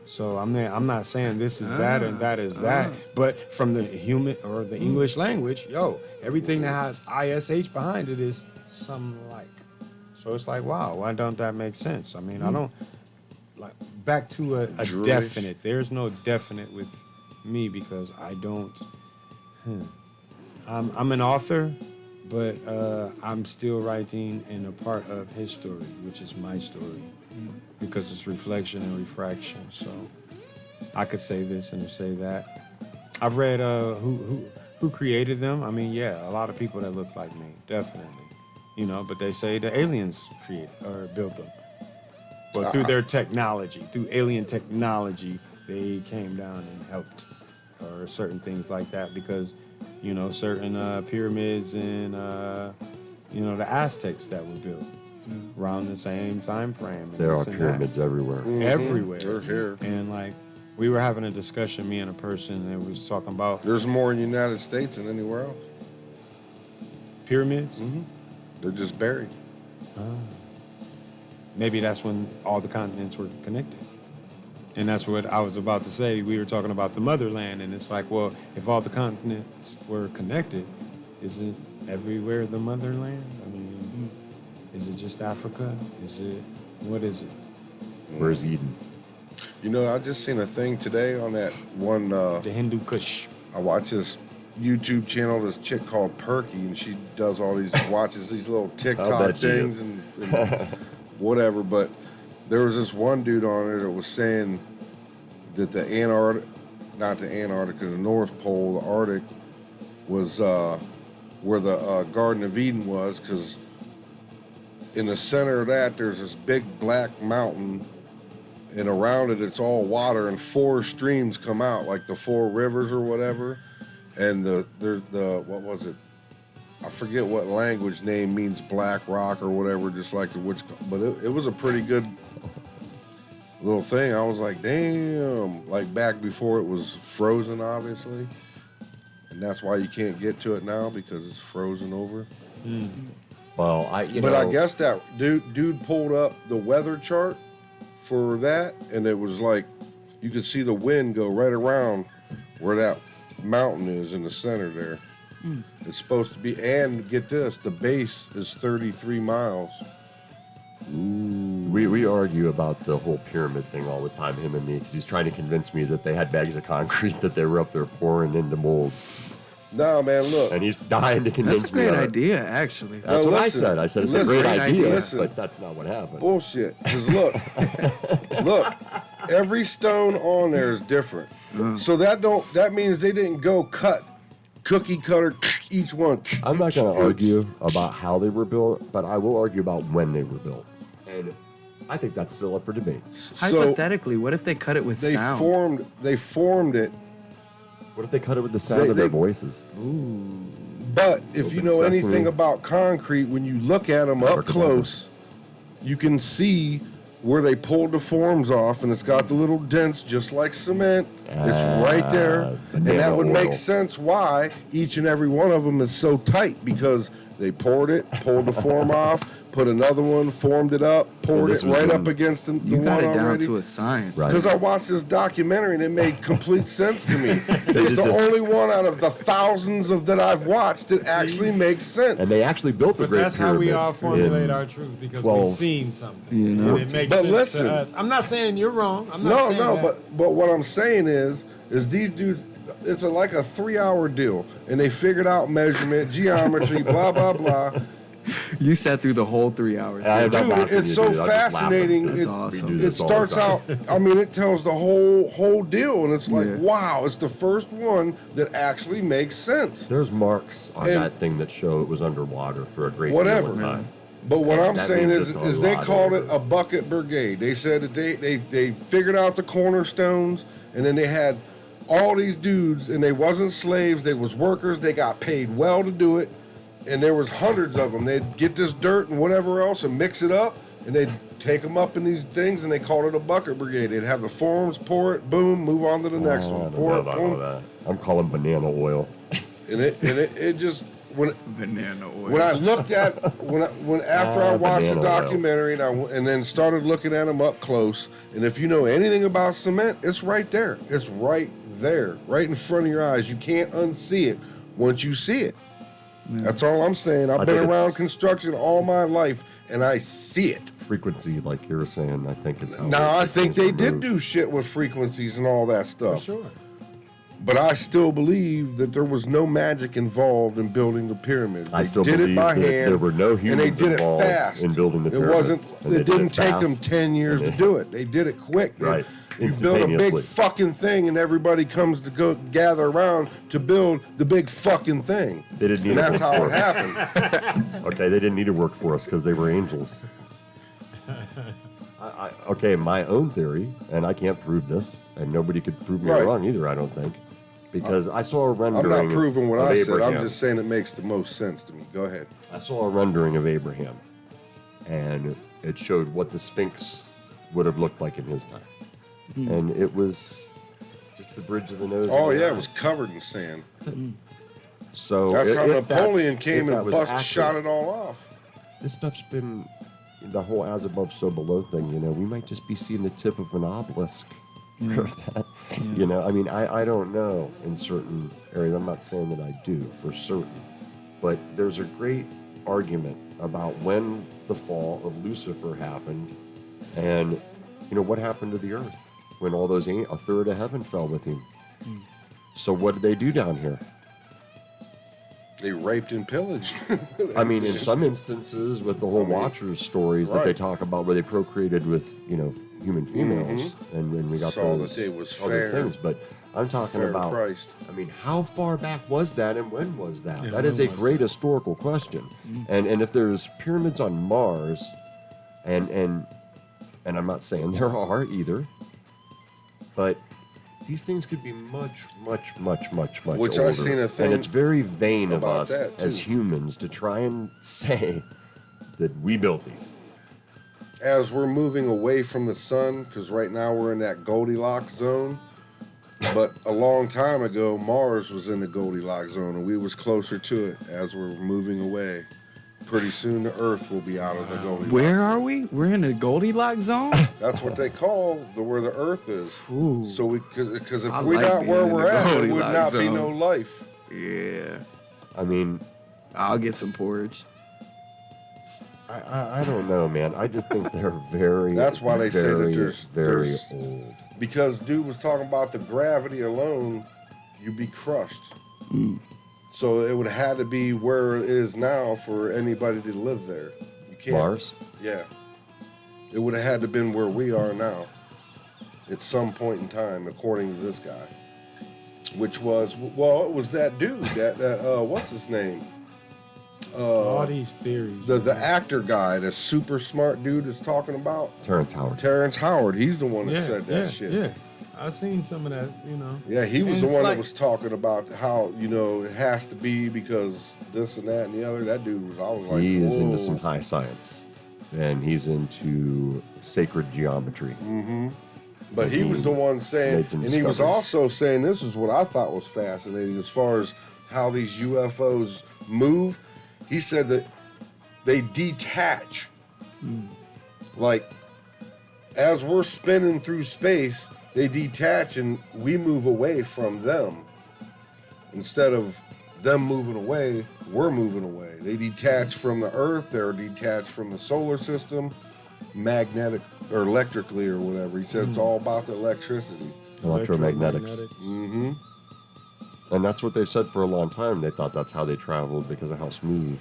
So I'm not saying this is that and that is that. But from the human or the English language, yo, everything that has ISH behind it is some like. So it's like, wow, why don't that make sense? I mean, I don't like back to a Jewish. definite. There's no definite with me because I don't. I'm an author, but I'm still writing in a part of his story, which is my story, because it's reflection and refraction. So I could say this and say that. I've read who created them. I mean, yeah, a lot of people that look like me, definitely. You know, but they say the aliens created or built them. But through their technology, through alien technology, they came down and helped, or certain things like that. Because, you know, certain pyramids and you know, the Aztecs that were built around the same time frame. And There are this and pyramids everywhere. that. Everywhere. They're here. And like, we were having a discussion, me and a person, that was talking about There's more in the United States than anywhere else. pyramids. They're just buried. Maybe that's when all the continents were connected. And that's what I was about to say. We were talking about the motherland, and it's like, well, if all the continents were connected, isn't everywhere the motherland? I mean, is it just Africa? What is it? Where's Eden? You know, I just seen a thing today on that one. The Hindu Kush. I watch this YouTube channel, this chick called Perky, and she does all these, watches these little TikTok bet you do. things and whatever. But there was this one dude on there that was saying that the North Pole, the Arctic, was where the Garden of Eden was, because in the center of that, there's this big black mountain, and around it, it's all water, and 4 streams come out, like the 4 rivers or whatever. And the what was it? I forget what language name means black rock or whatever, just like the witch. But it was a pretty good little thing. I was like, damn, like back before it was frozen, obviously. And that's why you can't get to it now, because it's frozen over. Well, I guess that dude pulled up the weather chart for that, and it was like you could see the wind go right around where that mountain is in the center there. It's supposed to be, and get this, the base is 33 miles. We argue about the whole pyramid thing all the time, him and me, because he's trying to convince me that they had bags of concrete that they were up there pouring into molds. No, man, look. And he's dying to convince That's a me great of it. idea, actually. That's No, what listen. I said. I said it's Listen. a great Great idea, idea. Listen. but that's not what happened. Bullshit. Because look, every stone on there is different. So that means they didn't go cookie cutter each one. I'm not going to argue about how they were built, but I will argue about when they were built. And I think that's still up for debate. So Hypothetically, what if they cut it with they sound? formed it. What if they cut it with the sound of their voices? But if you know Sesame. anything about concrete, when you look at them up Abracadabra. close, you can see where they pulled the forms off, and it's got the little dents just like cement. It's right there. And banana that would oil. make sense why each and every one of them is so tight, because they poured it, pulled the form off, put another one, formed it up, poured this it was right in- up against the You one got it down already. to a science. Right. Because I watched this documentary and it made complete sense to me. It's did the this- only one out of the thousands of that I've watched that actually makes sense. And they actually built the But Great that's how we Pyramid all formulate in- our truth, because 12. we've seen something. You know? And it makes But sense listen. to us. I'm not saying you're wrong. I'm not No, saying no, that. but what I'm saying is these dudes, it's like a 3-hour deal, and they figured out measurement, geometry, blah blah blah. You sat through the whole 3 hours. I'm not Dude, laughing, it's you so dude. I'm just laughing. fascinating. That's It's, awesome. We do It this all the starts time. out. I mean, it tells the whole deal, and it's like, Yeah. wow, it's the first one that actually makes sense. There's marks on And- that thing that show it was underwater for a great Whatever. deal of time. But what I'm That saying means is it's a they lot called it older. a bucket brigade. They said that they figured out the cornerstones, and then they had all these dudes, and they wasn't slaves, they was workers. They got paid well to do it, and there was hundreds of them. They'd get this dirt and whatever else and mix it up, and they'd take them up in these things, and they called it a bucket brigade. They'd have the forms, pour it, boom, move on to the next I one. don't Pour know it, about all boom, that. I'm calling banana oil. and it just when. Banana oil. When I looked at when after I watched the banana oil. documentary and then started looking at them up close, and if you know anything about cement, it's right there. It's right there, right in front of your eyes. You can't unsee it once you see it. That's all I'm saying. I've I been think around it's- construction all my life, and I see it. Frequency, like you were saying, I think is how. Now I think things they were did moved. do shit with frequencies and all that For stuff. sure. But I still believe that there was no magic involved in building the pyramids. I They still did it believe by that hand, there were no and they humans did it involved fast in building the It pyramids, wasn't. and they It did it didn't take them fast, 10 years and to they- do it. They did it quick. They- Right. You build a big Instantaneously. fucking thing, and everybody comes to go gather around to build the big fucking thing. They didn't need And a that's how it workforce. happened. Okay, they didn't need to work for us because they were angels. Okay, my own theory, and I can't prove this, and nobody could prove me Right. wrong either, I don't think, because I saw a I'm rendering. not proving what of I said. I'm Abraham. just saying it makes the most sense to me. Go ahead. I saw a rendering of Abraham, and it showed what the Sphinx would have looked like in his time, and it was just the bridge of the nose. Oh and the yeah, it was eyes. covered in sand. So That's how if Napoleon if came that and was shot accurate, it all off. This stuff's been the whole as above, so below thing. You know, we might just be seeing the tip of an obelisk. Or that, you know, I mean, I don't know in certain areas. I'm not saying that I do for certain, but there's a great argument about when the fall of Lucifer happened, and you know what happened to the earth when all those a third of heaven fell with him. So what did they do down here? They raped and pillaged. I mean, in some instances, with the whole Watchers stories that they right. talk about, where they procreated with, you know, human females, and when we got Saw those that they was other fair. things. But I'm talking Fair about. Christ. I mean, how far back was that, and when was that? Yeah, That is when a was great that? historical question. And if there's pyramids on Mars, and I'm not saying there are either, but these things could be much Which I older. seen a thing and it's very vain of about us that, as too. humans to try and say that we built these. As we're moving away from the sun, because right now we're in that Goldilocks zone. But a long time ago, Mars was in the Goldilocks zone, and we was closer to it. As we're moving away, pretty soon the Earth will be out of the Goldilocks. Where are we? We're in a Goldilocks zone? That's what they call where the Earth is. Ooh. So because if I we're like not being where in the we're at, there would Goldilocks not be zone. no life. Yeah. I mean, I'll get some porridge. I don't know, man. I just think they're very. That's why they say that very, there's old. Because dude was talking about the gravity alone, you'd be crushed. So it would have had to be where it is now for anybody to live there. You can't. Mars. Yeah. It would have had to been where we are now. At some point in time, according to this guy. Which was, well, it was that dude, that what's his name? All these theories. The man. actor guy, the super smart dude is talking about Terrence Howard. Terrence Howard. He's the one that said that yeah, shit. Yeah, I seen some of that. You know. Yeah, he was And the it's one like- that was talking about how, you know, it has to be because this and that and the other. That dude was, I was like, He is into whoa. some high science, and he's into sacred geometry. But he was the one saying, Made some and he was discoveries. also saying, this is what I thought was fascinating as far as how these UFOs move. He said that they detach. Like, as we're spinning through space, they detach and we move away from them. Instead of them moving away, we're moving away. They detach from the Earth, they're detached from the solar system, magnetic or electrically or whatever. He said it's all about the electricity. Electromagnetics. And that's what they've said for a long time. They thought that's how they traveled because of how smooth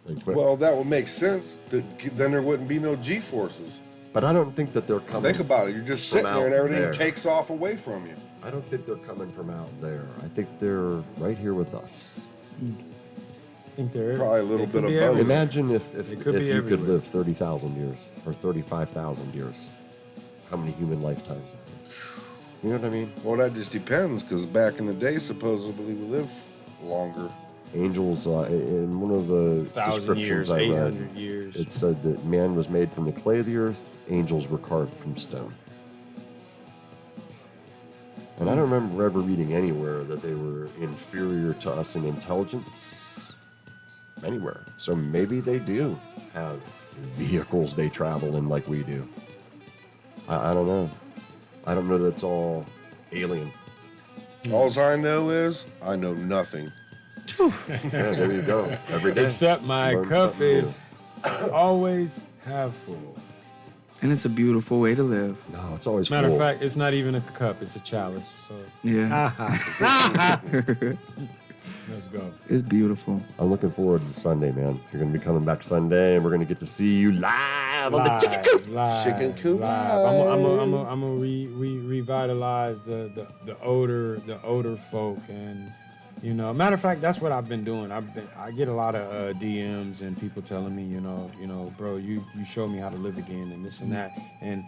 they quit. Well, that would make sense. Then there wouldn't be no G-forces. But I don't think that they're coming. Think about it. You're just from sitting there and out everything there. takes off away from you. I don't think they're coming from out there. I think they're right here with us. I think they're Probably a little they could bit of be both. everywhere. Imagine if It you could be could everywhere. live 30,000 years or 35,000 years. How many human lifetimes that is? You know what I mean? Well, that just depends, because back in the day, supposedly we live longer. Angels, in one of the 1,000 years, descriptions I read, 800 years. it said that man was made from the clay of the earth, angels were carved from stone. And I don't remember ever reading anywhere that they were inferior to us in intelligence anywhere. So maybe they do have vehicles they travel in like we do. I don't know. I don't know that it's all alien. All I know is I know nothing. Yeah, there you go. Every day. Except my Learn cup something is always half full. And it's a beautiful way to live. new. No, it's always Matter full. of fact, it's not even a cup; it's a chalice. So Yeah, let's go. it's beautiful. I'm looking forward to Sunday, man. You're going to be coming back Sunday, and we're going to get to see you live on the Chicken Coop. Live, Chicken coop live. I'm gonna revitalize the older folk, and you know, matter of fact, that's what I've been doing. I get a lot of DMs and people telling me, you know, bro, you showed me how to live again, and this and that, and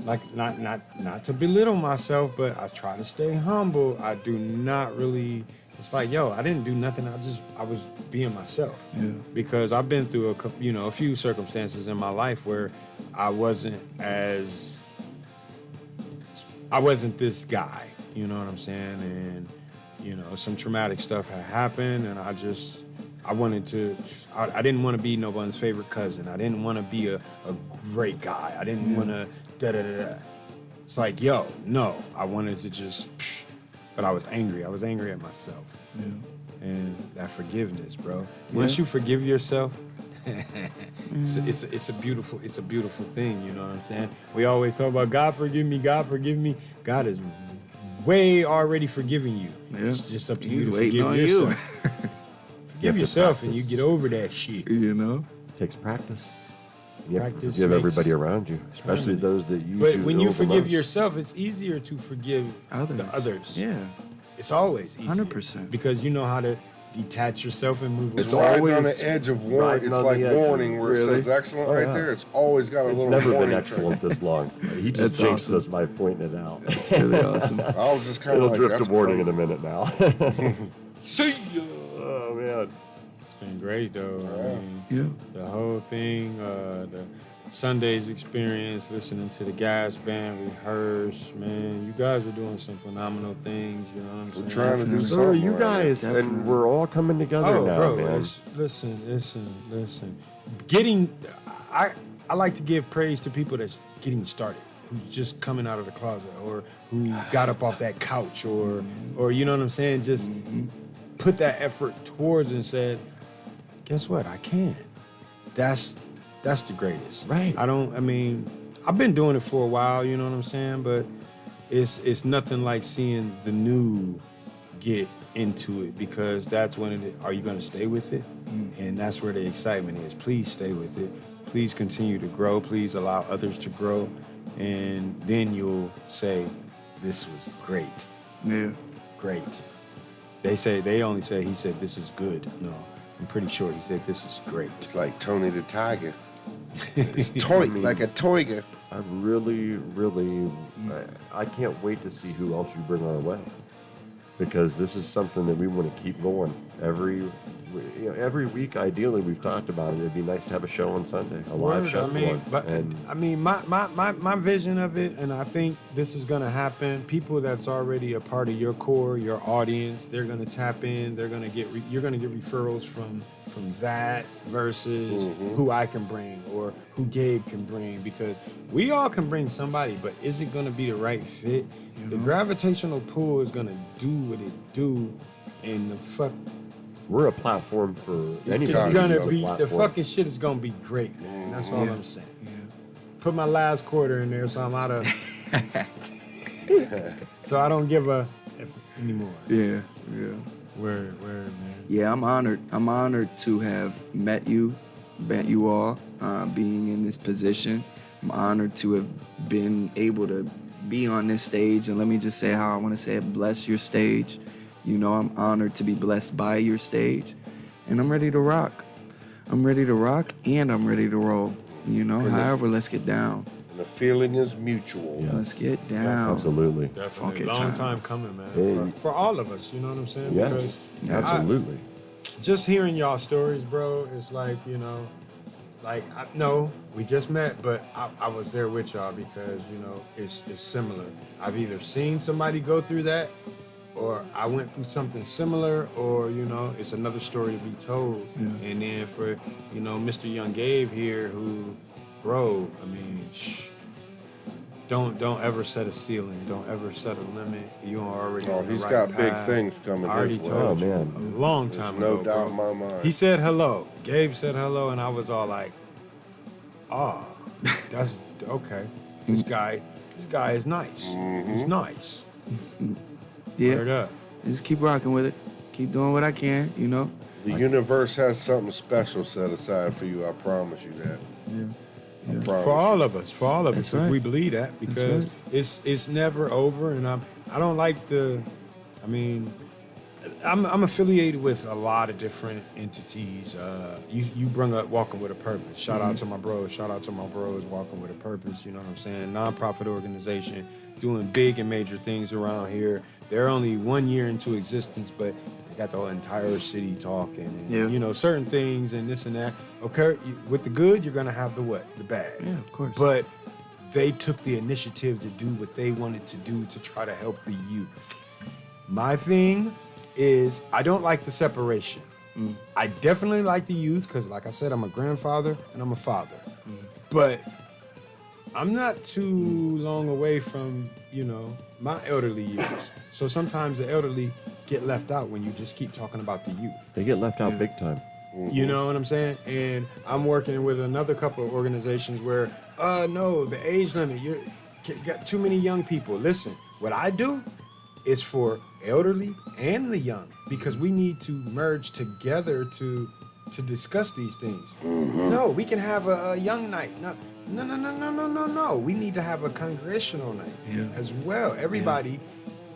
like not to belittle myself, but I try to stay humble. I do not really. It's like, yo, I didn't do nothing. I was being myself. Yeah. Because I've been through a few circumstances in my life where I wasn't this guy. You know what I'm saying? And you know, some traumatic stuff had happened, and I didn't want to be no one's favorite cousin. I didn't want to be a great guy. I didn't want to da-da-da-da. It's like, yo, no. I wanted to just, but I was angry. I was angry at myself. Yeah. And that forgiveness, bro. Once you forgive yourself, it's a beautiful thing, you know what I'm saying? We always talk about God forgive me, God forgive me. God is way already forgiving you. Yeah. It's just up to He's you to waiting forgive on yourself. You Forgive have to yourself and you practice. get over that shit. You know? Takes practice. You have to Practice forgive makes everybody around you, especially those that you. But when you ill the forgive most. yourself, it's easier to forgive the others. Yeah. It's always easier. 100%. Because you know how to detach yourself and move It's away. right on always the edge of riding warning. It's on like the edge. warning where Really? it says excellent Oh, right yeah. there. It's always got a It's little never warning. been excellent this long. He just That's jinxed awesome. us by pointing it out. It's really awesome. I was just kind of It'll like, drift that's to warning in crazy. a minute now. See ya. Oh man. It's been great though. I mean, Yeah. the whole thing, the Sunday's experience, listening to the gas band rehearse, man, you guys are doing some phenomenal things. You know what I'm saying? We're trying to do Definitely. So something. are you right guys, and Definitely. we're all coming together Oh, now, bro, man. listen. I like to give praise to people that's getting started, who's just coming out of the closet, or who got up off that couch, or you know what I'm saying, just put that effort towards and said, guess what, I can. That's the greatest. Right. I've been doing it for a while, you know what I'm saying, but it's nothing like seeing the new get into it, because that's when are you going to stay with it? And that's where the excitement is. Please stay with it. Please continue to grow. Please allow others to grow. And then you'll say, this was great. Yeah. Great. They only say, he said, this is good. No, I'm pretty sure he said this is great. It's like Tony the Tiger. It's toy, like a toiger. I really, I can't wait to see who else you bring our way, because this is something that we want to keep going every week. Ideally, we've talked about it. It'd be nice to have a show on Sunday, a live show. My vision of it, and I think this is gonna happen. People that's already a part of your core, your audience, they're gonna tap in. They're gonna get you're gonna get referrals from that versus who I can bring or who Gabe can bring, because we all can bring somebody, but is it gonna be the right fit? The gravitational pull is gonna do what it do, and the fuck. We're a platform for anybody. It's gonna who's a be the platform. fucking shit is gonna be great, man. That's all I'm saying. Put my last quarter in there, so I'm out of. So I don't give a F anymore. Yeah. Word, man. Yeah, I'm honored. I'm honored to have met you all, being in this position. I'm honored to have been able to be on this stage, and let me just say how I want to say it, bless your stage. You know, I'm honored to be blessed by your stage, and I'm ready to rock. I'm ready to rock, and I'm ready to roll. You know, however, let's get down. And the feeling is mutual. Yes. Let's get down. Absolutely. Definitely. Funky Long time. time coming, man. Hey. For all of us, you know what I'm saying? Yes. Because Absolutely. just hearing y'all stories, bro, it's like, you know, like, no, we just met, but I was there with y'all because, you know, it's similar. I've either seen somebody go through that, or I went through something similar, or, you know, it's another story to be told. Yeah. And then for, you know, Mr. Young Gabe here, who, bro, I mean, don't ever set a ceiling. Don't ever set a limit. You are already Oh, on the he's right got big path. things coming I already his way. told Oh, you man. a long time There's no ago, doubt bro. in my mind. He said hello. Gabe said hello, and I was all like, "Ah, that's okay. This guy is nice. He's nice. Yeah, Word up. just keep rocking with it. Keep doing what I can, you know. The universe has something special set aside for you. I promise you that. I promise For all of us, That's if right. we believe that, because it's never over, and I don't like the, I mean, I'm affiliated with a lot of different entities. You bring up Walking with a Purpose. Shout out to my bros. Shout out to my bros. Walking with a Purpose. You know what I'm saying? Nonprofit organization doing big and major things around here. They're only 1 year into existence, but they got the whole entire city talking, and you know, certain things and this and that. Okay, with the good, you're gonna have the what? The bad. Yeah, of course. But they took the initiative to do what they wanted to do to try to help the youth. My thing is, I don't like the separation. I definitely like the youth because, like I said, I'm a grandfather and I'm a father. But I'm not too long away from, you know, my elderly years. So sometimes the elderly get left out when you just keep talking about the youth. They get left out big time. You know what I'm saying? And I'm working with another couple of organizations where, no, the age limit, you got too many young people. Listen, what I do is for elderly and the young, because we need to merge together to discuss these things. No, we can have a young night. No. We need to have a congregational night as well. Everybody,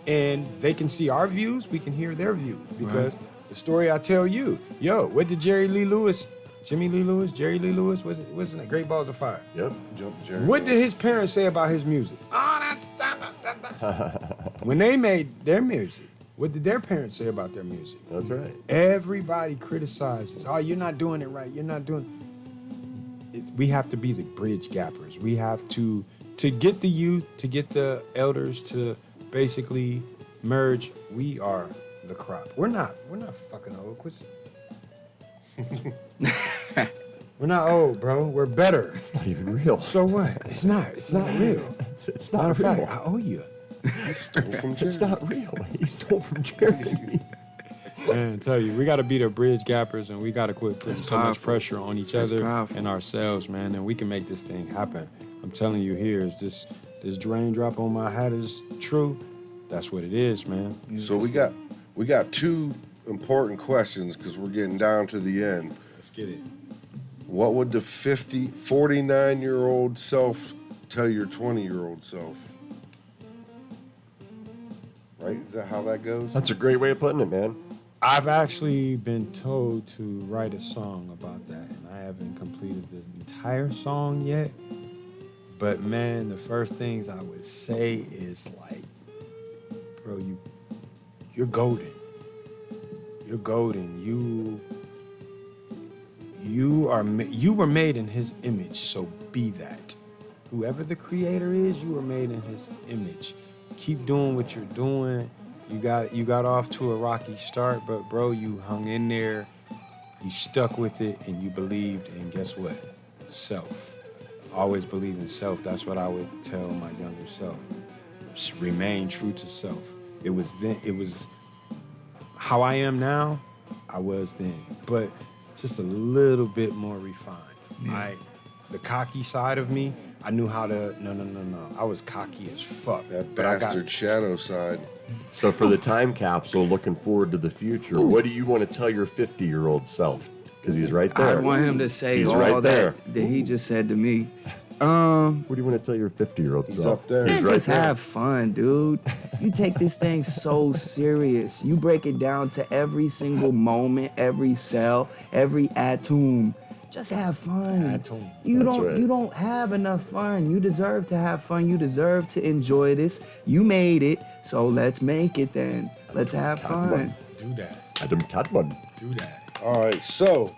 and they can see our views, we can hear their views, because the story I tell you, what did Jerry Lee Lewis, wasn't it Great Balls of Fire? Yep. Jump, Jerry. What did his parents say about his music? When they made their music, what did their parents say about their music? That's right. Everybody criticizes. Oh, you're not doing it right. You're not doing. We have to be the bridge gappers. We have to get the youth, to get the elders to basically merge. We are the crop. We're not fucking old. We're not old, bro. We're better. It's not even real. So what? It's not real. It's Matter not of real. fact, I owe you. Stole from Jerry. It's not real. He stole from Jerry. Man, I tell you, we got to be the bridge gappers, and we got to quit putting so much powerful. pressure on each That's other powerful. and ourselves, man, and we can make this thing happen. I'm telling you, here is this raindrop on my hat is true. That's what it is, man. So we got two important questions because we're getting down to the end. Let's get it. What would the 49-year-old self tell your 20-year-old self? Right? Is that how that goes? That's a great way of putting it, man. I've actually been told to write a song about that, and I haven't completed the entire song yet. But man, the first things I would say is like, bro, you're golden. You're golden. You were made in His image, so be that. Whoever the Creator is, you were made in His image. Keep doing what you're doing. You got off to a rocky start, but bro, you hung in there. You stuck with it, and you believed. And guess what? Self. Always believe in self. That's what I would tell my younger self. Just remain true to self. It was then. It was how I am now. I was then, but just a little bit more refined. The cocky side of me, I knew how to. No. I was cocky as fuck. That but bastard shadow side. So for the time capsule, looking forward to the future, what do you want to tell your 50-year-old self? Because he's right there. I want him to say He's all right there. that he just said to me. What do you want to tell your 50-year-old He's self? up there. He's Man, right just there. have fun, dude. You take this thing so serious. You break it down to every single moment, every cell, every atom. Just have fun. Atom. You That's don't right. you don't have enough fun. You deserve to have fun. You deserve to enjoy this. You made it, so let's make it then. Let's have fun. Do that. Adam Cadman. Do that. All right, so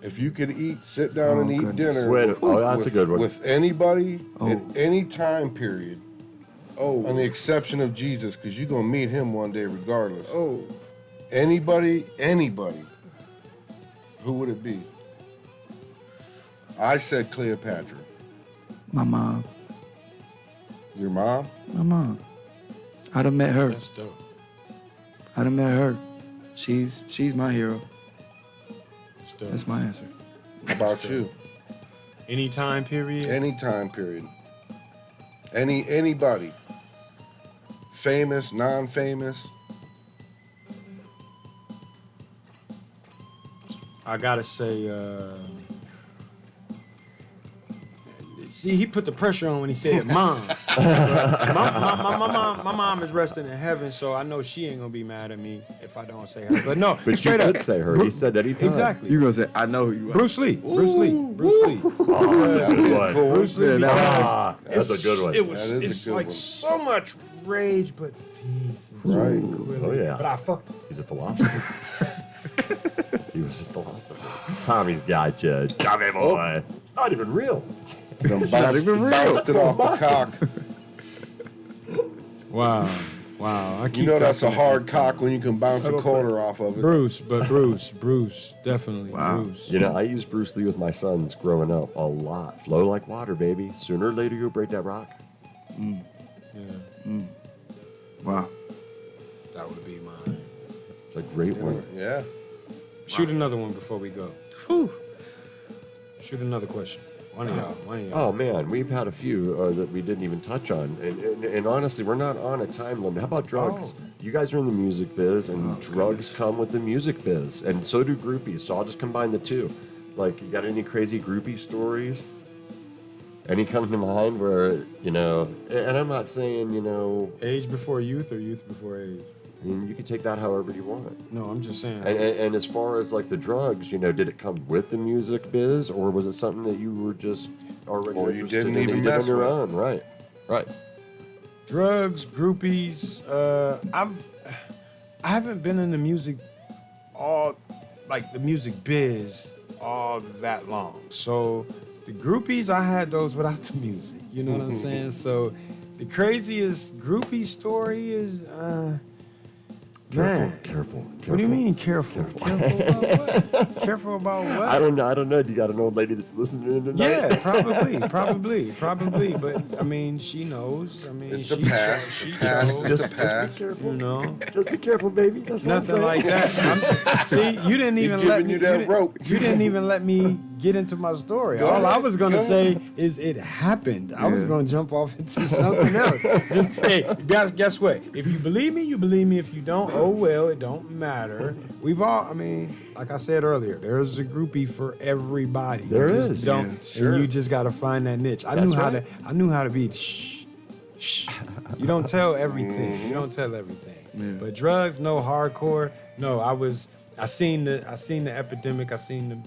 if you could sit down and eat goodness. dinner Wait, with, that's a good one. with anybody at any time period, on the exception of Jesus, because you're going to meet him one day regardless. Anybody, who would it be? I said Cleopatra. My mom. Your mom? My mom. I'd have met her. That's dope. I'd have met her. She's my hero. That's dope. That's my answer. How about you? Any time period. Any time period. Anybody. Famous, non-famous. I gotta say, see, he put the pressure on when he said mom. my mom is resting in heaven, so I know she ain't gonna be mad at me if I don't say her. But no, But you straight up. could say her. He said anytime. Exactly. You gonna say, I know who you are. Bruce Lee. Bruce Lee. Oh, that's a good one. Bruce Lee. Yeah, that because Ah, that's a good one. It was. That is a It's good like one. so much rage, but peace. And Right. tranquility. Oh, yeah. But I fuck. He's a philosopher. He was a philosopher. Tommy's got you. Tommy boy. It's not even real. Bounced even real. bounced it off the cock. Wow. I keep You know that's a talking to hard cock when you can bounce a quarter off of it. Bruce, definitely. Wow. Bruce. You know, I used Bruce Lee with my sons growing up a lot. Flow like water, baby. Sooner or later, you'll break that rock. Yeah, Wow. that would be mine. It's a great one. Yeah. Shoot another one before we go. Shoot another question. One of y'all. Oh man, we've had a few that we didn't even touch on, and honestly, we're not on a time limit. How about drugs? You guys are in the music biz, and drugs come with the music biz, and so do groupies. So I'll just combine the two. Like, you got any crazy groupie stories? Any come to mind where, you know? And I'm not saying, you know, Age before youth or youth before age? I mean, you can take that however you want. No, I'm just saying. And as far as like the drugs, you know, did it come with the music biz, or was it something that you were just already Or you interested didn't in even that you did on mess your with? own? Right. Drugs, groupies. I haven't been in the music the music biz all that long. So the groupies, I had those without the music. You know what I'm saying? So the craziest groupie story is, man. Careful. What do you mean careful? Careful about what? Careful about what? I don't know. Do you got an old lady that's listening tonight? Yeah, probably. But I mean, she knows. I mean, It's the she past. She The past knows. is the Be past. careful. You know, Just be careful, baby. That's nothing what I'm like saying. that. See, you didn't even giving let me. you that didn't- rope. You didn't even let me get into my story. Go All I ahead, was gonna go say is it happened. I was Yeah. gonna jump off into something else. Just hey, guess what? If you believe me, you believe me. If you don't, oh well, it don't matter. We've all. I mean, like I said earlier, there's a groupie for everybody. There You just is. Don't, Yeah, sure. And you just gotta find that niche. I That's knew right. how to be. Shh. You don't tell everything. You don't tell everything. But drugs, no. Hardcore, no. I seen the epidemic. I seen the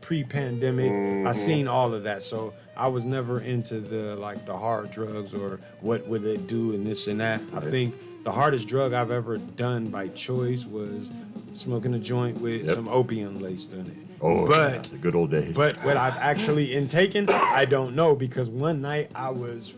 pre-pandemic. I seen all of that. So I was never into the hard drugs or what would it do and this and that. I think the hardest drug I've ever done by choice was smoking a joint with some opium laced in it. Oh, but the good old days. But what I've actually intaken, I don't know, because one night I was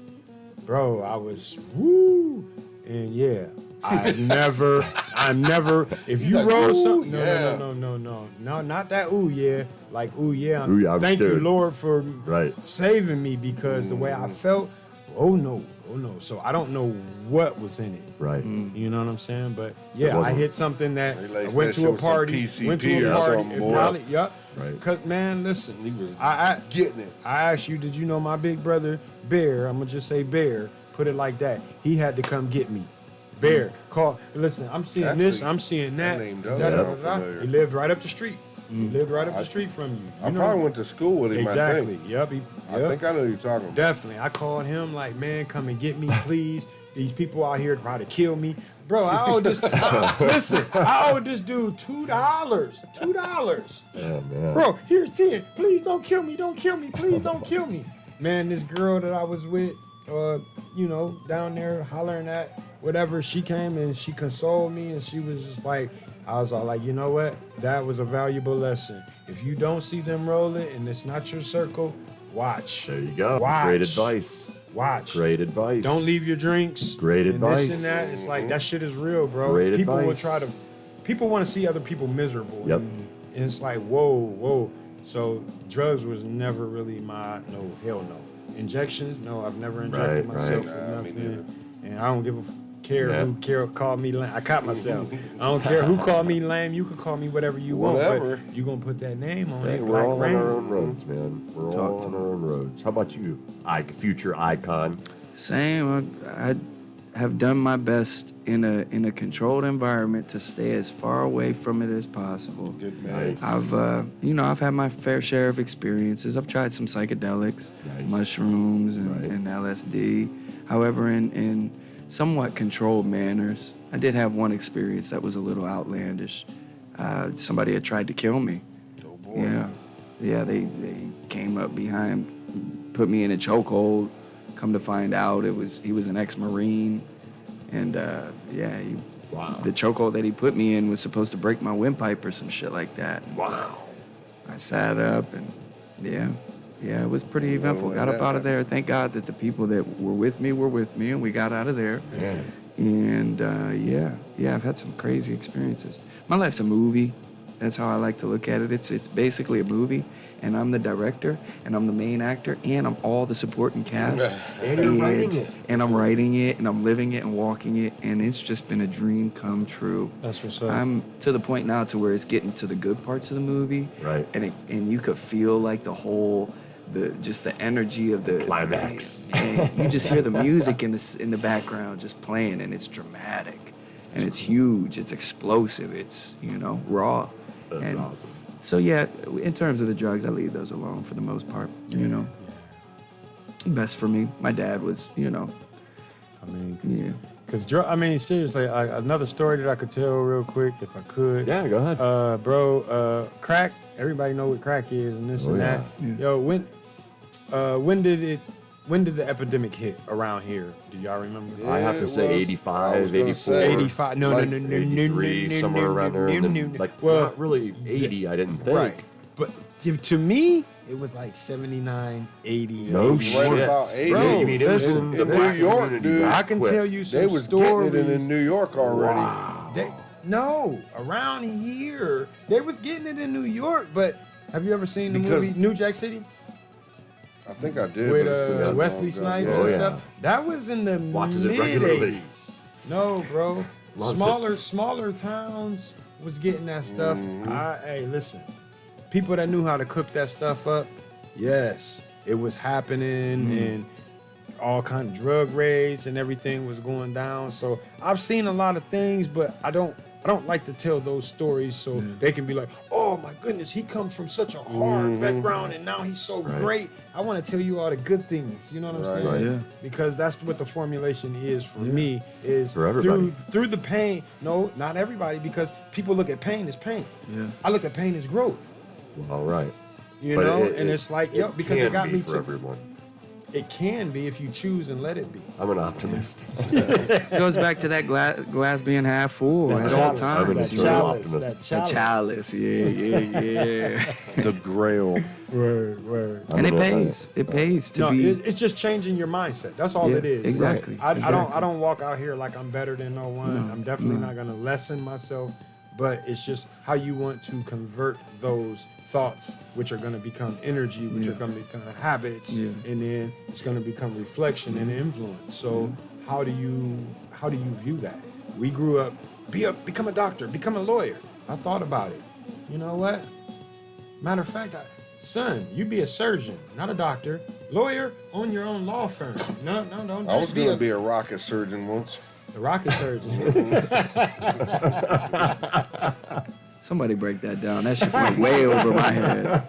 woo, and yeah, I'm never. If you roll something, no, not that ooh yeah, like ooh yeah. Ooh, yeah, I'm thank you scared. Lord for Right. saving me, because the way I felt, oh no. So I don't know what was in it. Right. You know what I'm saying? But yeah, wasn't- I hit something that They I laced went that to shit a with some party. PCP Went to or a party. something, It boy. probably, yup. Right. Cause man, listen, He was I getting it. I asked you, did you know my big brother Bear? I'm gonna just say Bear. Put it like that. He had to come get me. Bear, call. Listen, I'm seeing this. Actually, I'm seeing that. that name does da-da-da-da. sound familiar. He lived right up the street. He lived right up the street from you. I probably went to school with him. exactly. I think. Yep. I think I know who you're talking about. Definitely. I called him like, man, come and get me, please. These people out here try to kill me. Bro, I owe this listen, I owe this dude $2. $2. Oh, man. Bro, here's 10. Please don't kill me. Don't kill me. Please don't kill me. Man, this girl that I was with, down there hollering at whatever, she came and she consoled me, and she was just like, I was all like, you know what? That was a valuable lesson. If you don't see them rolling and it's not your circle, watch. There you go. Watch. Great advice. Watch. Great advice. Don't leave your drinks. Great and advice. This and that. It's like that shit is real, bro. Great people advice. People want to see other people miserable. Yep. And it's like, whoa. So drugs was never really hell no. Injections, no, I've never injected Right, myself right. with Nah, me nothing. And I don't give a care Yeah. who called me lame. I caught myself. I don't care who called me lame. You can call me whatever you Whatever. want, but you gonna put that name on Hey, it. we're Black all Rain. on our own roads, man. We're all on our own roads. How about you, future icon? Same. I have done my best in a controlled environment to stay as far away from it as possible. Good man. Nice. I've had my fair share of experiences. I've tried some psychedelics, Nice. mushrooms, and, Right. and LSD. However, in somewhat controlled manners. I did have one experience that was a little outlandish. Somebody had tried to kill me. Oh boy. Yeah. They came up behind, put me in a chokehold. Come to find out, he was an ex-Marine, and Wow. the chokehold that he put me in was supposed to break my windpipe or some shit like that. Wow. I sat up and it was pretty eventful. let Got up that out of there. Thank God that the people that were with me, and we got out of there. Yeah. And I've had some crazy experiences. My life's a movie. That's how I like to look at it. It's basically a movie, and I'm the director, and I'm the main actor, and I'm all the supporting cast. And you're writing it. And I'm writing it, and I'm living it and walking it, and it's just been a dream come true. That's what's up. I'm to the point now to where it's getting to the good parts of the movie, Right. And you could feel like the energy of the Climax. and you just hear the music in the background just playing, and it's dramatic, and it's huge, it's explosive, it's raw. That's and awesome. so in terms of the drugs, I leave those alone for the most part. Best for me. My dad was, I mean, yeah. Because seriously, another story that I could tell real quick, if I could. Yeah, go ahead. Crack. Everybody know what crack is and this Oh, and yeah. that. Yo, when did the epidemic hit around here? Do y'all remember? I have to It say was- 85, I was gonna 84. say, 85. No, like, no, 83, somewhere around there. And then, Well, not really 80, I didn't think. right. But to me, it was like 79, 80. No 80. shit. Right about 80. Bro, You mean it was listen, in the in New black York, community dude. back I can quick. tell you some They was stories. getting it in New York already. Wow. No, around here. They was getting it in New York, but have you ever seen the Because- movie New Jack City? I think I did. With but it's been too Wesley long ago. Snipes Oh, and yeah. stuff. That was in the Watches it mid regularly. 80s. No, bro. Loves it. Smaller towns was getting that stuff. Mm-hmm. Hey, listen. People that knew how to cook that stuff up, yes, it was happening, Mm-hmm. and all kind of drug raids and everything was going down. So I've seen a lot of things, but I don't like to tell those stories so they can be like, oh, oh my goodness, he comes from such a hard background and now he's so great. I want to tell you all the good things. You know what I'm saying? Right. Yeah. Because that's what the formulation is for me. Is For everybody. through the pain. No, not everybody, because people look at pain as pain. Yeah. I look at pain as growth. All right. You But know, and it's like, because it can got be me for to. everyone. It can be if you choose and let it be. I'm an optimist. It goes back to that glass being half full at all chalice, I'm an times. that you know? eternal chalice, optimist. that The chalice. chalice, yeah. The Grail. Word. And it I'm gonna- pays. It pays to No, be. it's just changing your mindset. That's all Yeah, it is. exactly, I exactly. don't walk out here like I'm better than no one. I'm definitely not gonna lessen myself, but it's just how you want to convert those thoughts, which are gonna become energy, which are gonna become habits, Yeah. and then it's gonna become reflection and influence. So how do you view that? We grew up, become a doctor, become a lawyer. I thought about it. You know what? Matter of fact, son, you be a surgeon, not a doctor. Lawyer, own your own law firm. No, don't I was just going to be be a rocket surgeon once. a rocket surgeon. Somebody break that down. That shit went way over my head.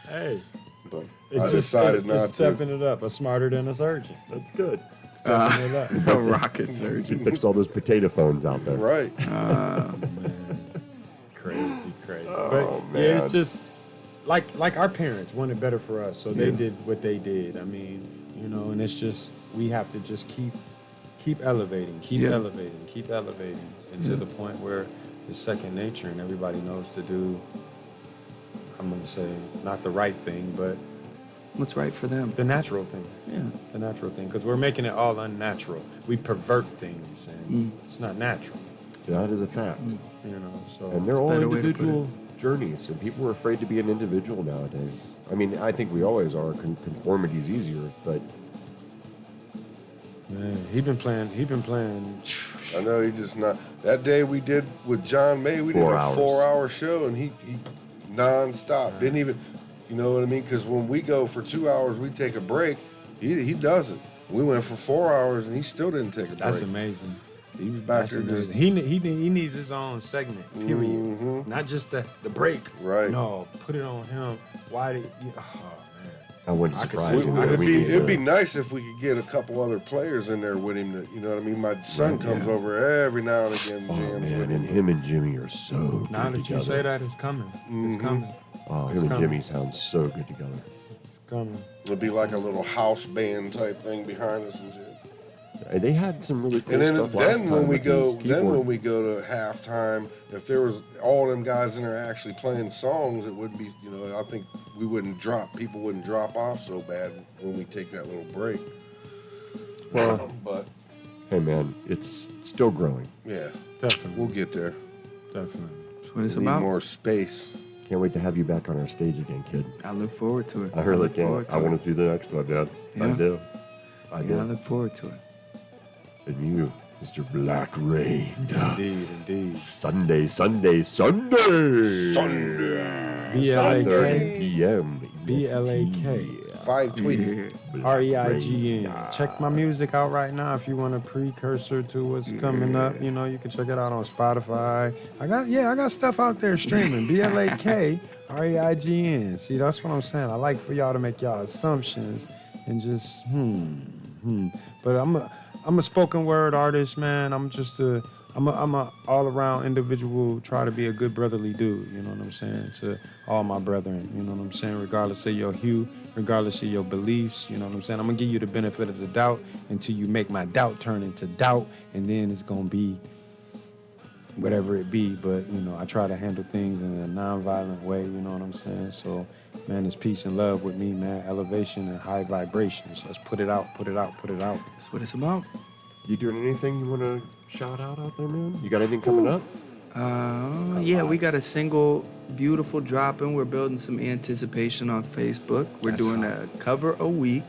Hey, But it's I just decided not to. stepping it up. A smarter than a surgeon. That's good. Stepping it up. A rocket surgeon. Fix all those potato phones out there. Right. Crazy. Oh, But yeah, man. it's just like our parents wanted better for us, so they did what they did. I mean, you know, and it's just we have to just keep elevating, keep elevating, and to the point where it's second nature and everybody knows to do. I'm gonna say not the right thing, but What's right for them? the natural thing. Yeah. The natural thing, because we're making it all unnatural. We pervert things, and it's not natural. That is a fact. You know, so And they're all better way to put individual journeys, and people are afraid to be an individual nowadays. I mean, I think we always are. Conformity's easier, but man, he been playing. I know he just not. That day we did with John May, we 4 did a hours. 4-hour show, and he nonstop. Didn't even, you know what I mean? Because when we go for 2 hours, we take a break. He doesn't. We went for 4 hours, and he still didn't take a break. That's amazing. He was back That's there just. amazing. He needs his own segment. Period. Not just the break. Right. No, put it on him. Why did you? Oh man. I wouldn't I could surprise see you. why. but It'd be nice if we could get a couple other players in there with him. That, you know what I mean? My son comes over every now and again, Oh jams man, with and him. him and Jimmy are so good Now that together. you say that, it's coming. It's coming. Oh, It's him and coming. Jimmy sound so good together. It's coming. It'd be like a little house band type thing behind us and shit. And they had some really cool And then, stuff last time when we with go, his then when keyboard. we go to halftime, if there was all them guys in there actually playing songs, it wouldn't be. You know, I think we wouldn't drop. People wouldn't drop off so bad when we take that little break. Well, But hey man, it's still growing. yeah, Definitely. we'll get there. Definitely. That's what it's Need about. more space. Can't wait to have you back on our stage again, kid. I look forward to it. I really look forward can't. I want to see the next one, Dad. I Yeah. do. I Yeah, I do. look forward to it. And you, Mr. Black Rain. Indeed. Sunday. Sunday. B-L-A-K. p.m. B-L-A-K. 520. R-E-I-G-N. Check my music out right now if you want a precursor to what's coming up. You know, you can check it out on Spotify. I got stuff out there streaming. B-L-A-K, R-E-I-G-N. See, that's what I'm saying. I like for y'all to make y'all assumptions and just, But I'm a spoken word artist, man. I'm a all around individual, try to be a good brotherly dude, you know what I'm saying, to all my brethren, you know what I'm saying, regardless of your hue, regardless of your beliefs, you know what I'm saying. I'm gonna give you the benefit of the doubt until you make my doubt turn into doubt, and then it's gonna be whatever it be. But, you know, I try to handle things in a non-violent way, you know what I'm saying. So, man, it's peace and love with me, man. Elevation and high vibrations. Let's put it out. That's what it's about. You doing anything you want to shout out there, man? You got anything coming up? Yeah, we got a single, beautiful dropping. We're building some anticipation on Facebook. We're doing a cover a week.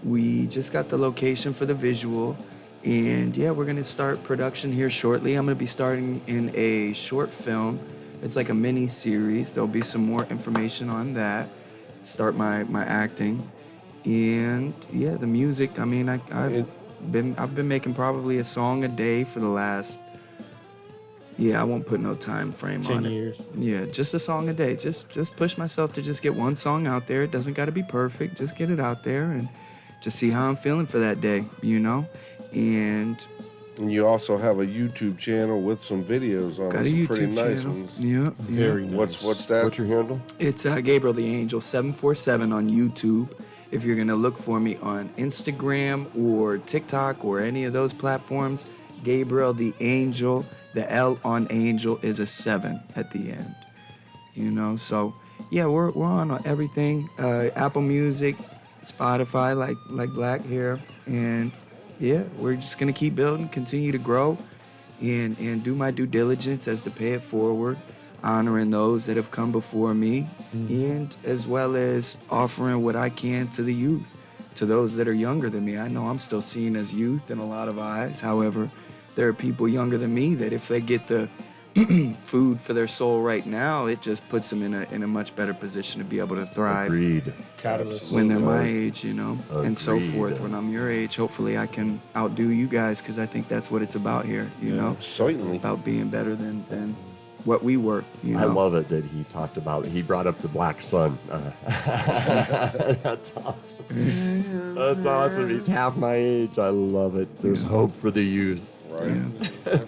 We just got the location for the visual. And yeah, we're going to start production here shortly. I'm going to be starting in a short film. It's like a mini series. There'll be some more information on that. Start my acting. And yeah, the music. I mean, I've been making probably a song a day for the last Yeah, I won't put no time frame 10 on it. years. Yeah, just a song a day. Just push myself to just get one song out there. It doesn't got to be perfect. Just get it out there and just see how I'm feeling for that day, you know? And And you also have a YouTube channel with some videos on got it, a some pretty YouTube nice channel. ones. Yeah. Very nice. What's that? What's your handle? It's Gabriel the Angel 747 on YouTube. If you're gonna look for me on Instagram or TikTok or any of those platforms, Gabriel the Angel. The L on Angel is a 7 at the end. You know, so yeah, we're on everything. Apple Music, Spotify, like Blak here, and yeah, we're just gonna keep building, continue to grow, and do my due diligence as to pay it forward, honoring those that have come before me, and as well as offering what I can to the youth, to those that are younger than me. I know I'm still seen as youth in a lot of eyes. However, there are people younger than me that if they get the food for their soul right now, it just puts them in a much better position to be able to thrive. Agreed. Catalyst. When they're my age, you know, and so Agreed. forth. When I'm your age, hopefully I can outdo you guys, because I think that's what it's about here, you know, Certainly. about being better than what we were, you know. I love it that he brought up the black sun. That's awesome. That's awesome. He's half my age. I love it. There's hope for the youth. Right. Yeah.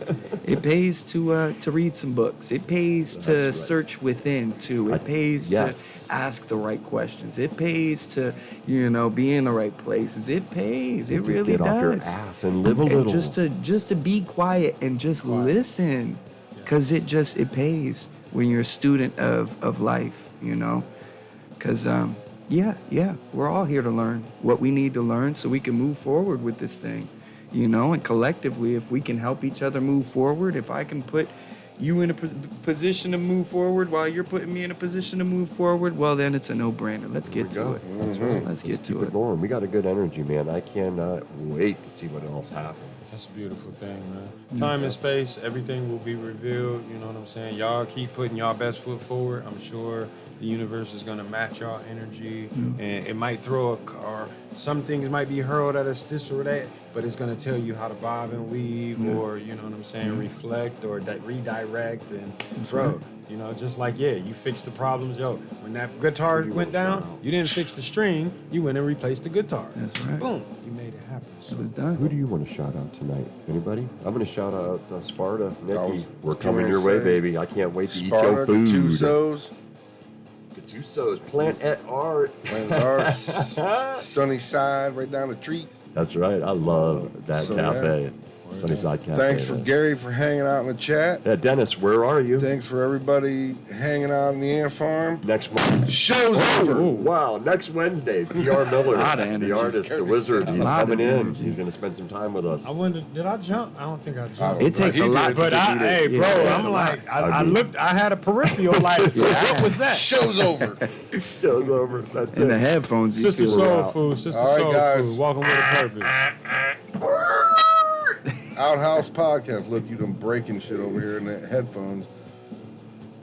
It pays to read some books. It pays to That's right. search within too. It pays yes. to ask the right questions. It pays to, you know, be in the right places. It pays. It To really get off your does. ass and live a And little. just to be quiet and just listen, because it pays when you're a student of life, you know. Because yeah, we're all here to learn what we need to learn so we can move forward with this thing. You know, and collectively, if we can help each other move forward, if I can put you in a position to move forward while you're putting me in a position to move forward, well, then it's a no-brainer. Let's get to it. Let's get to Keep it it. going. We got a good energy, man. I cannot wait to see what else happens. That's a beautiful thing, man. Time and space, everything will be revealed. You know what I'm saying? Y'all keep putting y'all best foot forward. I'm sure the universe is gonna match y'all energy, and it might throw a car. Some things might be hurled at us, this or that, but it's gonna tell you how to bob and weave, or you know what I'm saying, reflect or redirect, and bro. You know, just like, you fixed the problems. Yo, when that guitar went down, you didn't fix the string. You went and replaced the guitar. That's right. Boom. You made it happen. So, It was done. Who do you want to shout out tonight? Anybody? I'm going to shout out Sparta, I Nikki. was We're gonna coming your way, say, baby. I can't wait to eat Sparta, your the food. Tusos, The Tusos. Plant at art. and our sunny side right down the street. That's right. I love that So, cafe. Sunnyside Cafe. Thanks for man. Gary for hanging out in the chat. Yeah, Dennis, where are you? Thanks for everybody hanging out in the ant farm. Next Wednesday. Show's over. Oh, wow. Next Wednesday, PR Miller, Lot of energy. the artist, the wizard, he's Lot of coming in. energy. He's going to spend some time with us. I wonder, did I jump? I don't think I jumped. I don't It takes He a lot did. to But do that. hey, bro, Yeah, it takes a I'm lot. like, I looked, I had a peripheral like, what was that? Show's over. Show's over. That's In the it. headphones, Sister you feel Soul out. Food, Sister All right, Soul guys. Food, walking with a purpose. Outhouse podcast. Look, you done breaking shit over here in the headphones.